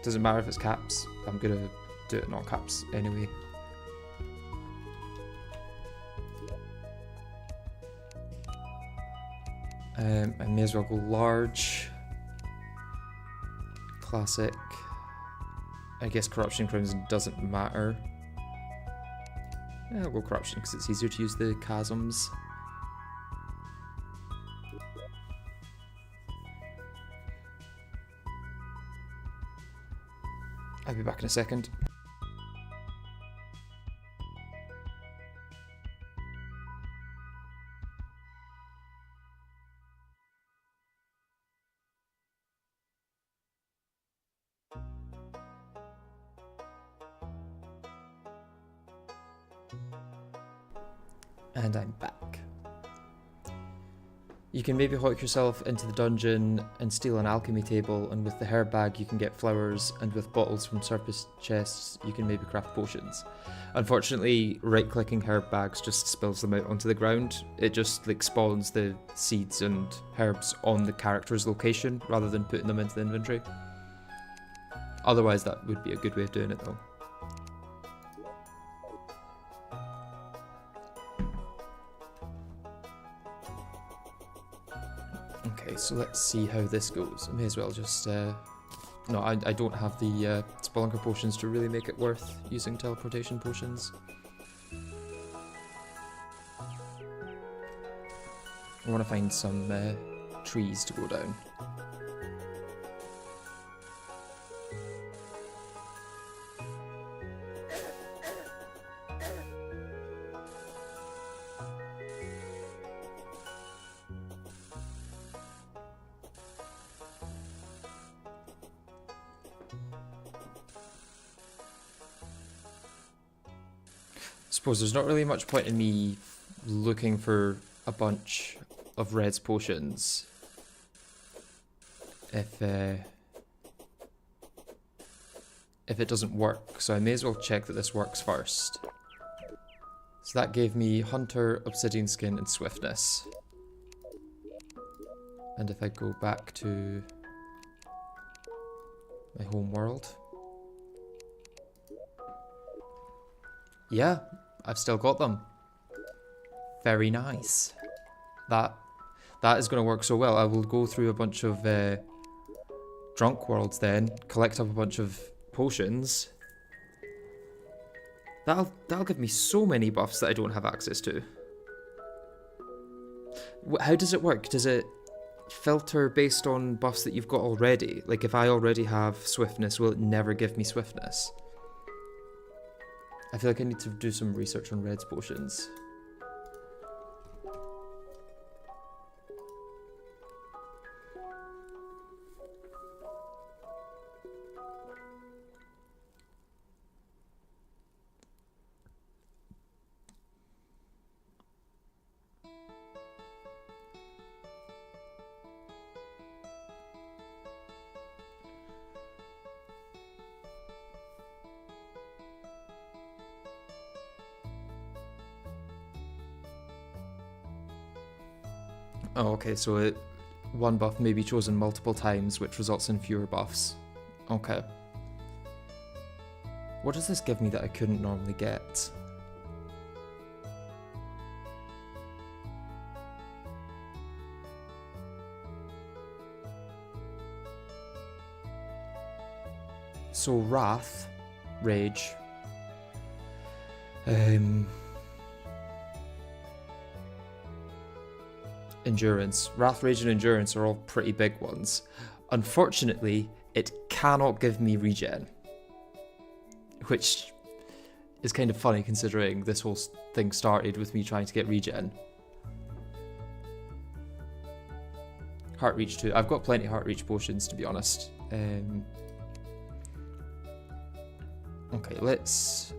Doesn't matter if it's caps. I'm gonna do it not caps anyway. I may as well go large. Classic. I guess corruption crimson doesn't matter. Yeah, I'll go corruption because it's easier to use the chasms. I'll be back in a second. And I'm back. You can maybe hoik yourself into the dungeon and steal an alchemy table, and with the herb bag you can get flowers, and with bottles from surface chests you can maybe craft potions. Unfortunately, right-clicking herb bags just spills them out onto the ground. It just like spawns the seeds and herbs on the character's location rather than putting them into the inventory. Otherwise that would be a good way of doing it though. Okay, so let's see how this goes. I may as well just... No, I don't have the Spelunker potions to really make it worth using teleportation potions. I want to find some trees to go down. Suppose there's not really much point in me looking for a bunch of reds potions if it doesn't work, so I may as well check that this works first. So that gave me Hunter, Obsidian Skin, and Swiftness. And if I go back to my home world, yeah, I've still got them. Very nice. That is going to work so well. I will go through a bunch of drunk worlds then, collect up a bunch of potions. That'll give me so many buffs that I don't have access to. How does it work? Does it filter based on buffs that you've got already? Like if I already have swiftness, will it never give me swiftness? I feel like I need to do some research on reds potions. Oh, okay, so one buff may be chosen multiple times, which results in fewer buffs. Okay. What does this give me that I couldn't normally get? So Wrath, Rage, Endurance. Wrath, Rage, and Endurance are all pretty big ones. Unfortunately, it cannot give me regen. Which is kind of funny considering this whole thing started with me trying to get regen. Heart Reach 2. I've got plenty of Heart Reach potions, to be honest. Okay, let's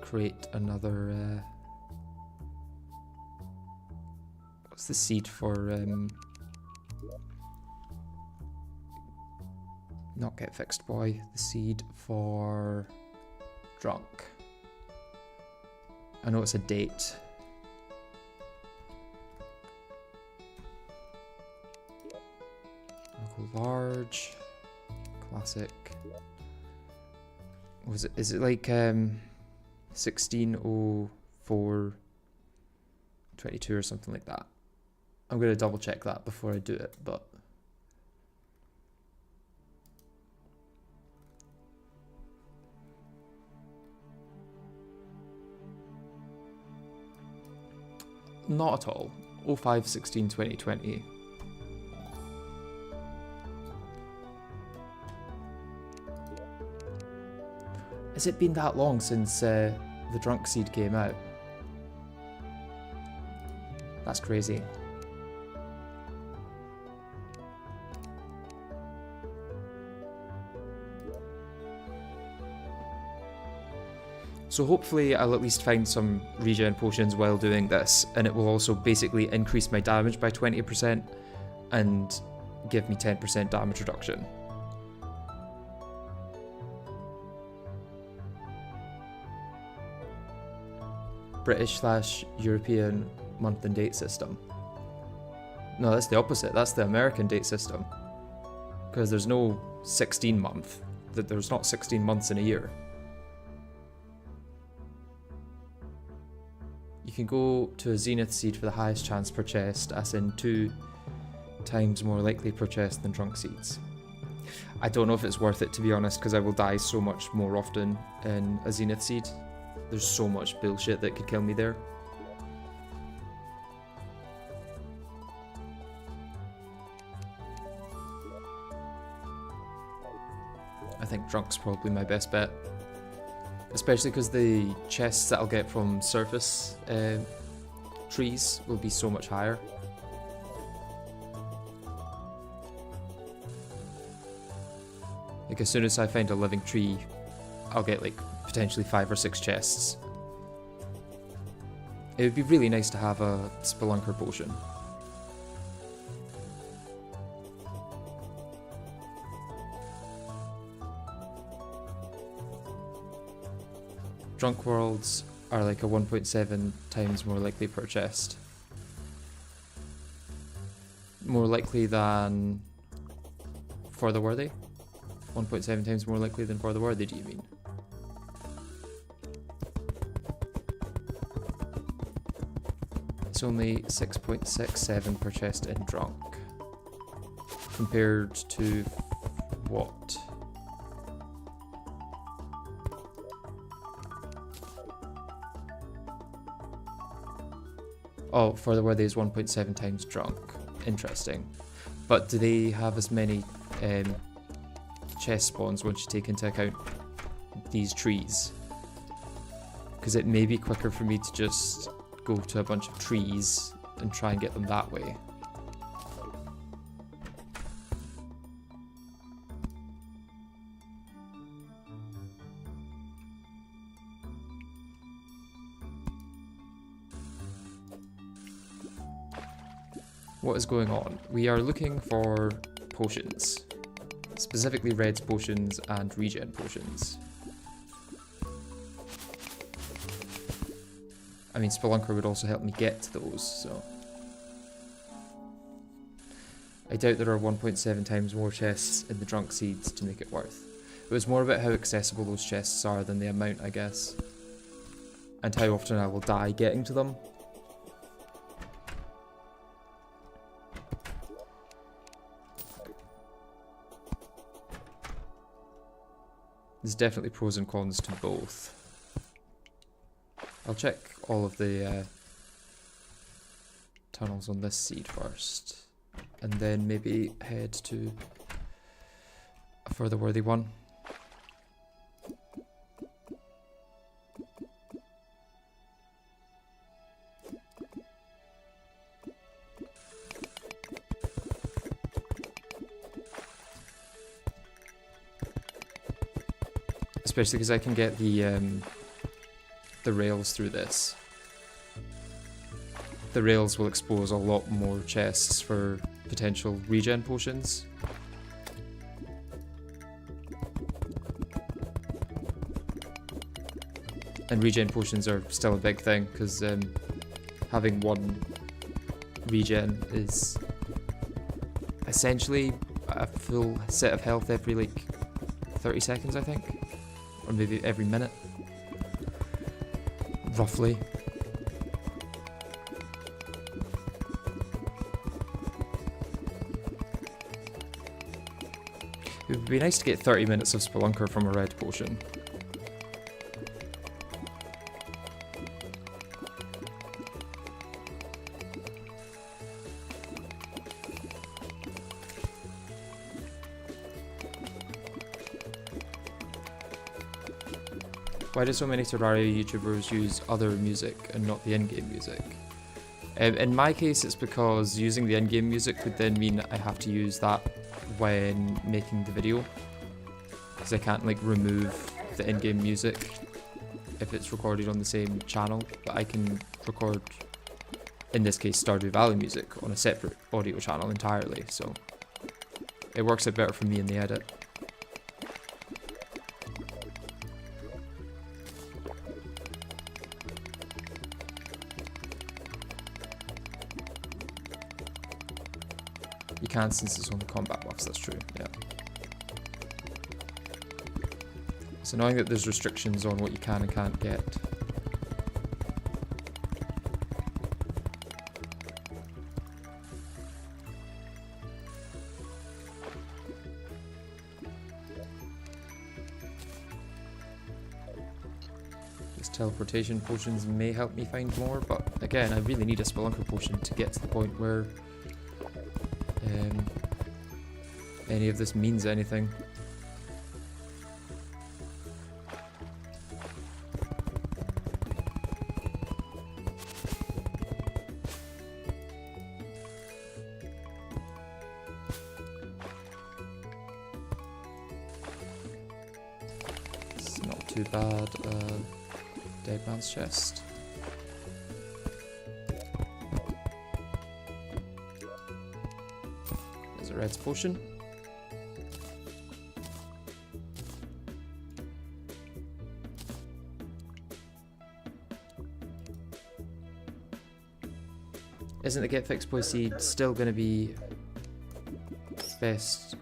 create another... what's the seed for... not Get Fixed Boy. The seed for... Drunk. I know it's a date. I'll go large. Classic. Was it? Is it like 1604 22 or something like that? I'm gonna double check that before I do it, but not at all. 05 16 2020. Has it been that long since the Drunk Seed came out? That's crazy. So hopefully I'll at least find some regen potions while doing this, and it will also basically increase my damage by 20% and give me 10% damage reduction. British/European month and date system. No, that's the opposite. That's the American date system. Because there's no 16 month. There's not 16 months in a year. You can go to a Zenith Seed for the highest chance per chest, as in 2 times more likely per chest than Drunk Seeds. I don't know if it's worth it, to be honest, because I will die so much more often in a Zenith Seed. There's so much bullshit that could kill me there. I think Drunk's probably my best bet. Especially because the chests that I'll get from surface trees will be so much higher. Like as soon as I find a living tree, I'll get like potentially 5 or 6 chests. It would be really nice to have a Spelunker potion. Drunk Worlds are like a 1.7 times more likely per chest. More likely than For the Worthy? 1.7 times more likely than For the Worthy, do you mean? It's only 6.67 per chest in Drunk. Compared to what? Oh, For the Worthy is 1.7 times Drunk. Interesting. But do they have as many chest spawns once you take into account these trees? Because it may be quicker for me to just go to a bunch of trees and try and get them that way. What is going on? We are looking for potions. Specifically Red's potions and regen potions. I mean, Spelunker would also help me get to those, so... I doubt there are 1.7 times more chests in the Drunk Seeds to make it worth. It was more about how accessible those chests are than the amount, I guess. And how often I will die getting to them. There's definitely pros and cons to both. I'll check all of the tunnels on this seed first, and then maybe head to a further worthy one. Especially because I can get the rails through this. The rails will expose a lot more chests for potential regen potions. And regen potions are still a big thing, because having one regen is essentially a full set of health every like 30 seconds, I think. Or maybe every minute. Roughly. It would be nice to get 30 minutes of Spelunker from a red potion. Why do so many Terraria YouTubers use other music and not the in-game music? In my case, it's because using the in-game music would then mean I have to use that when making the video, because I can't like remove the in-game music if it's recorded on the same channel, but I can record, in this case, Stardew Valley music on a separate audio channel entirely, so it works out better for me in the edit. You can, since it's on the combat buffs, that's true, yeah. It's annoying that there's restrictions on what you can and can't get. These teleportation potions may help me find more, but again, I really need a Spelunker potion to get to the point where any of this means anything. It's not too bad. Dead man's chest. There's a red's potion. Isn't the Get Fixed Boy seed still going to be best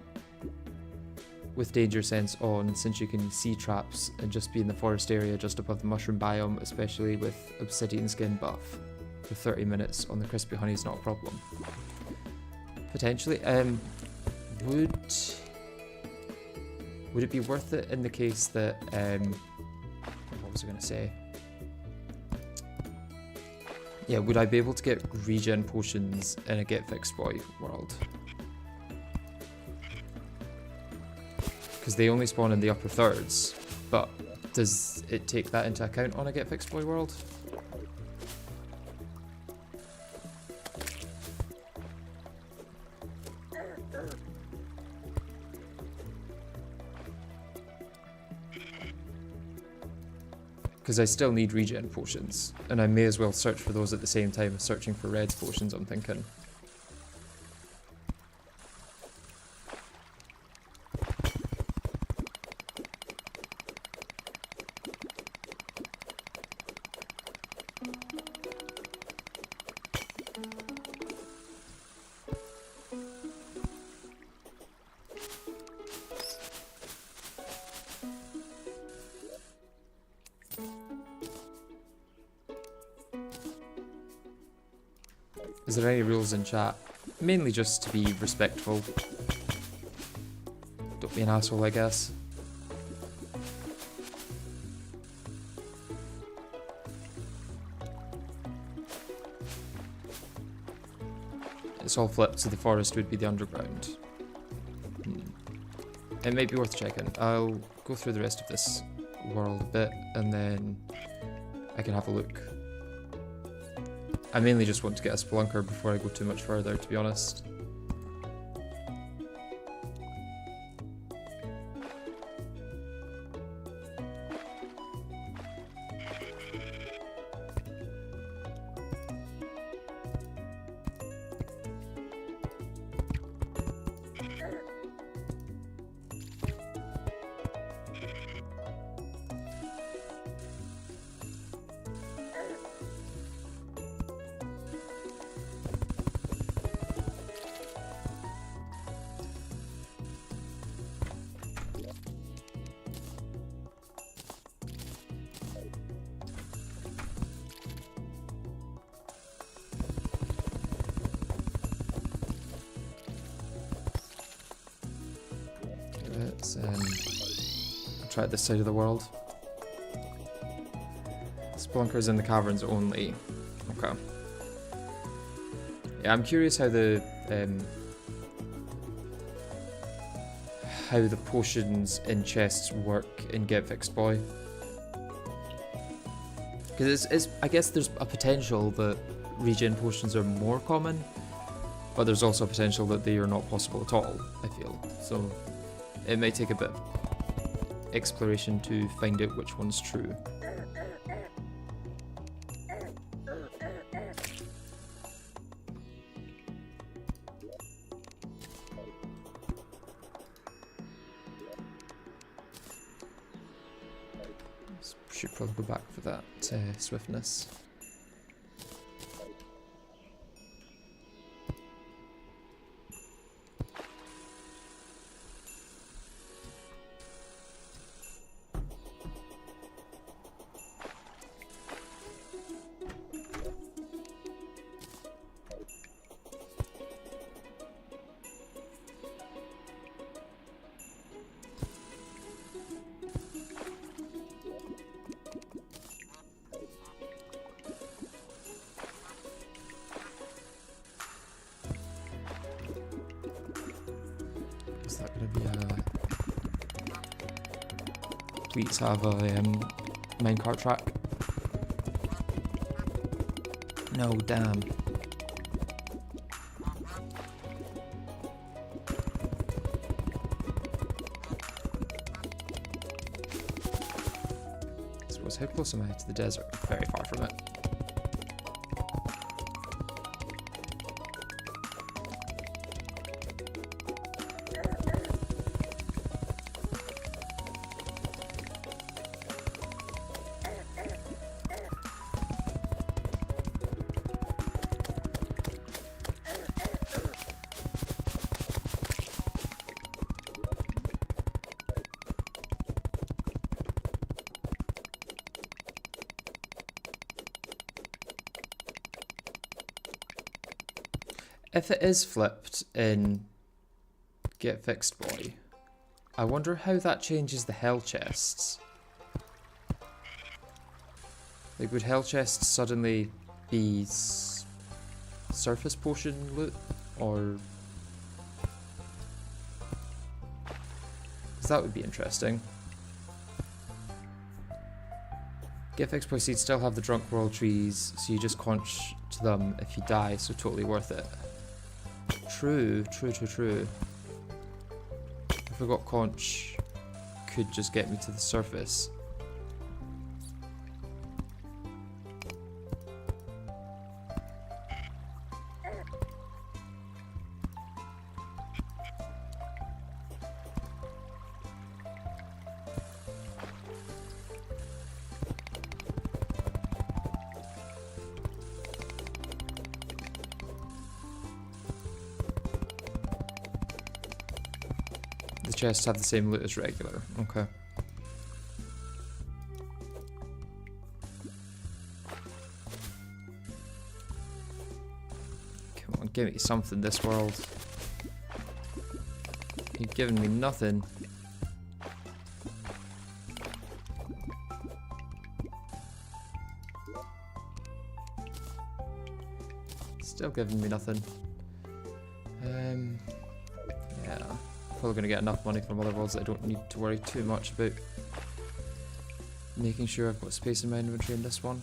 with danger sense on, since you can see traps and just be in the forest area just above the mushroom biome, especially with obsidian skin buff? For 30 minutes on the crispy honey is not a problem. Potentially. Would it be worth it in the case that what was I going to say? Yeah, would I be able to get regen potions in a Get Fixed Boy world? Because they only spawn in the upper thirds, but does it take that into account on a Get Fixed Boy world? Because I still need regen potions, and I may as well search for those at the same time as searching for reds potions, I'm thinking. Is there any rules in chat? Mainly just to be respectful. Don't be an asshole, I guess. It's all flipped, so the forest would be the underground. It might be worth checking. I'll go through the rest of this world a bit, and then I can have a look. I mainly just want to get a Spelunker before I go too much further, to be honest. Let's try this side of the world. Spelunkers in the caverns only. Okay. Yeah, I'm curious how the potions in chests work in Get Fixed Boy. Because I guess there's a potential that regen potions are more common, but there's also a potential that they are not possible at all, I feel. So it may take a bit of exploration to find out which one's true. Should probably go back for that swiftness. Is that going to be a... Please have a minecart track. No, damn. I suppose, how close am I to the desert? Very far from it. If it is flipped in Get Fixed Boy, I wonder how that changes the hell chests. Like, would hell chests suddenly be surface potion loot, or... Because that would be interesting. Get Fixed Boy seeds still have the Drunk World trees, so you just conch to them if you die, so totally worth it. True. I forgot conch could just get me to the surface. The chests have the same loot as regular. Okay. Come on, give me something this world. You've given me nothing. Still giving me nothing. Yeah. Probably going to get enough money from other worlds that I don't need to worry too much about making sure I've got space in my inventory in this one.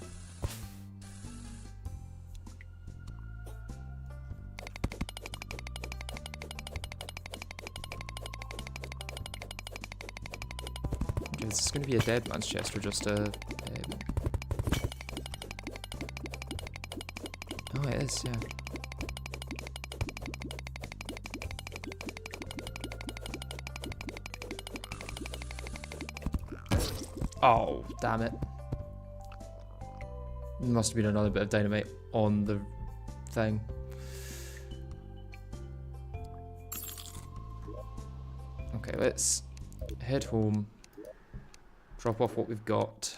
Okay, is this going to be a dead man's chest or just a... Oh, it is, yeah. Oh, damn it. Must have been another bit of dynamite on the thing. Okay, let's head home, drop off what we've got,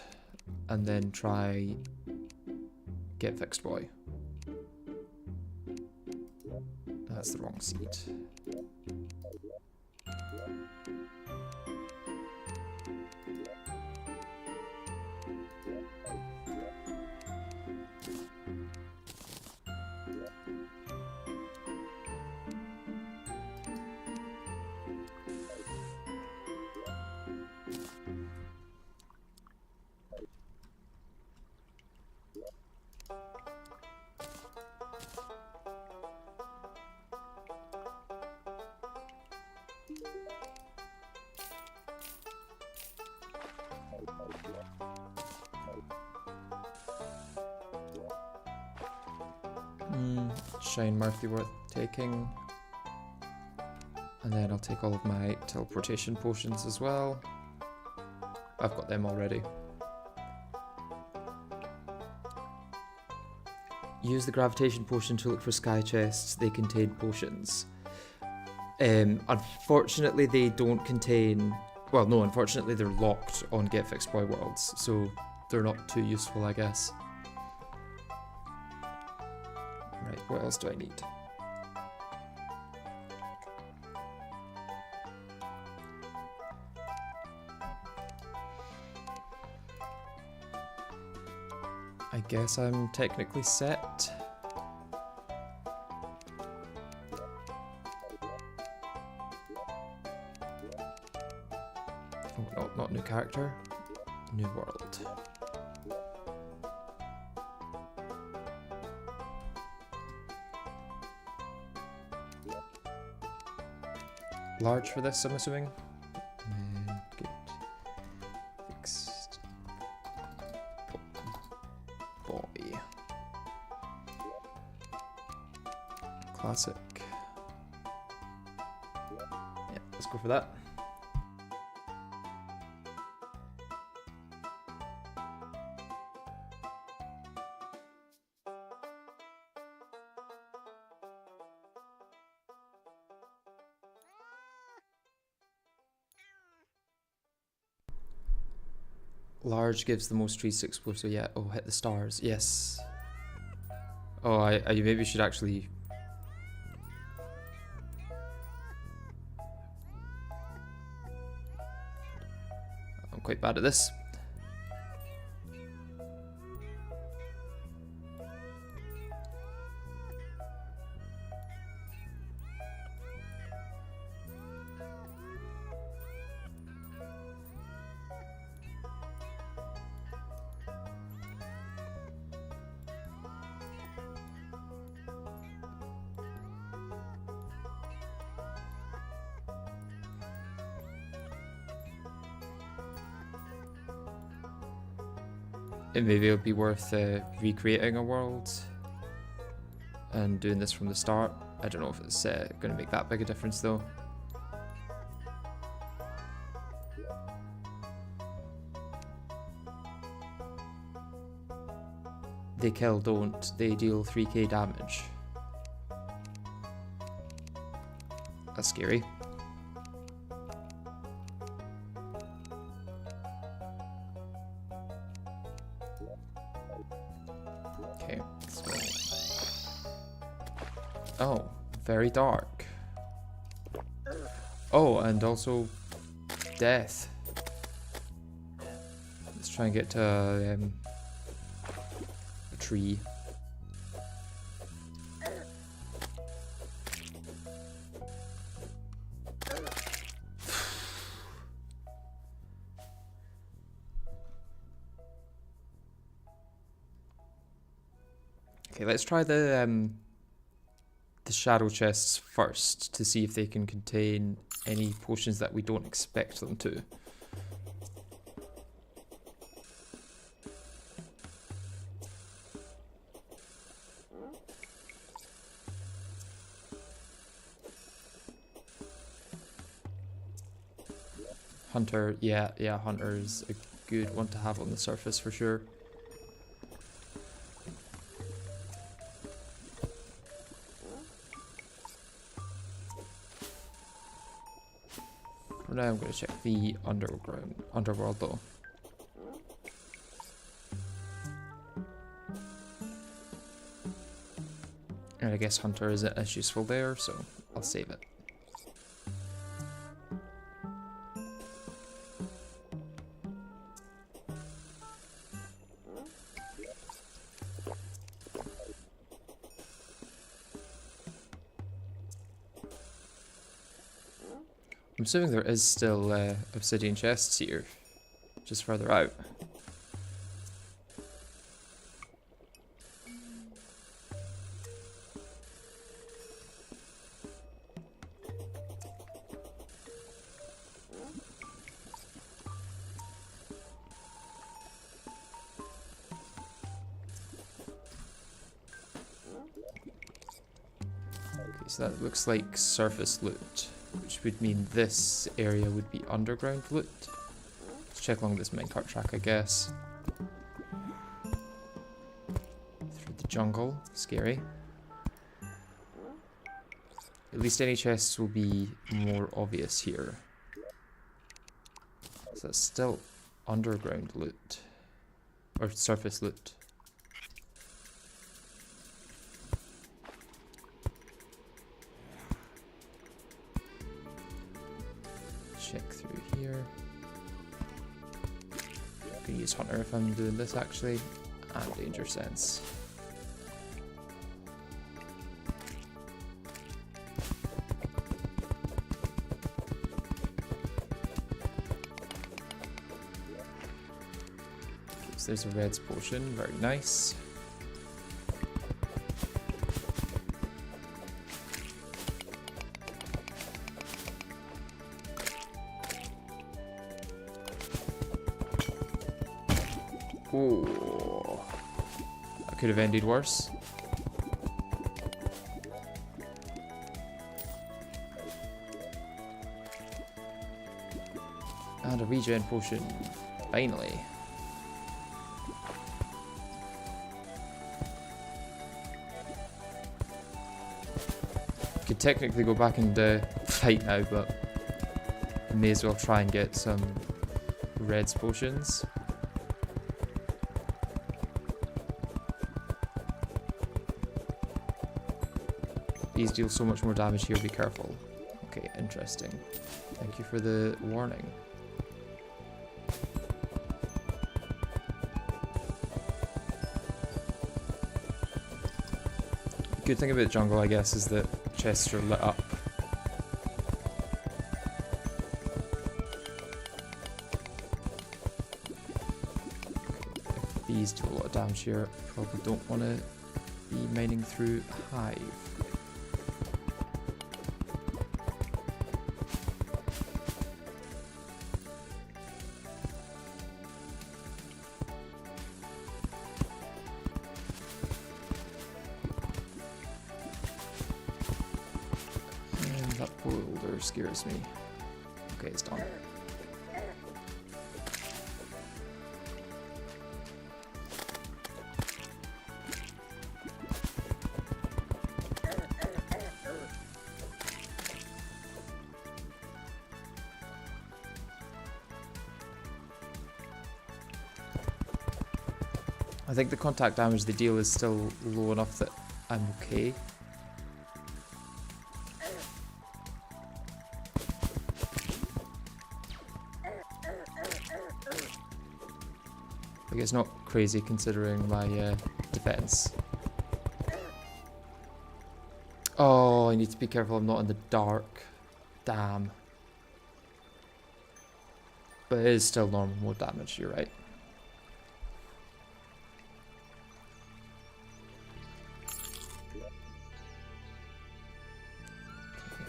and then try Get Fixed Boy. That's the wrong seed. Shine might be worth taking. And then I'll take all of my teleportation potions as well. I've got them already. Use the gravitation potion to look for sky chests. They contain potions. Unfortunately, they don't contain... Well, no, unfortunately they're locked on Get Fixed Boy worlds, so they're not too useful, I guess. Right, what else do I need? I guess I'm technically set. Oh no, not new character. New world. Large for this, I'm assuming. Good. Fixed. Boy. Classic. Yeah, let's go for that. Large gives the most trees to explore, so yeah. Oh, hit the stars. Yes. Oh, I maybe should actually... I'm quite bad at this. Maybe it would be worth recreating a world and doing this from the start. I don't know if it's going to make that big a difference though. They kill, don't. They deal 3k damage. That's scary. Okay, let's go. Oh, very dark. Oh, and also death. Let's try and get to a tree. Okay, let's try the shadow chests first to see if they can contain any potions that we don't expect them to. Hunter, yeah, Hunter is a good one to have on the surface for sure. For now, I'm going to check the underworld though. And I guess Hunter isn't as useful there, so I'll save it. I'm assuming there is still obsidian chests here, just further out. So that looks like surface loot, which would mean this area would be underground loot. Let's check along this minecart track, I guess. Through the jungle, scary. At least any chests will be more obvious here. So that's still underground loot. Or surface loot. Check through here. I'm gonna use Hunter if I'm doing this actually. And Danger Sense. So there's a Reds potion, very nice. Oh, that could have ended worse. And a regen potion, finally. Could technically go back and fight now, but I may as well try and get some Reds potions. These deal so much more damage here, be careful. Okay, interesting. Thank you for the warning. The good thing about jungle, I guess, is that chests are lit up. If these do a lot of damage here, probably don't want to be mining through Hive. Scares me. Okay, it's done. I think the contact damage they deal is still low enough that I'm okay. Like, it's not crazy considering my defense. Oh, I need to be careful I'm not in the dark. Damn. But it is still normal more damage, you're right. Okay,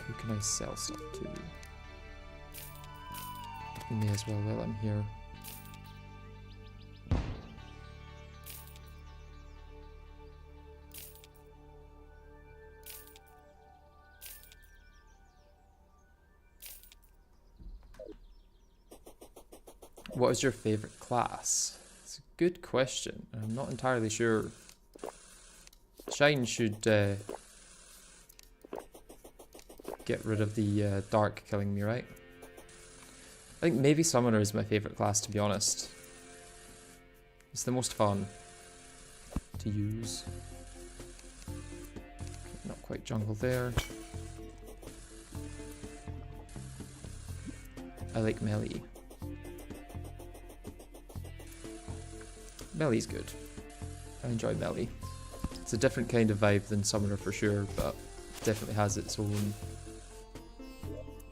who can I sell stuff to? May as well while I'm here. What is your favorite class? It's a good question. I'm not entirely sure. Shine should get rid of the dark killing me, right? I think maybe Summoner is my favorite class, to be honest. It's the most fun to use. Okay, not quite jungle there. I like melee. Melee's good. I enjoy melee. It's a different kind of vibe than Summoner for sure, but definitely has its own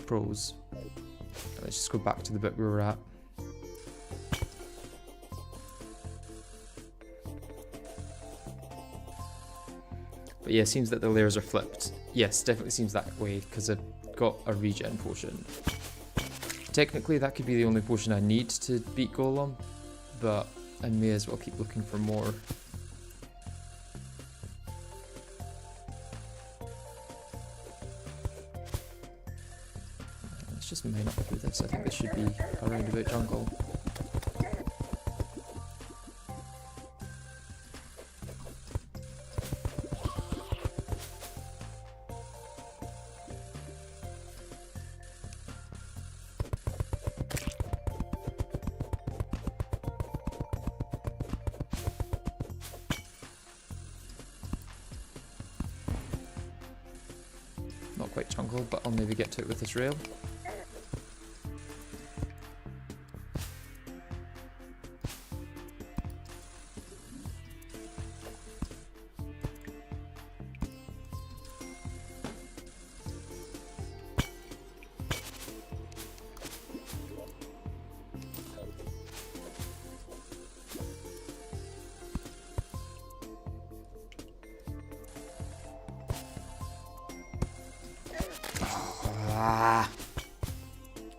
pros. Let's just go back to the bit we were at. But yeah, it seems that the layers are flipped. Yes, definitely seems that way because I've got a regen potion. Technically that could be the only potion I need to beat Golem, but I may as well keep looking for more. just mine up through this. I think this should be a roundabout jungle. Not quite jungle, but I'll maybe get to it with this rail.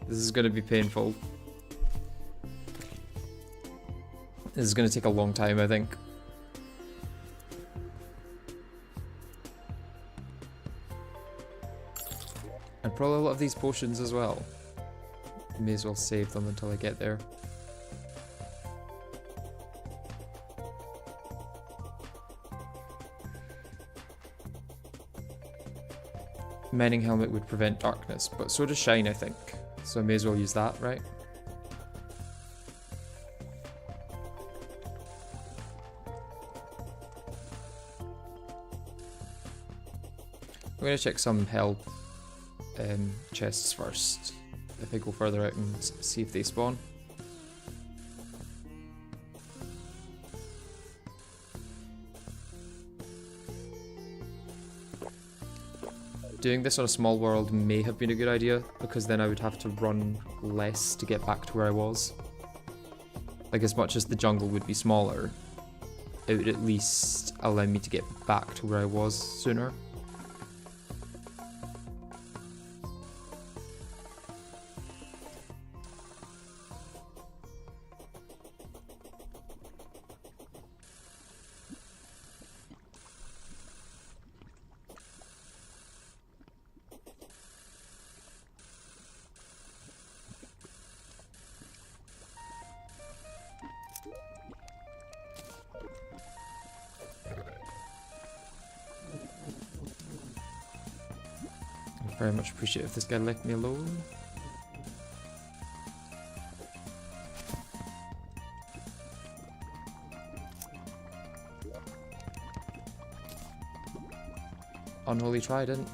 This is going to be painful. This is going to take a long time, I think. And probably a lot of these potions as well. May as well save them until I get there. Mining helmet would prevent darkness, but so does shine, I think. So I may as well use that, right? I'm going to check some hell chests first. If I go further out and see if they spawn. Doing this on a small world may have been a good idea, because then I would have to run less to get back to where I was. Like, as much as the jungle would be smaller, it would at least allow me to get back to where I was sooner. Very much appreciate if this guy left me alone. Unholy trident.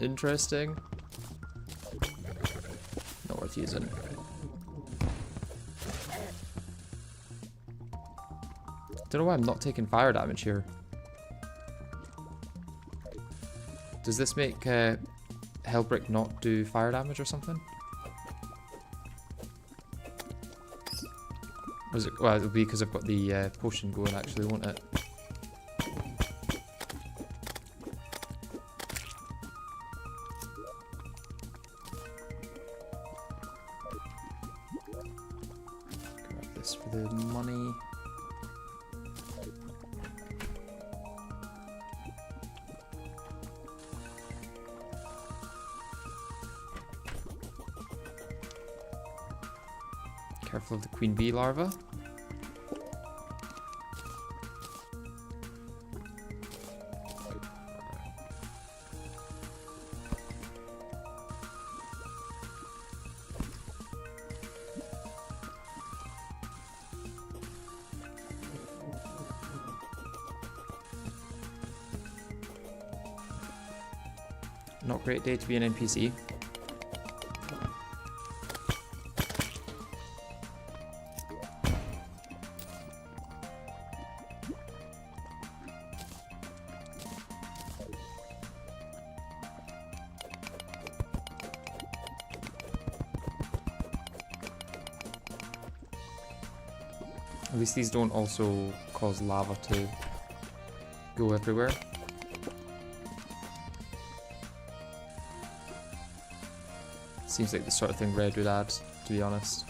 Interesting. Not worth using. Don't know why I'm not taking fire damage here. Does this make Hellbrick not do fire damage or something? Or is it, well, it'll be because I've got the potion going actually, won't it? Grab this for the money. Careful of the queen bee larva. Not great day to be an NPC. At least these don't also cause lava to go everywhere. Seems like the sort of thing red would add, to be honest.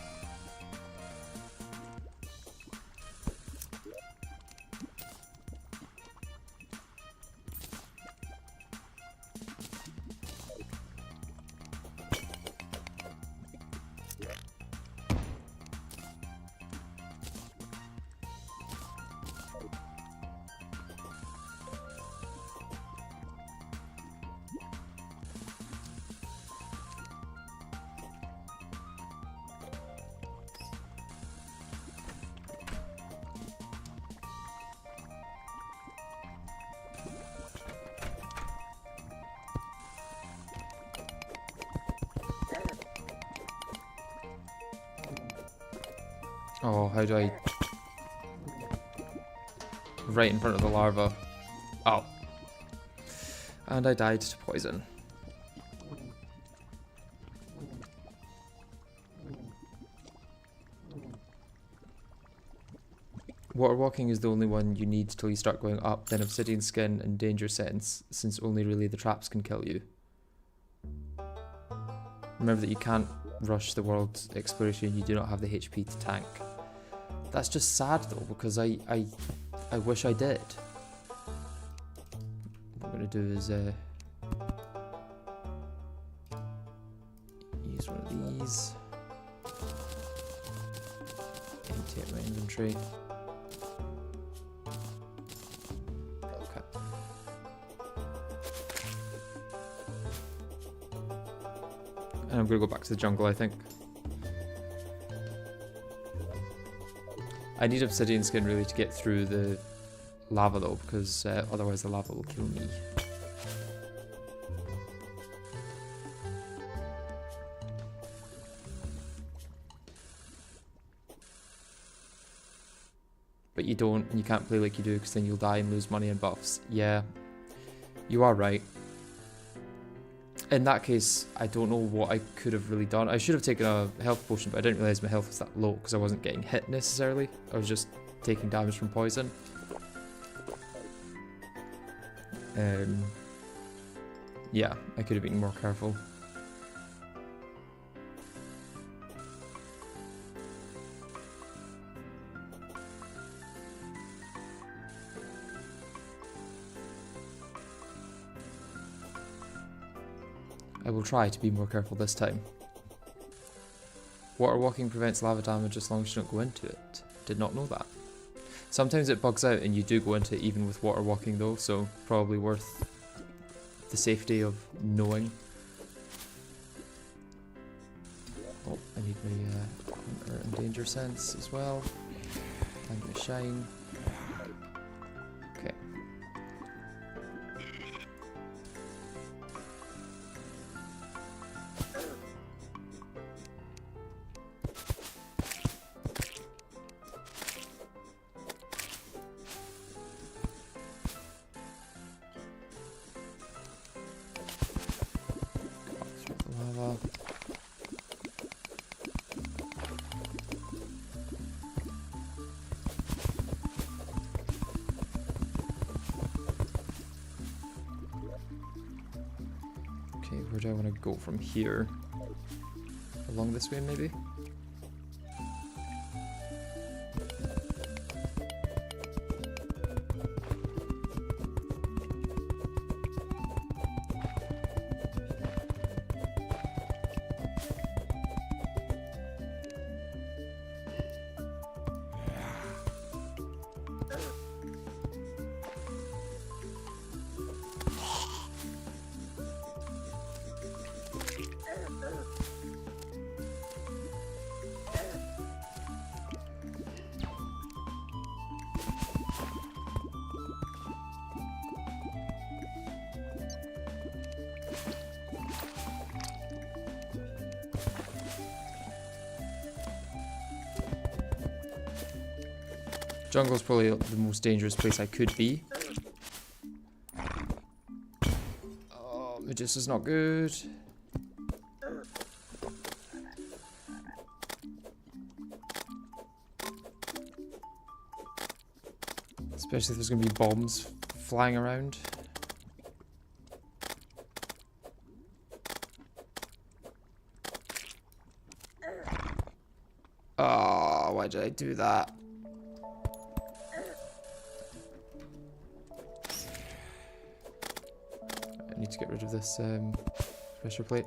Oh, how do I... Right in front of the larva. Oh. And I died to poison. Water walking is the only one you need till you start going up, then obsidian skin and danger sense, since only really the traps can kill you. Remember that you can't rush the world's exploration, you do not have the HP to tank. That's just sad though, because I wish I did. What I'm going to do is use one of these. Empty out my inventory. Okay. And I'm going to go back to the jungle, I think. I need obsidian skin really to get through the lava though, because otherwise the lava will kill me. But you can't play like you do, because then you'll die and lose money and buffs. Yeah, you are right. In that case, I don't know what I could have really done. I should have taken a health potion, but I didn't realise my health was that low, because I wasn't getting hit necessarily. I was just taking damage from poison. Yeah, I could have been more careful. I will try to be more careful this time. Water walking prevents lava damage as long as you don't go into it. Did not know that. Sometimes it bugs out and you do go into it even with water walking though, so probably worth the safety of knowing. Oh, I need my hunter and danger sense as well. And my shine. Okay. Okay, where do I want to go from here? Along this way, maybe? Jungle's probably the most dangerous place I could be. Oh, Magis is not good. Especially if there's going to be bombs flying around. Oh, why did I do that? I need to get rid of this pressure plate.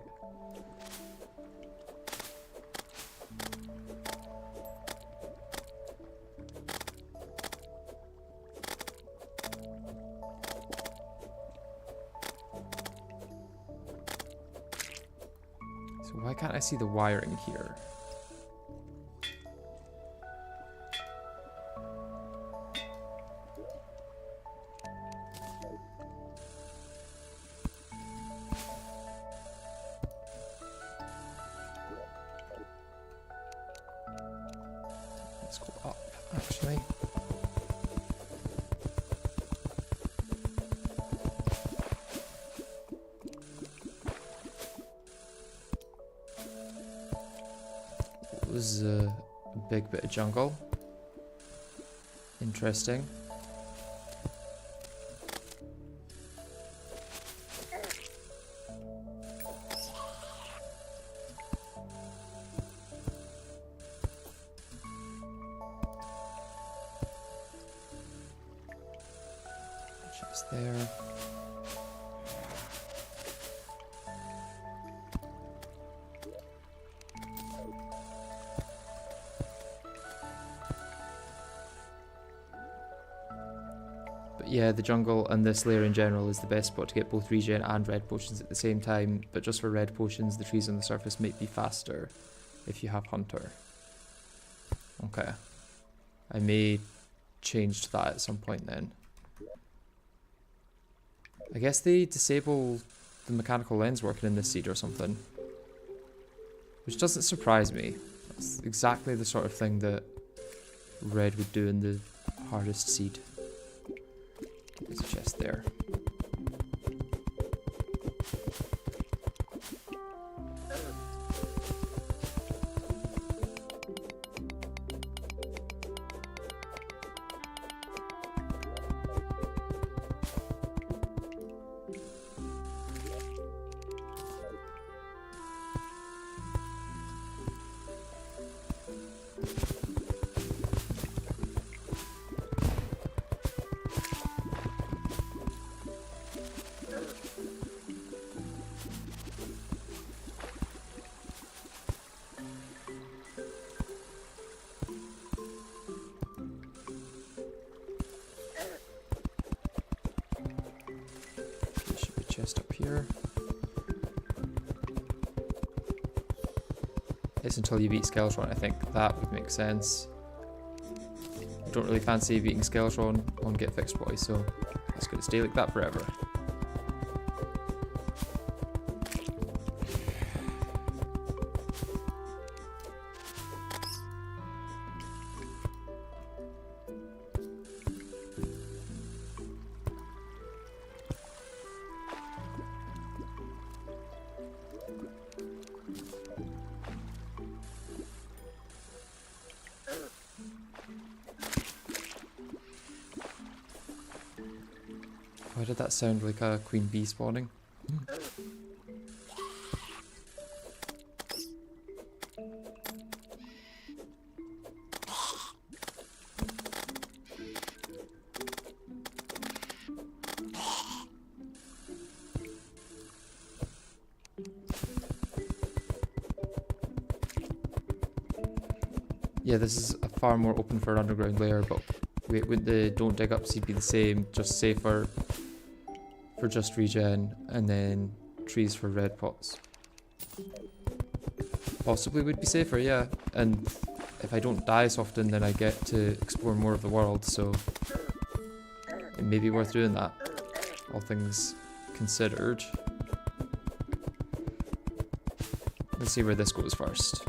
So why can't I see the wiring here? Let's go up, actually. It was a big bit of jungle. Interesting. Just there. But yeah, the jungle and this layer in general is the best spot to get both regen and red potions at the same time, but just for red potions, the trees on the surface might be faster if you have Hunter. Okay. I may change to that at some point then. I guess they disable the mechanical lens working in this seed or something. Which doesn't surprise me. That's exactly the sort of thing that red would do in the hardest seed. There's a chest there. Chest up here. It's until you beat Skeletron, I think that would make sense. I don't really fancy beating Skeletron on Get Fixed Boy, so that's going to stay like that forever. Why did that sound like a queen bee spawning? Yeah, this is a far more open for an underground layer, but wait, would the don't dig up seed be the same, just safer for just regen, and then trees for red pots? Possibly would be safer, yeah. And if I don't die so often, then I get to explore more of the world, so it may be worth doing that, all things considered. Let's see where this goes first.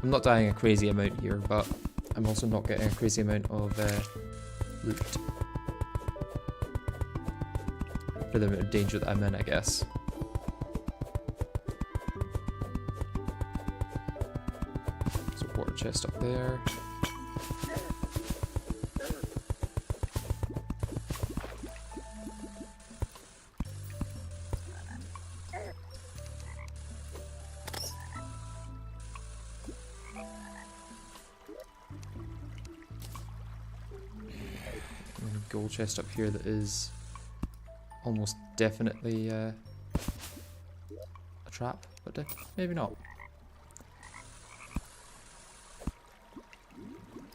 I'm not dying a crazy amount here, but I'm also not getting a crazy amount of loot. For the amount of danger that I'm in, I guess. So water chest up there. Gold chest up here that is almost definitely a trap, but maybe not.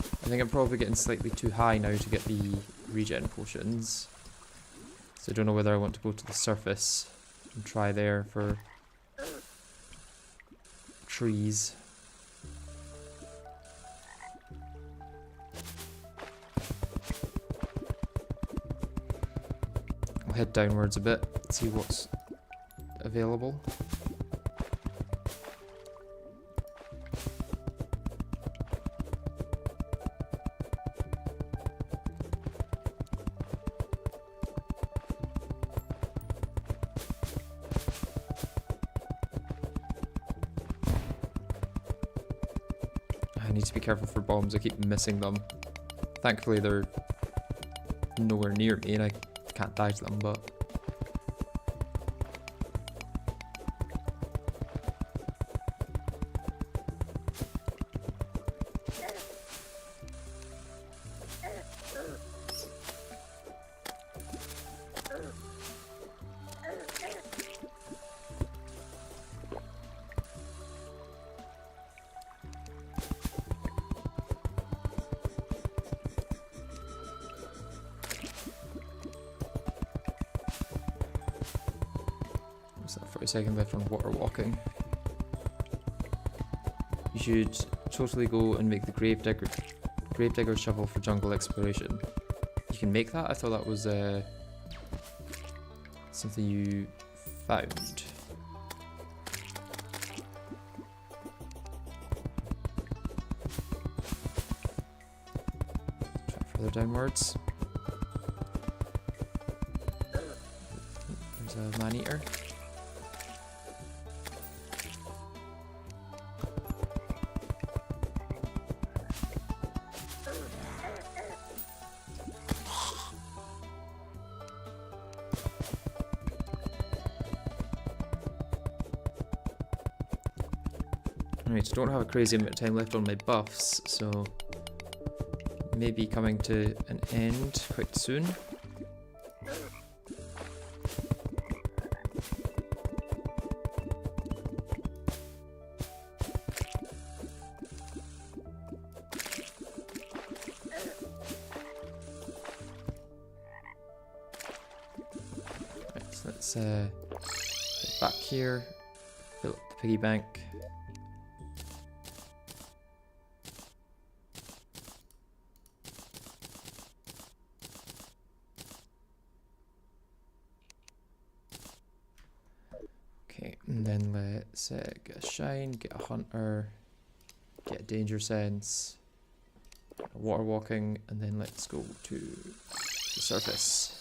I think I'm probably getting slightly too high now to get the regen potions, so I don't know whether I want to go to the surface and try there for trees. Head downwards a bit, see what's available. need to be careful for bombs, I keep missing them. Thankfully they're nowhere near me and I can't die to them, but... What's that, 40 seconds left on water walking? You should totally go and make the gravedigger shovel for jungle exploration. You can make that? I thought that was something you found. Try further downwards. There's a man-eater. Right, don't have a crazy amount of time left on my buffs, so maybe coming to an end quite soon. Right, so let's head back here, fill up the piggy bank. Okay, and then let's get a shine, get a hunter, get a danger sense, a water walking, and then let's go to the surface.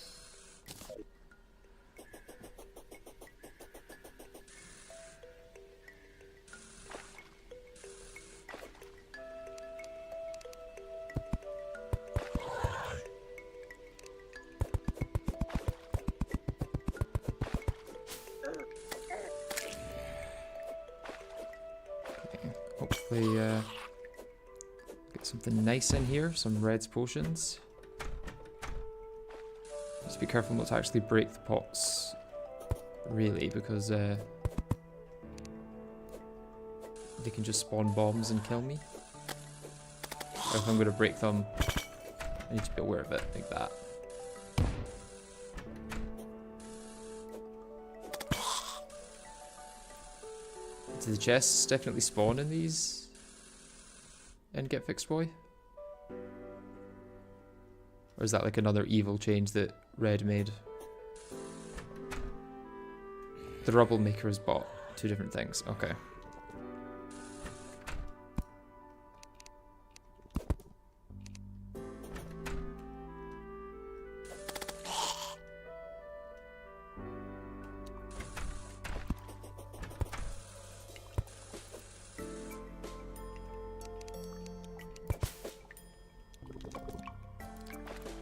Hopefully get something nice in here, some reds potions. Just be careful not to actually break the pots, really, because they can just spawn bombs and kill me. Or if I'm going to break them, I need to be aware of it, like that. Do the chests definitely spawn in these and get fixed, boy? Or is that like another evil change that Red made? The rubble maker has bought two different things. Okay.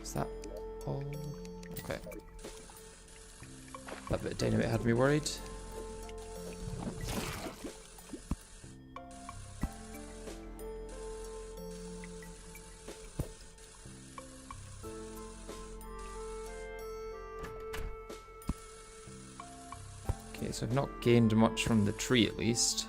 Is that all? Okay. That bit of dynamite had me worried. Okay, so I've not gained much from the tree at least.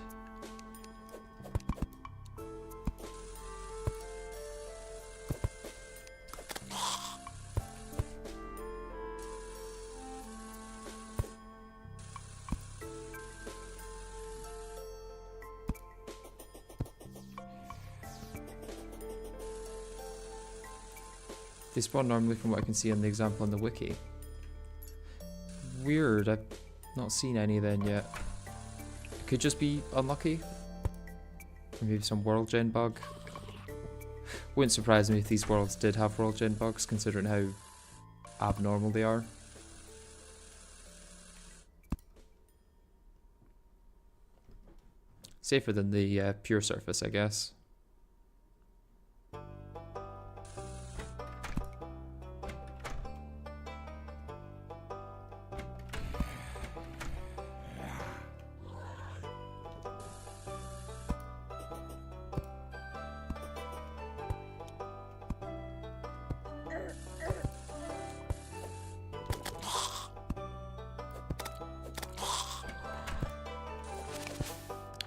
They spawn normally from what I can see on the example on the wiki. Weird, I've not seen any then yet. It could just be unlucky. Or maybe some world gen bug. Wouldn't surprise me if these worlds did have world gen bugs, considering how abnormal they are. Safer than the pure surface, I guess.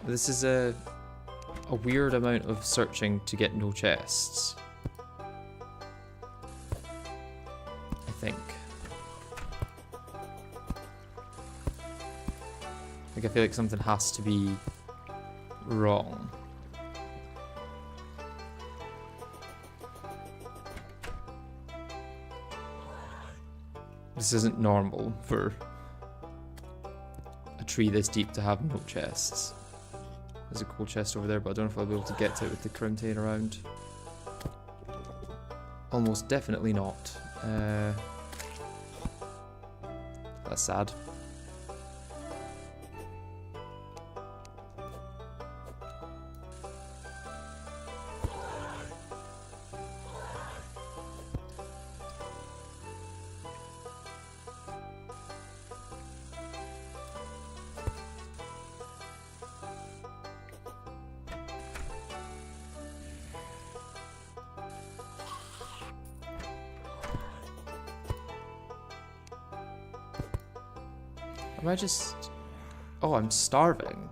This is a weird amount of searching to get no chests. I think. Like, I feel like something has to be wrong. This isn't normal for a tree this deep to have no chests. There's a coal chest over there, but I don't know if I'll be able to get to it with the Crimtain around. Almost definitely not. That's sad. Am I just... Oh, I'm starving.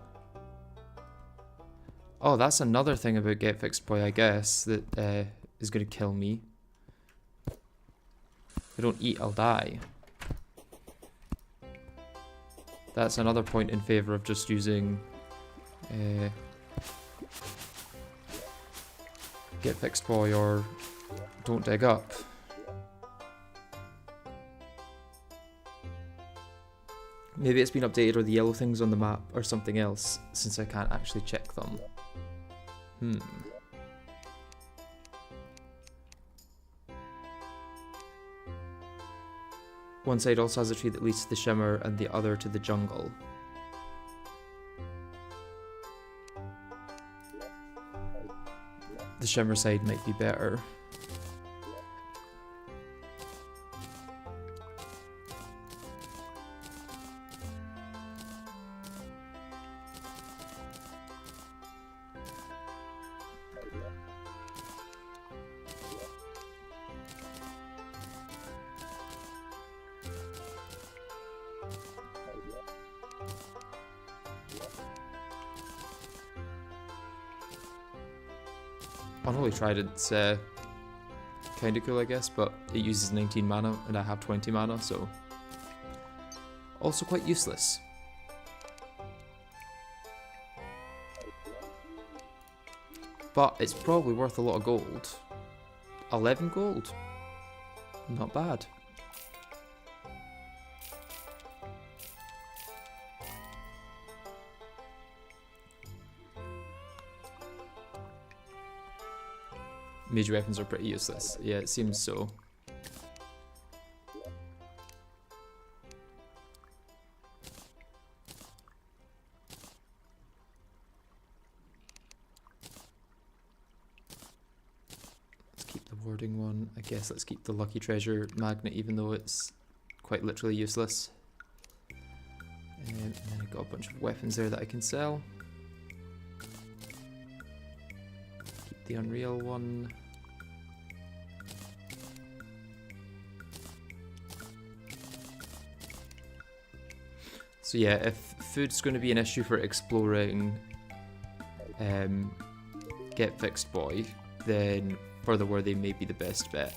Oh, that's another thing about Get Fixed Boy, I guess, that is going to kill me. If I don't eat, I'll die. That's another point in favour of just using... Get Fixed Boy or Don't Dig Up. Maybe it's been updated or the yellow things on the map or something else, since I can't actually check them. One side also has a tree that leads to the shimmer and the other to the jungle. The shimmer side might be better. Unholy Trident's kinda cool, I guess, but it uses 19 mana and I have 20 mana, so also quite useless. But it's probably worth a lot of gold. 11 gold? Not bad. Major weapons are pretty useless. Yeah, it seems so. Let's keep the warding one. I guess let's keep the lucky treasure magnet, even though it's quite literally useless. And then I've got a bunch of weapons there that I can sell. Keep the unreal one. So yeah, if food's going to be an issue for exploring Get Fixed Boy, then Further Worthy may be the best bet.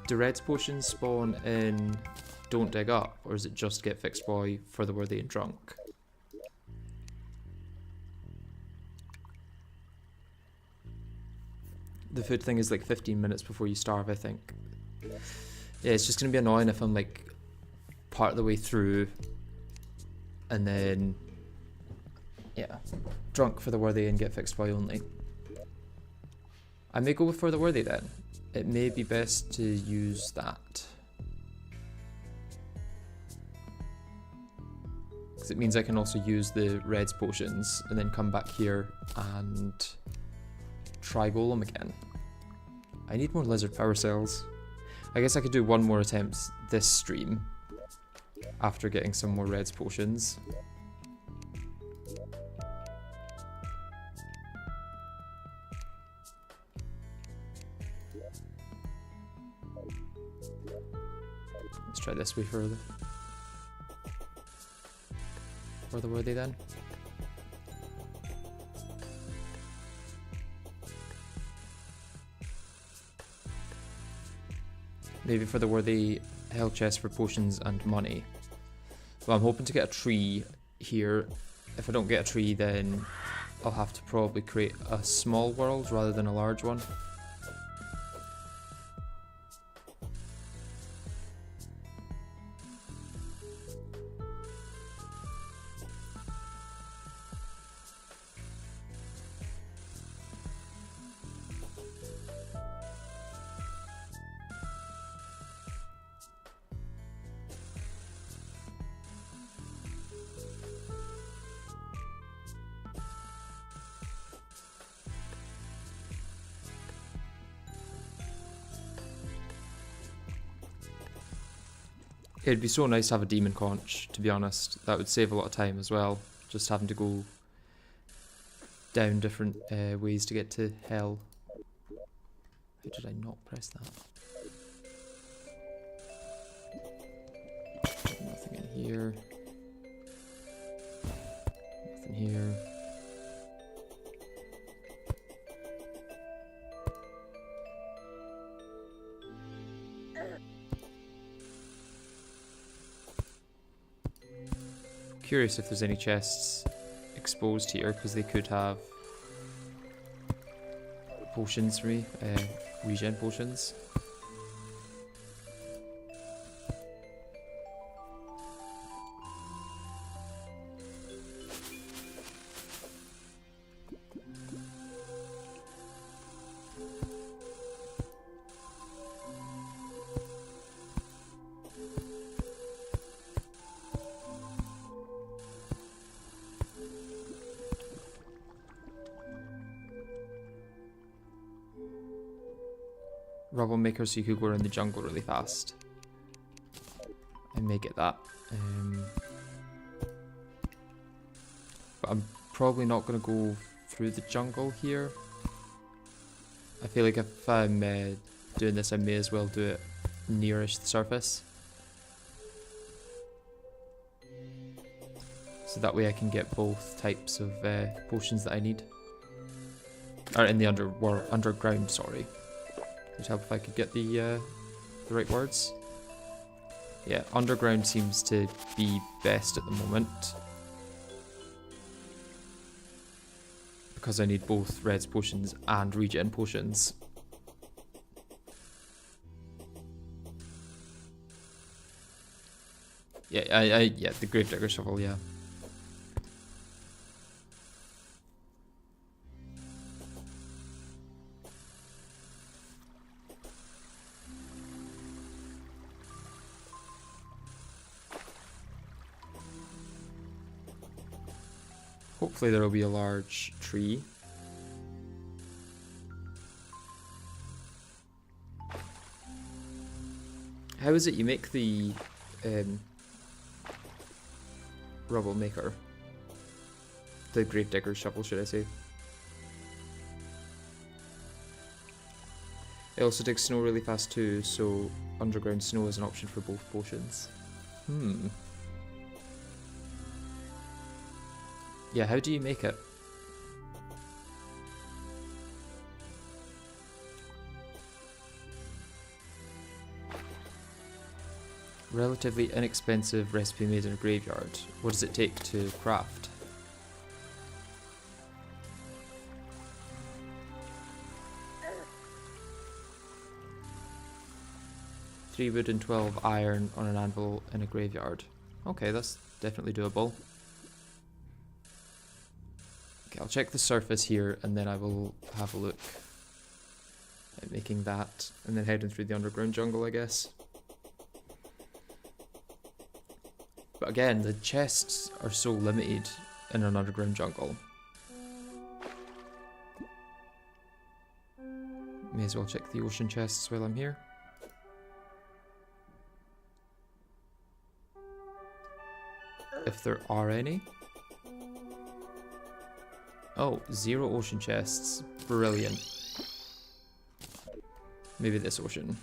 Do Red's potions spawn in Don't Dig Up, or is it just Get Fixed Boy, Further Worthy and Drunk? The food thing is like 15 minutes before you starve, I think. Yeah, it's just going to be annoying if I'm like part of the way through and then, yeah, Drunk, Further Worthy and Get Fixed Boy only. I may go with Further Worthy then. It may be best to use that. Because it means I can also use the Red's potions and then come back here and try Golem again. I need more lizard power cells. I guess I could do one more attempt this stream after getting some more reds potions. Let's try this way further. Further were they then? Maybe further were the hell chest for potions and money. Well, I'm hoping to get a tree here. If I don't get a tree, then I'll have to probably create a small world rather than a large one. It'd be so nice to have a demon conch, to be honest. That would save a lot of time as well. Just having to go down different ways to get to hell. How did I not press that? Nothing in here. Nothing here. Curious if there's any chests exposed here, because they could have potions for me, regen potions. Rubble maker, so you could go around the jungle really fast. I may get that. But I'm probably not going to go through the jungle here. I feel like if I'm doing this, I may as well do it nearish the surface. So that way I can get both types of potions that I need. Or in the underground, sorry. It'd help if I could get the right words. Yeah, underground seems to be best at the moment. Because I need both reds potions and regen potions. Yeah, yeah, the Gravedigger shovel, yeah. Hopefully there will be a large tree. How is it you make the rubble maker? The Gravedigger shovel, should I say. It also digs snow really fast too, so underground snow is an option for both potions. Yeah, how do you make it? Relatively inexpensive recipe made in a graveyard. What does it take to craft? Three wood and 12 iron on an anvil in a graveyard. Okay, that's definitely doable. Okay, I'll check the surface here and then I will have a look at making that and then heading through the underground jungle, I guess. But again, the chests are so limited in an underground jungle. May as well check the ocean chests while I'm here. if there are any. Oh, 0 ocean chests. Brilliant. Maybe this ocean.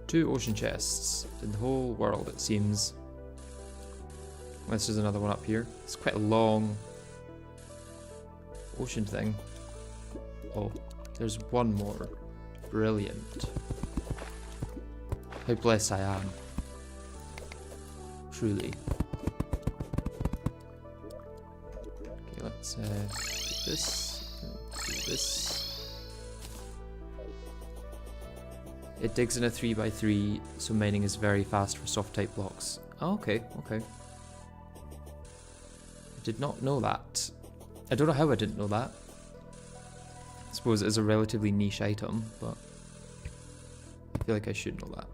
Two ocean chests in the whole world, it seems. Unless there's another one up here. It's quite a long ocean thing. Oh, there's one more. Brilliant. How blessed I am. Truly. Okay, let's do this. Do this. It digs in a 3x3, so mining is very fast for soft type blocks. Oh, okay, okay. I did not know that. I don't know how I didn't know that. I suppose it is a relatively niche item, but I feel like I should know that.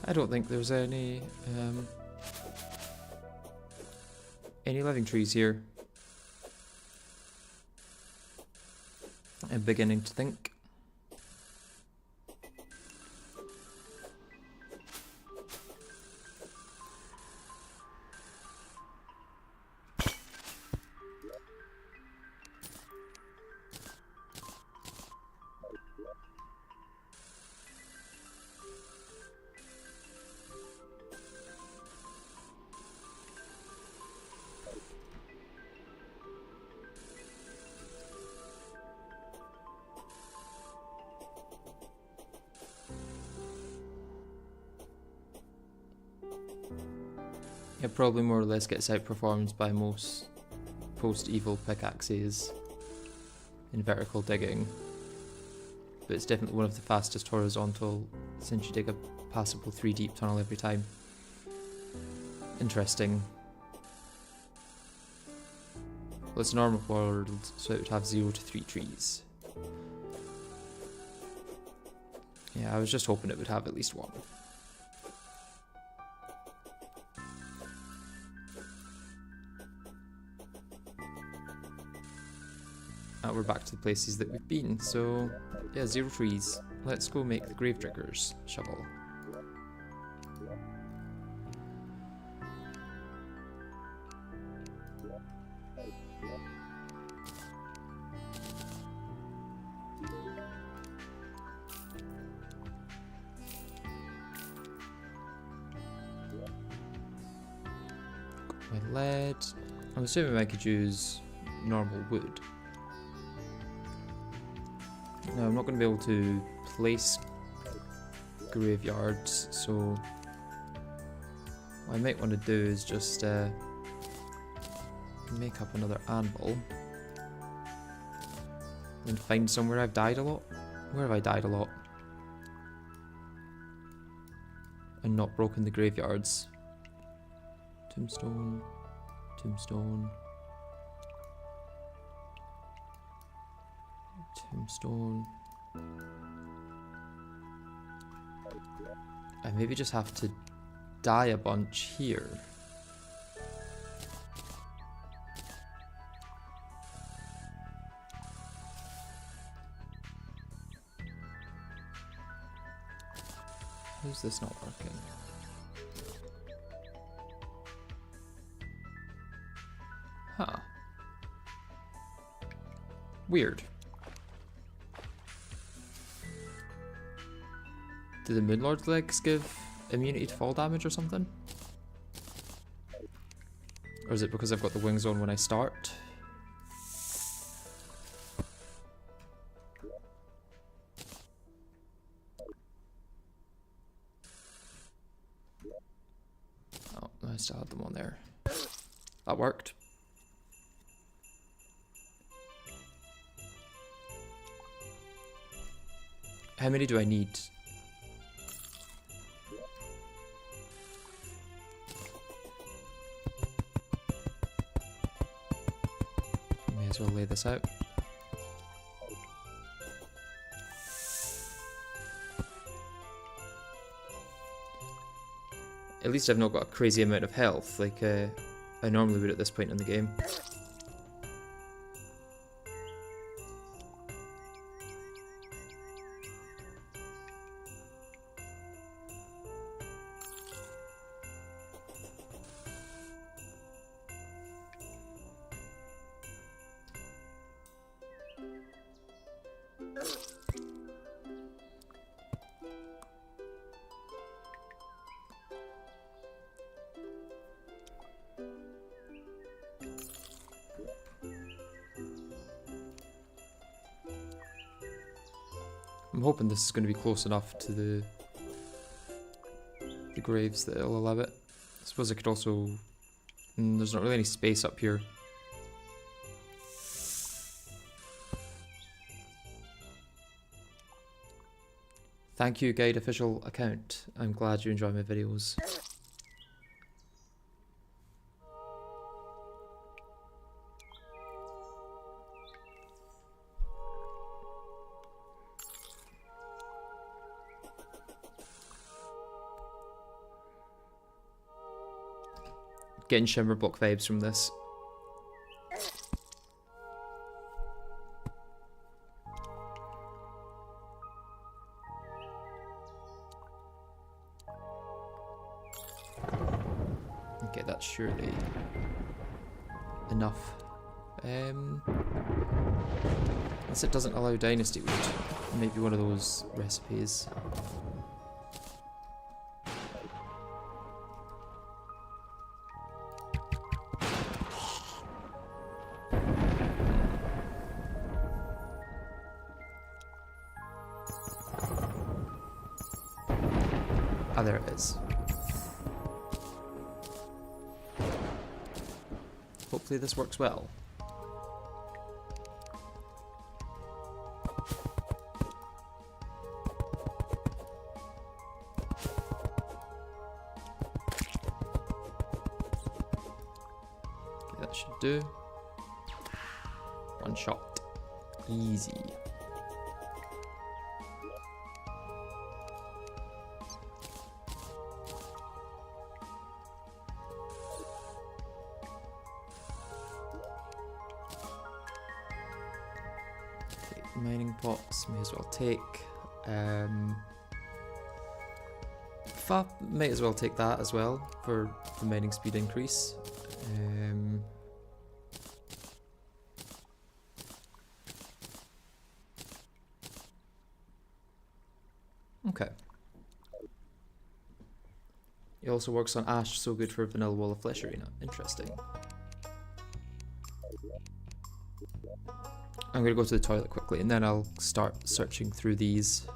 I don't think there's any living trees here. I'm beginning to think. It probably more or less gets outperformed by most post-evil pickaxes in vertical digging, but it's definitely one of the fastest horizontal since you dig a passable 3 deep tunnel every time. Interesting. Well, it's a normal world, so it would have 0 to 3 trees. Yeah, I was just hoping it would have at least one. Now we're back to the places that we've been, so yeah, 0 trees. Let's go make the Gravedigger's shovel. My lead. I'm assuming I could use normal wood. No, I'm not going to be able to place graveyards, so what I might want to do is just make up another anvil and find somewhere I've died a lot. Where have I died a lot? And not broken the graveyards. Tombstone, tombstone, tombstone. I maybe just have to die a bunch here. How's this not working? Huh. Weird. Do the Moonlord's legs give immunity to fall damage or something? Or is it because I've got the wings on when I start? Oh, I still had them on there. That worked. How many do I need? May as well lay this out. At least I've not got a crazy amount of health like I normally would at this point in the game. I'm hoping this is going to be close enough to the graves that it'll allow it. I suppose I could also... there's not really any space up here. Thank you, Guide Official Account. I'm glad you enjoy my videos. Getting Shimmer Block vibes from this. Okay, that's surely enough. Unless it doesn't allow Dynasty Wood. Maybe one of those recipes. Ah, there it is. Hopefully this works well. Okay, that should do. One shot. Easy. Mining pots, may as well take. Might as well take that as well for the mining speed increase. Okay. It also works on ash, so good for vanilla wall of flesh arena. Interesting. I'm going to go to the toilet quickly and then I'll start searching through these.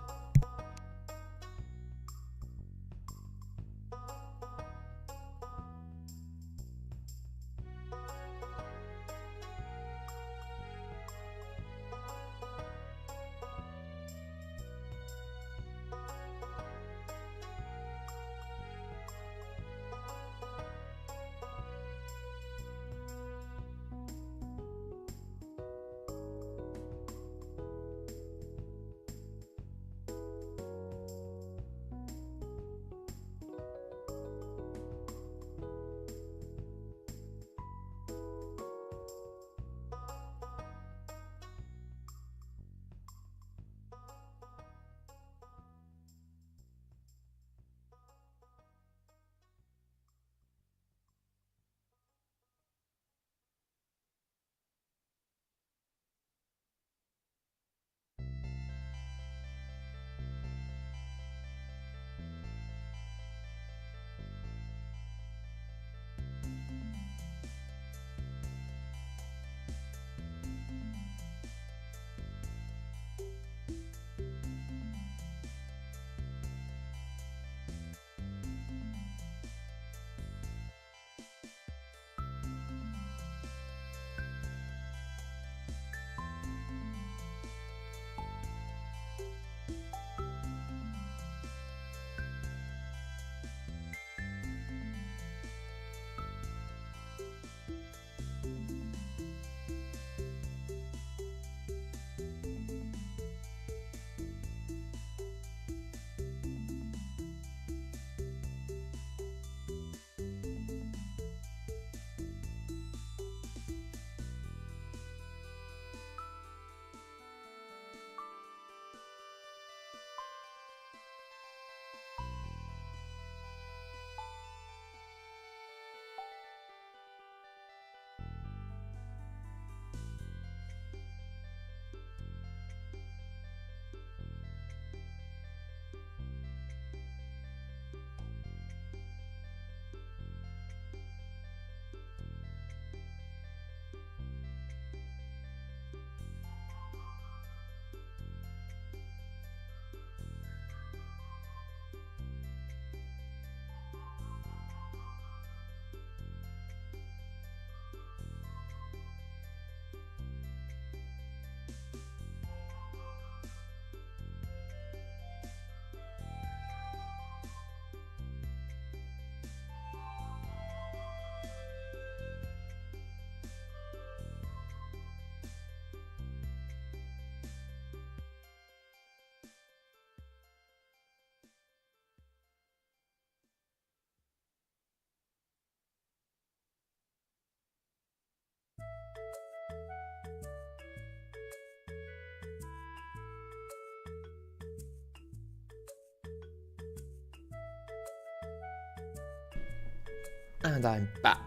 And I'm back.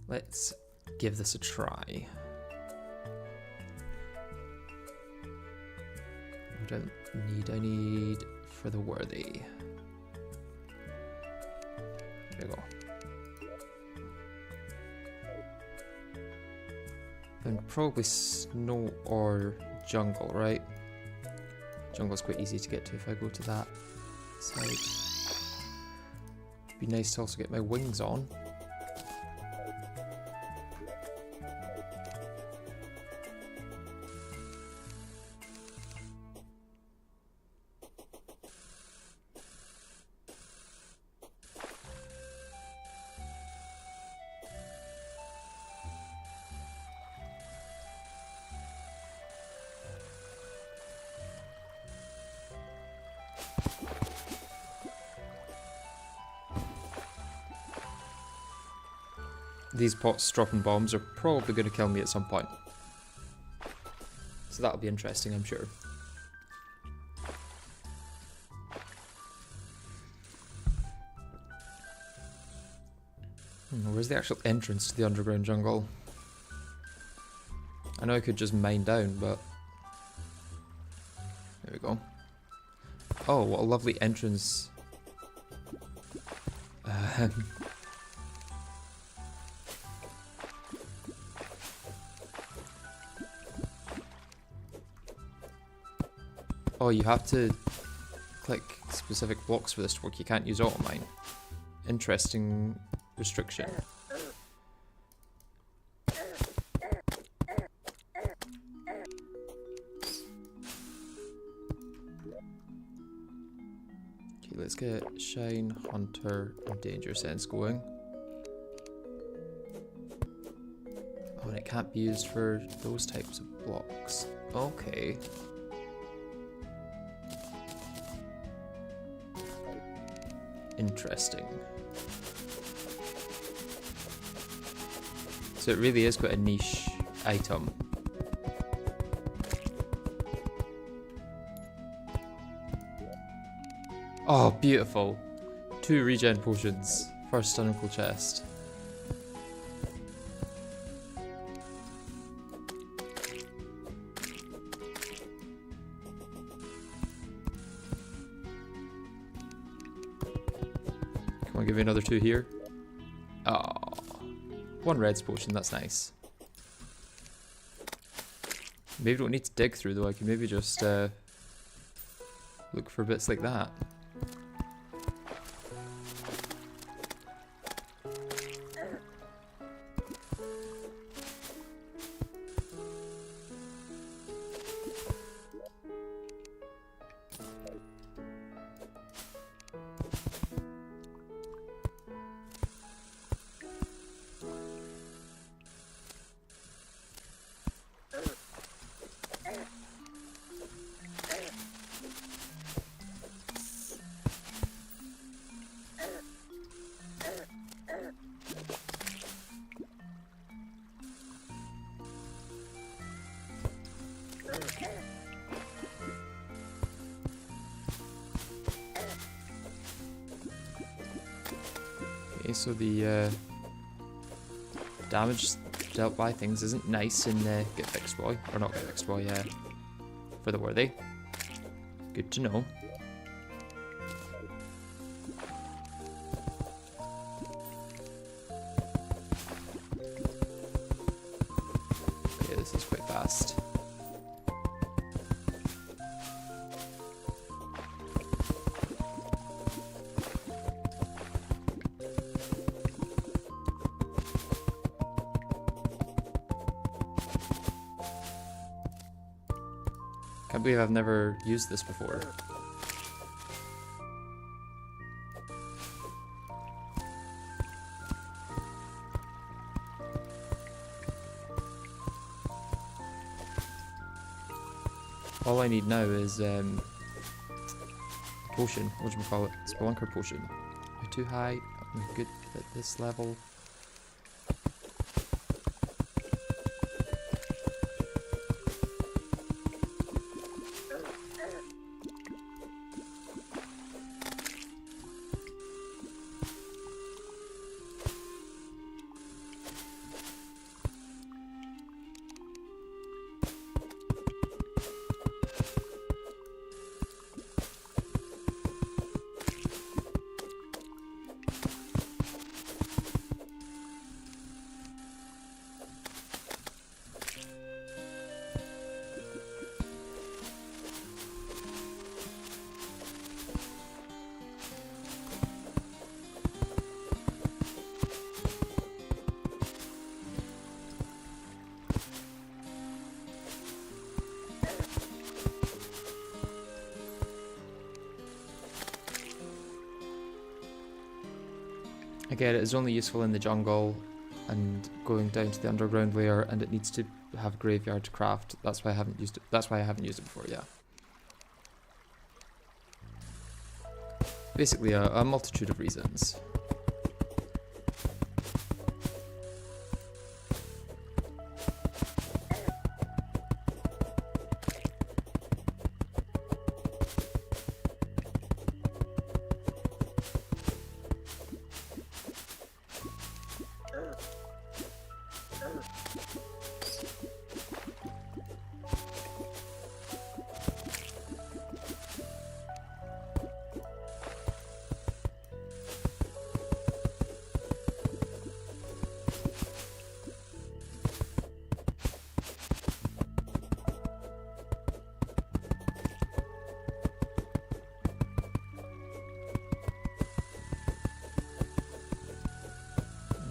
Let's give this a try. What do I need for the worthy. There we go. And probably snow or jungle, right? Jungle's quite easy to get to if I go to that side. Be nice to also get my wings on. These pots dropping bombs are probably going to kill me at some point. So that'll be interesting, I'm sure. Where's the actual entrance to the underground jungle? I know I could just mine down, but... There we go. Oh, what a lovely entrance. Oh, you have to click specific blocks for this to work. You can't use auto mine. Interesting restriction. Okay, let's get Shine, Hunter, and Danger Sense going. Oh, and it can't be used for those types of blocks. Okay. Interesting. So it really is quite a niche item. Oh, beautiful. 2 regen potions. First uncle chest. I'll give you another 2 here. Oh, 1 red's potion, that's nice. Maybe don't need to dig through though, I can maybe just look for bits like that. Okay, so the damage dealt by things isn't nice in Get Fixed Boy, or not Get Fixed Boy, for the worthy. Good to know. Okay, this is quite fast. Can't believe I've never used this before. All I need now is potion. What do you call it? Spelunker potion. Am I too high? I'm good at this level. Again, it is only useful in the jungle and going down to the underground layer, and it needs to have a graveyard to craft. That's why I haven't used it. That's why I haven't used it before. Yeah. Basically, a multitude of reasons.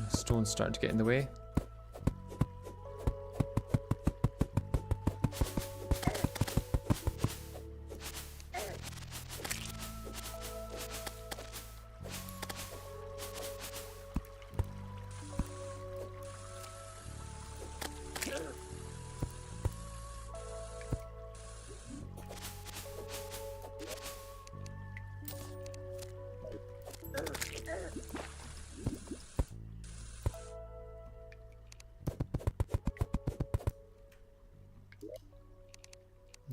Stone's starting to get in the way.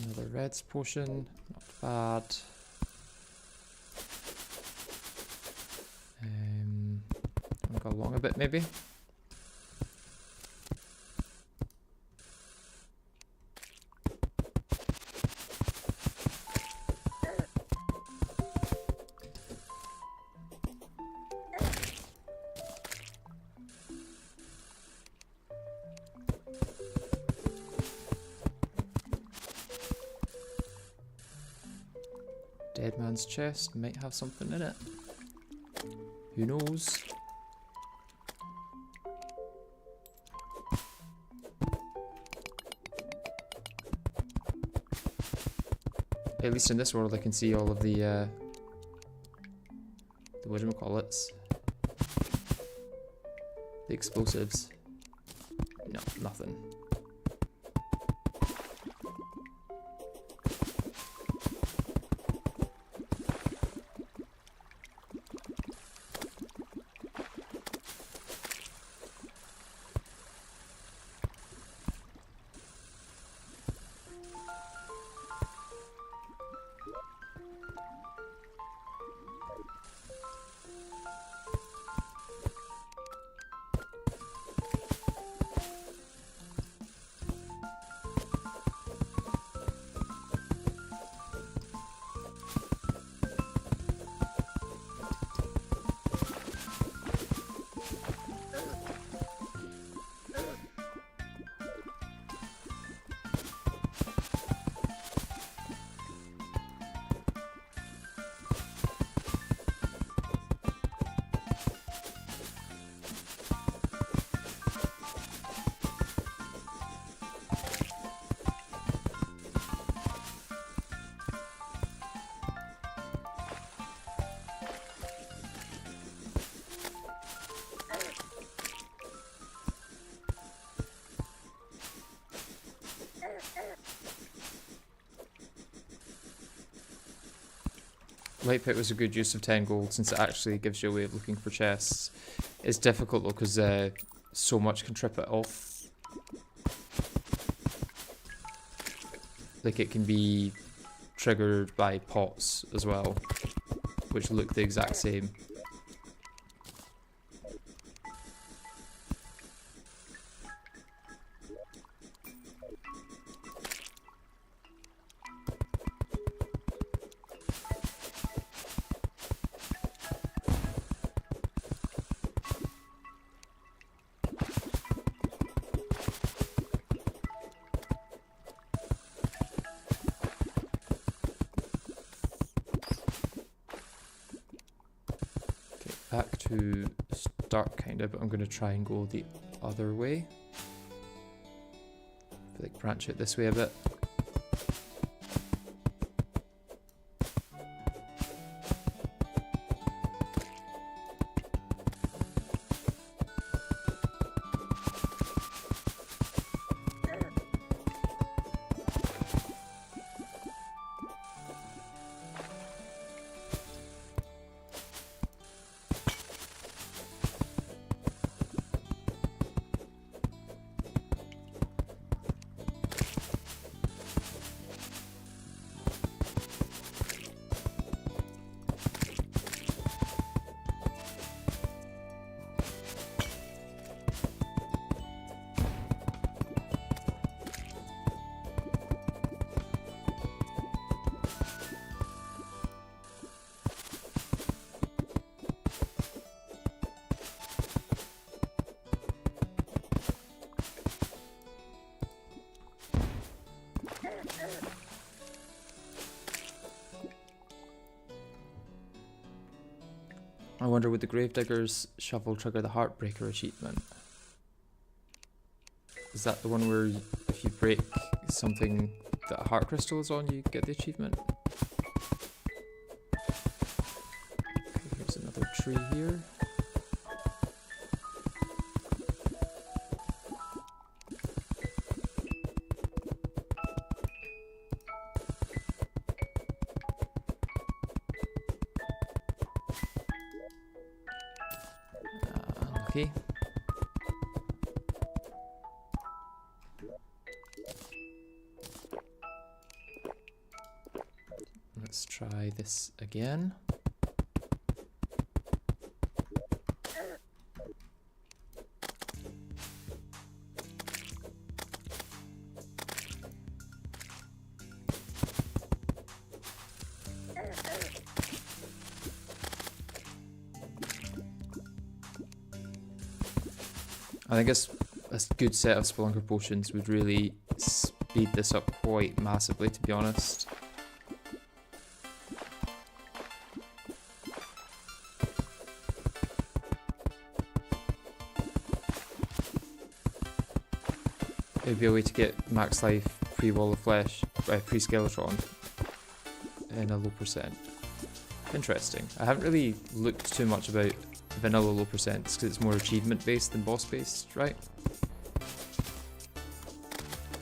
Another reds potion, not bad. I'll go along a bit maybe. Dead man's chest might have something in it. Who knows? At least in this world I can see all of the whatchamacallits? The explosives. No, nothing. Light Pit was a good use of 10 gold since it actually gives you a way of looking for chests. It's difficult though because so much can trip it off. Like it can be triggered by pots as well, which look the exact same. Back to start kinda, but I'm gonna try and go the other way. Like branch it this way a bit. wonder, would the Gravedigger's shovel trigger the Heartbreaker achievement? Is that the one where if you break something that a heart crystal is on, you get the achievement? Okay, here's another tree here. Okay. Let's try this again. I think a good set of Spelunker potions would really speed this up quite massively, to be honest. It would be a way to get max life pre-Wall of Flesh, pre-Skeletron in a low percent. Interesting. I haven't really looked too much about vanilla low percents because it's more achievement based than boss based, right?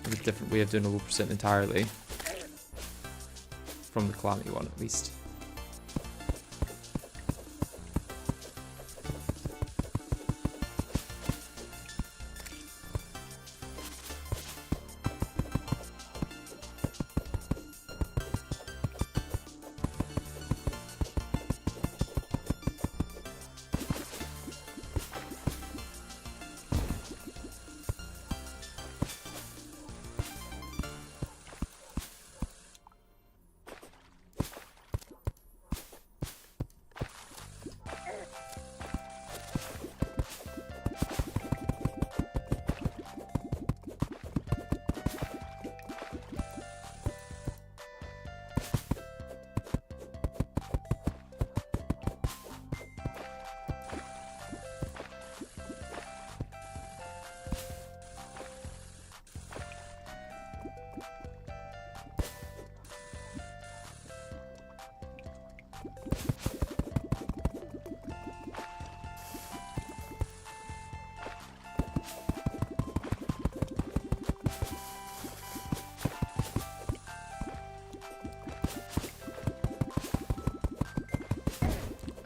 It's a different way of doing a low percent entirely. From the Calamity one, at least.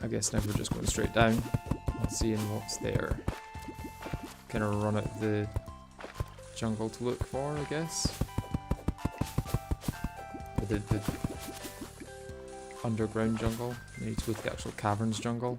I guess now we're just going straight down and seeing what's there. Kind of run out the jungle to look for, I guess. Or the underground jungle. We need to go to the actual caverns jungle.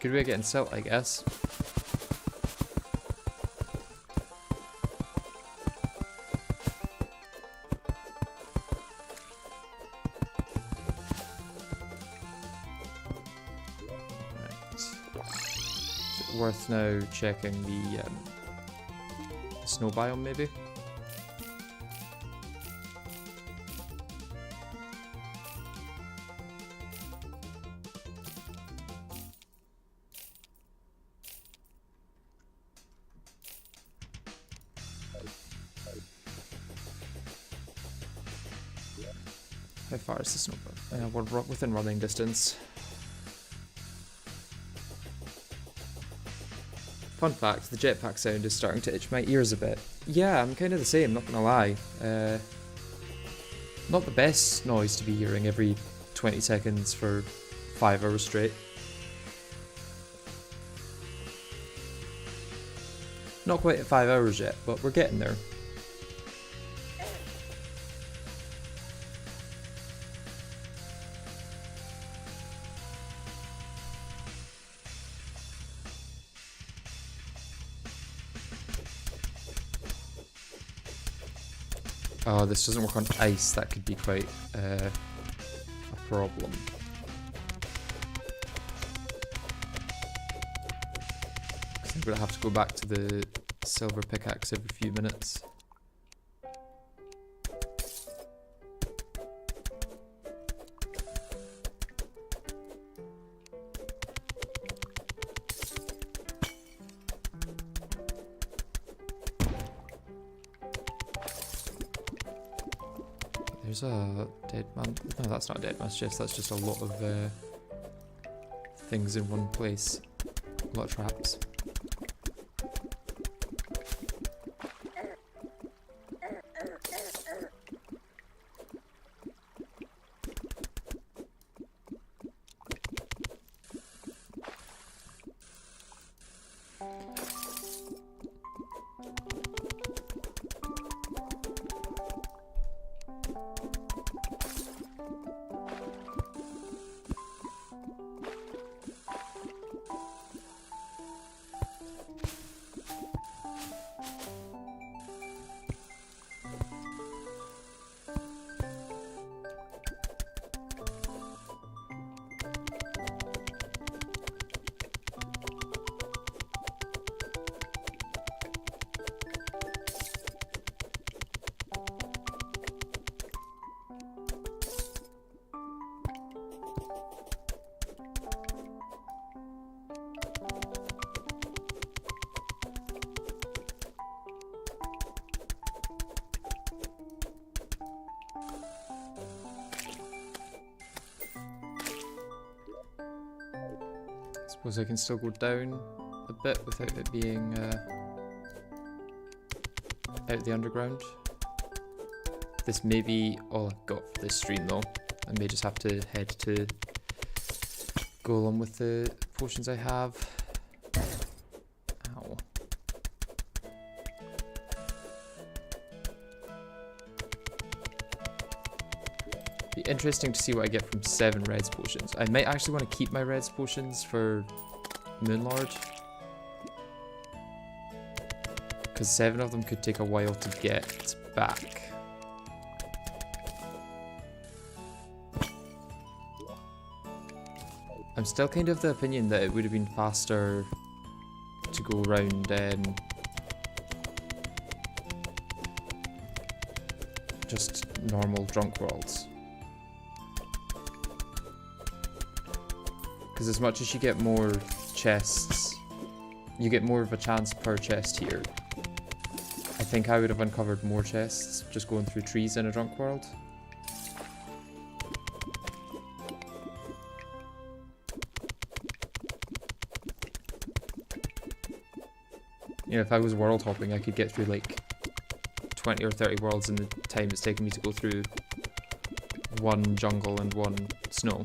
Good way of getting silt, I guess. Right. Is it worth now checking the snow biome, maybe? How far is the snow biome? We're within running distance. Fun fact, the jetpack sound is starting to itch my ears a bit. Yeah, I'm kind of the same, not gonna lie. Not the best noise to be hearing every 20 seconds for 5 hours straight. Not quite at 5 hours yet, but we're getting there. Oh, this doesn't work on ice. That could be quite a problem. I'm gonna have to go back to the silver pickaxe every few minutes. There's a dead man. No, that's not a dead man's chest. That's just a lot of things in one place. A lot of traps. Suppose I can still go down a bit without it being out the underground. This may be all I've got for this stream though. I may just have to head to go along with the potions I have. Ow. Be interesting to see what I get from 7 reds potions. I might actually want to keep my reds potions for Moonlord, because 7 of them could take a while to get back. I'm still kind of the opinion that it would have been faster to go around just normal drunk worlds. Because as much as you get more chests, you get more of a chance per chest here. I think I would have uncovered more chests just going through trees in a drunk world. You know, if I was world hopping, I could get through like 20 or 30 worlds in the time it's taken me to go through one jungle and one snow.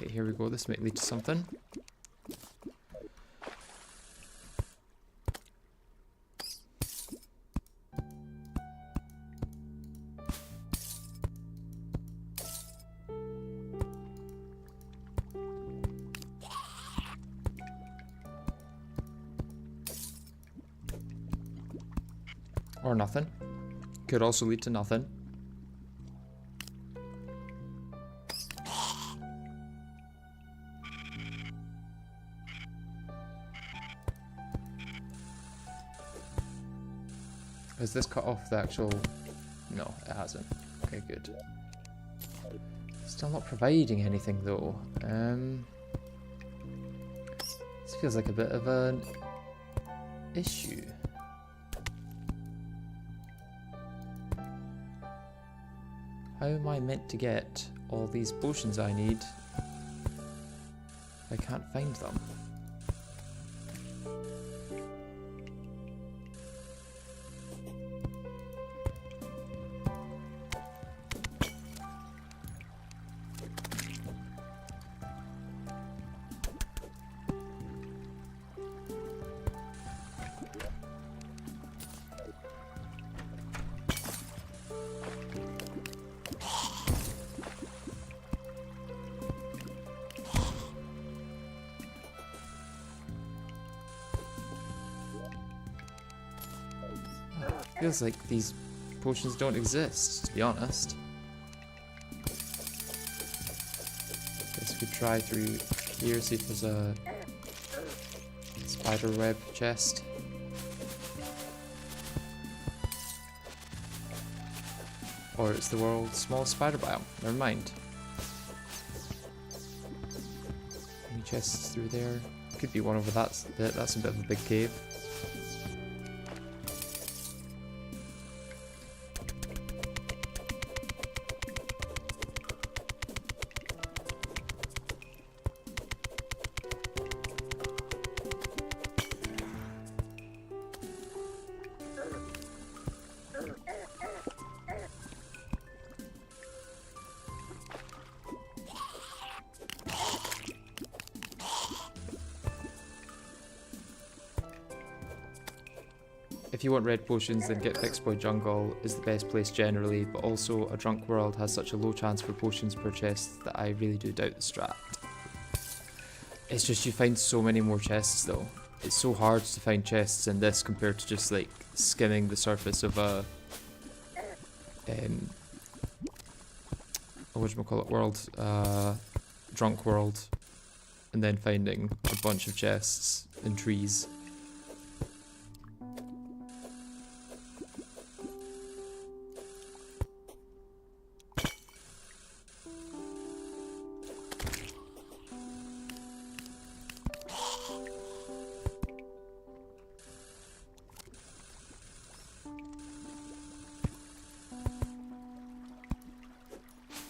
Here we go, this might lead to something. Or nothing. Could also lead to nothing. Has this cut off the actual... No, it hasn't. Okay, good. Still not providing anything though. This feels like a bit of an issue. How am I meant to get all these potions I need? I can't find them. Feels like these potions don't exist, to be honest. Guess we could try through here, see if there's a spider web chest. Or it's the world's smallest spider biome. Never mind. Any chests through there? Could be one over that's a bit of a big cave. If you want red potions, then Get Fixed Boy Jungle is the best place generally, but also a drunk world has such a low chance for potions per chest that I really do doubt the strat. It's just you find so many more chests though. It's so hard to find chests in this compared to just like skimming the surface of a whatchamacallit world, drunk world, and then finding a bunch of chests in trees.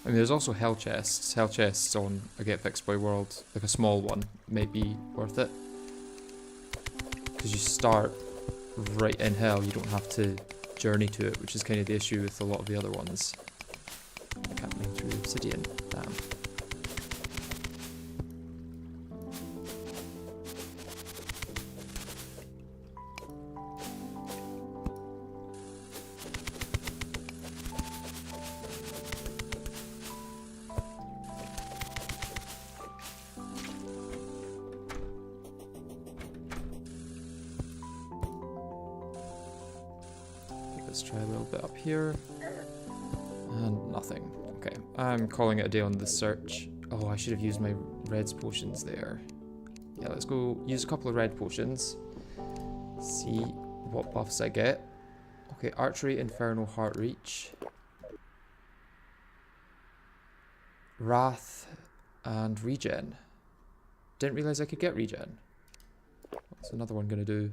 I mean, there's also hell chests. Hell chests on a Get Fixed Boy world, like a small one, may be worth it. Because you start right in hell, you don't have to journey to it, which is kind of the issue with a lot of the other ones. I can't mine through obsidian, damn. Let's try a little bit up here. And nothing. Okay, I'm calling it a day on this search. Oh, I should have used my reds potions there. Yeah, let's go use a couple of red potions. See what buffs I get. Okay, Archery, Inferno, Heart Reach. Wrath, and Regen. Didn't realise I could get Regen. What's another one gonna do?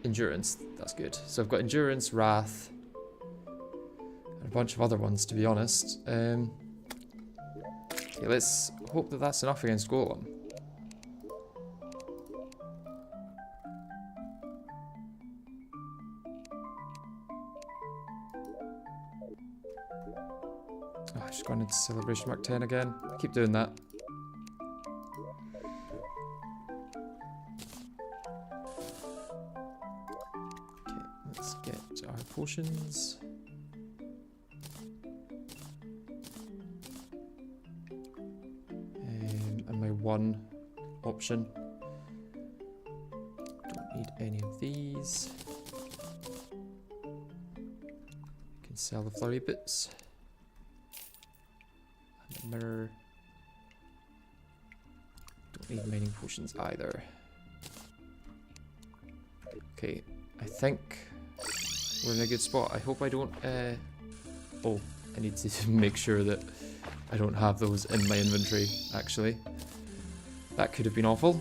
Endurance, that's good. So I've got Endurance, Wrath, and a bunch of other ones, to be honest. Okay, let's hope that that's enough against Golem. Oh, I've just gone into Celebration Mark 10 again. I keep doing that. Let's get our potions. And my one option. Don't need any of these. Can sell the flurry bits. And a mirror. Don't need mining potions either. Okay, I think we're in a good spot. I hope I don't, oh, I need to make sure that I don't have those in my inventory, actually. That could have been awful.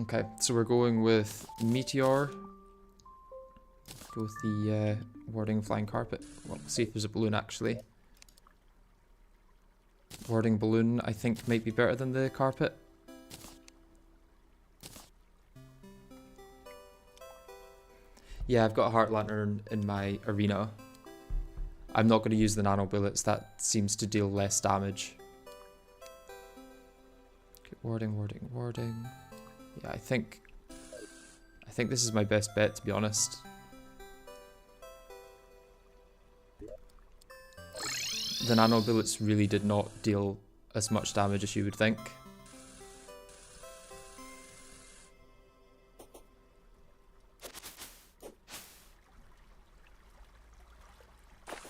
Okay, so we're going with Meteor. Go with the warding flying carpet. Well, see if there's a balloon actually. Warding balloon, I think, might be better than the carpet. Yeah, I've got a heart lantern in my arena. I'm not going to use the nano bullets, that seems to deal less damage. Okay, warding, warding, warding. Yeah, I think this is my best bet, to be honest. The nano bullets really did not deal as much damage as you would think.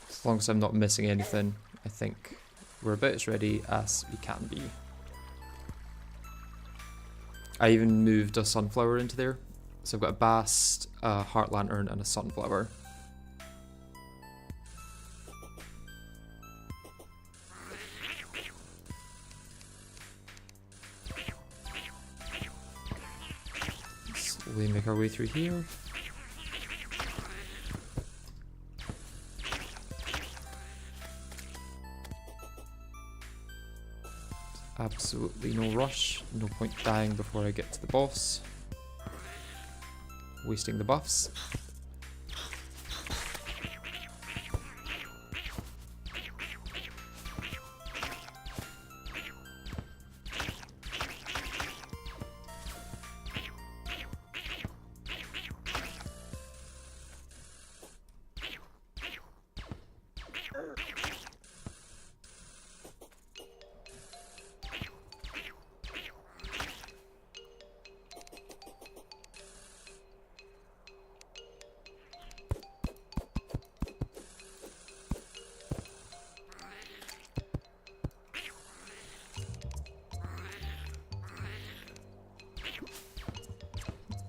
As long as I'm not missing anything, I think we're about as ready as we can be. I even moved a sunflower into there. So I've got a bast, a heart lantern, and a sunflower. Slowly make our way through here. Absolutely no rush, no point dying before I get to the boss. Wasting the buffs.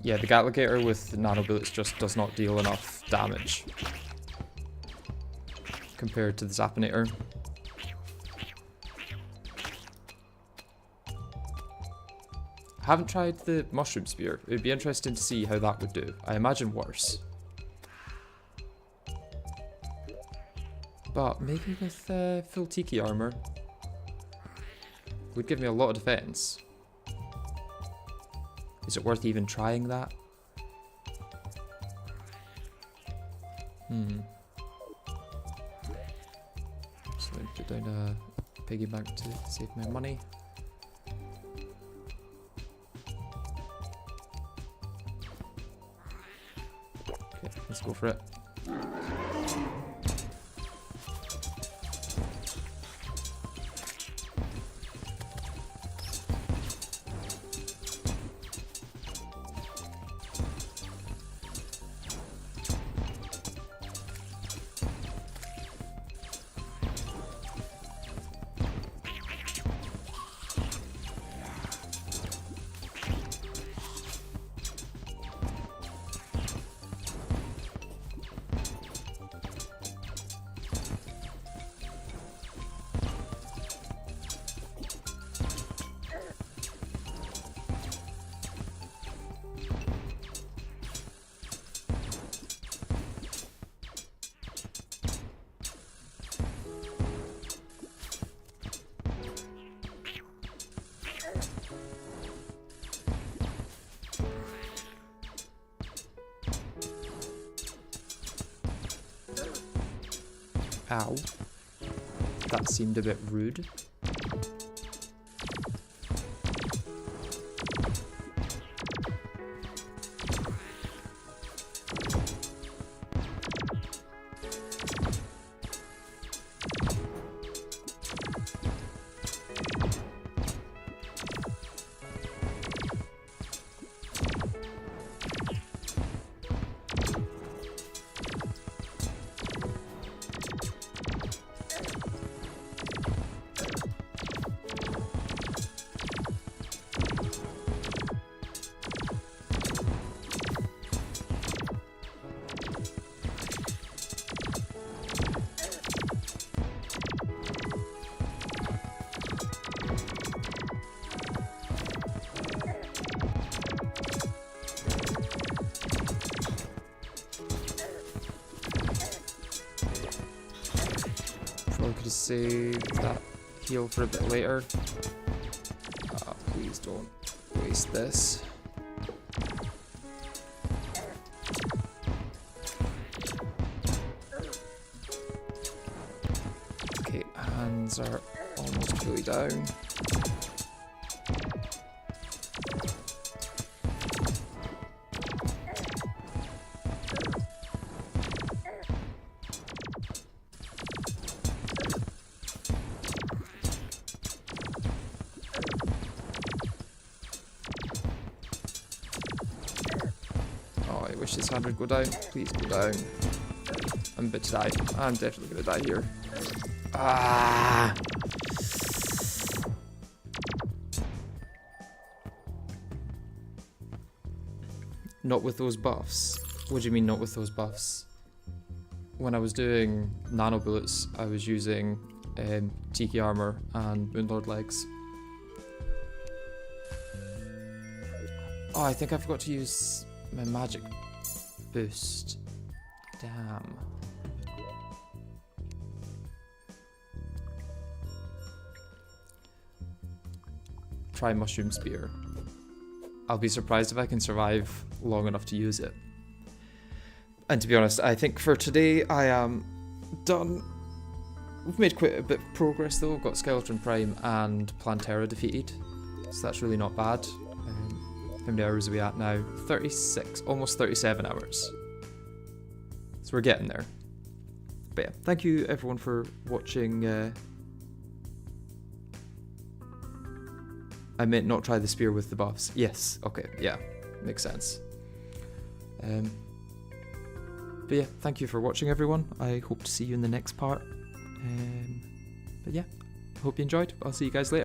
Yeah, the Gatligator with nano bullets just does not deal enough damage compared to the Zappinator. I haven't tried the Mushroom Spear. It would be interesting to see how that would do. I imagine worse. But maybe with full Tiki armor would give me a lot of defense. Is it worth even trying that? So I put down a piggy bank to save my money. Okay, let's go for it. Ow. That seemed a bit rude. happy to save that heal for a bit later. Please don't waste this. Okay, hands are almost fully down. Oh, I wish this hand would go down. Please go down. I'm about to die. I'm definitely gonna die here. Ah! Not with those buffs. What do you mean not with those buffs? When I was doing nano bullets, I was using Tiki armor and Moonlord legs. Oh, I think I forgot to use my magic boost. Damn. Try mushroom spear. I'll be surprised if I can survive long enough to use it. And to be honest, I think for today I am done. We've made quite a bit of progress though. We've got Skeleton Prime and Plantera defeated, so that's really not bad. How many hours are we at now? 36, almost 37 hours. So we're getting there. But yeah, thank you everyone for watching. I meant not try the spear with the buffs. Yes, okay, yeah, makes sense. But yeah, thank you for watching everyone. I hope to see you in the next part. But yeah, hope you enjoyed. I'll see you guys later.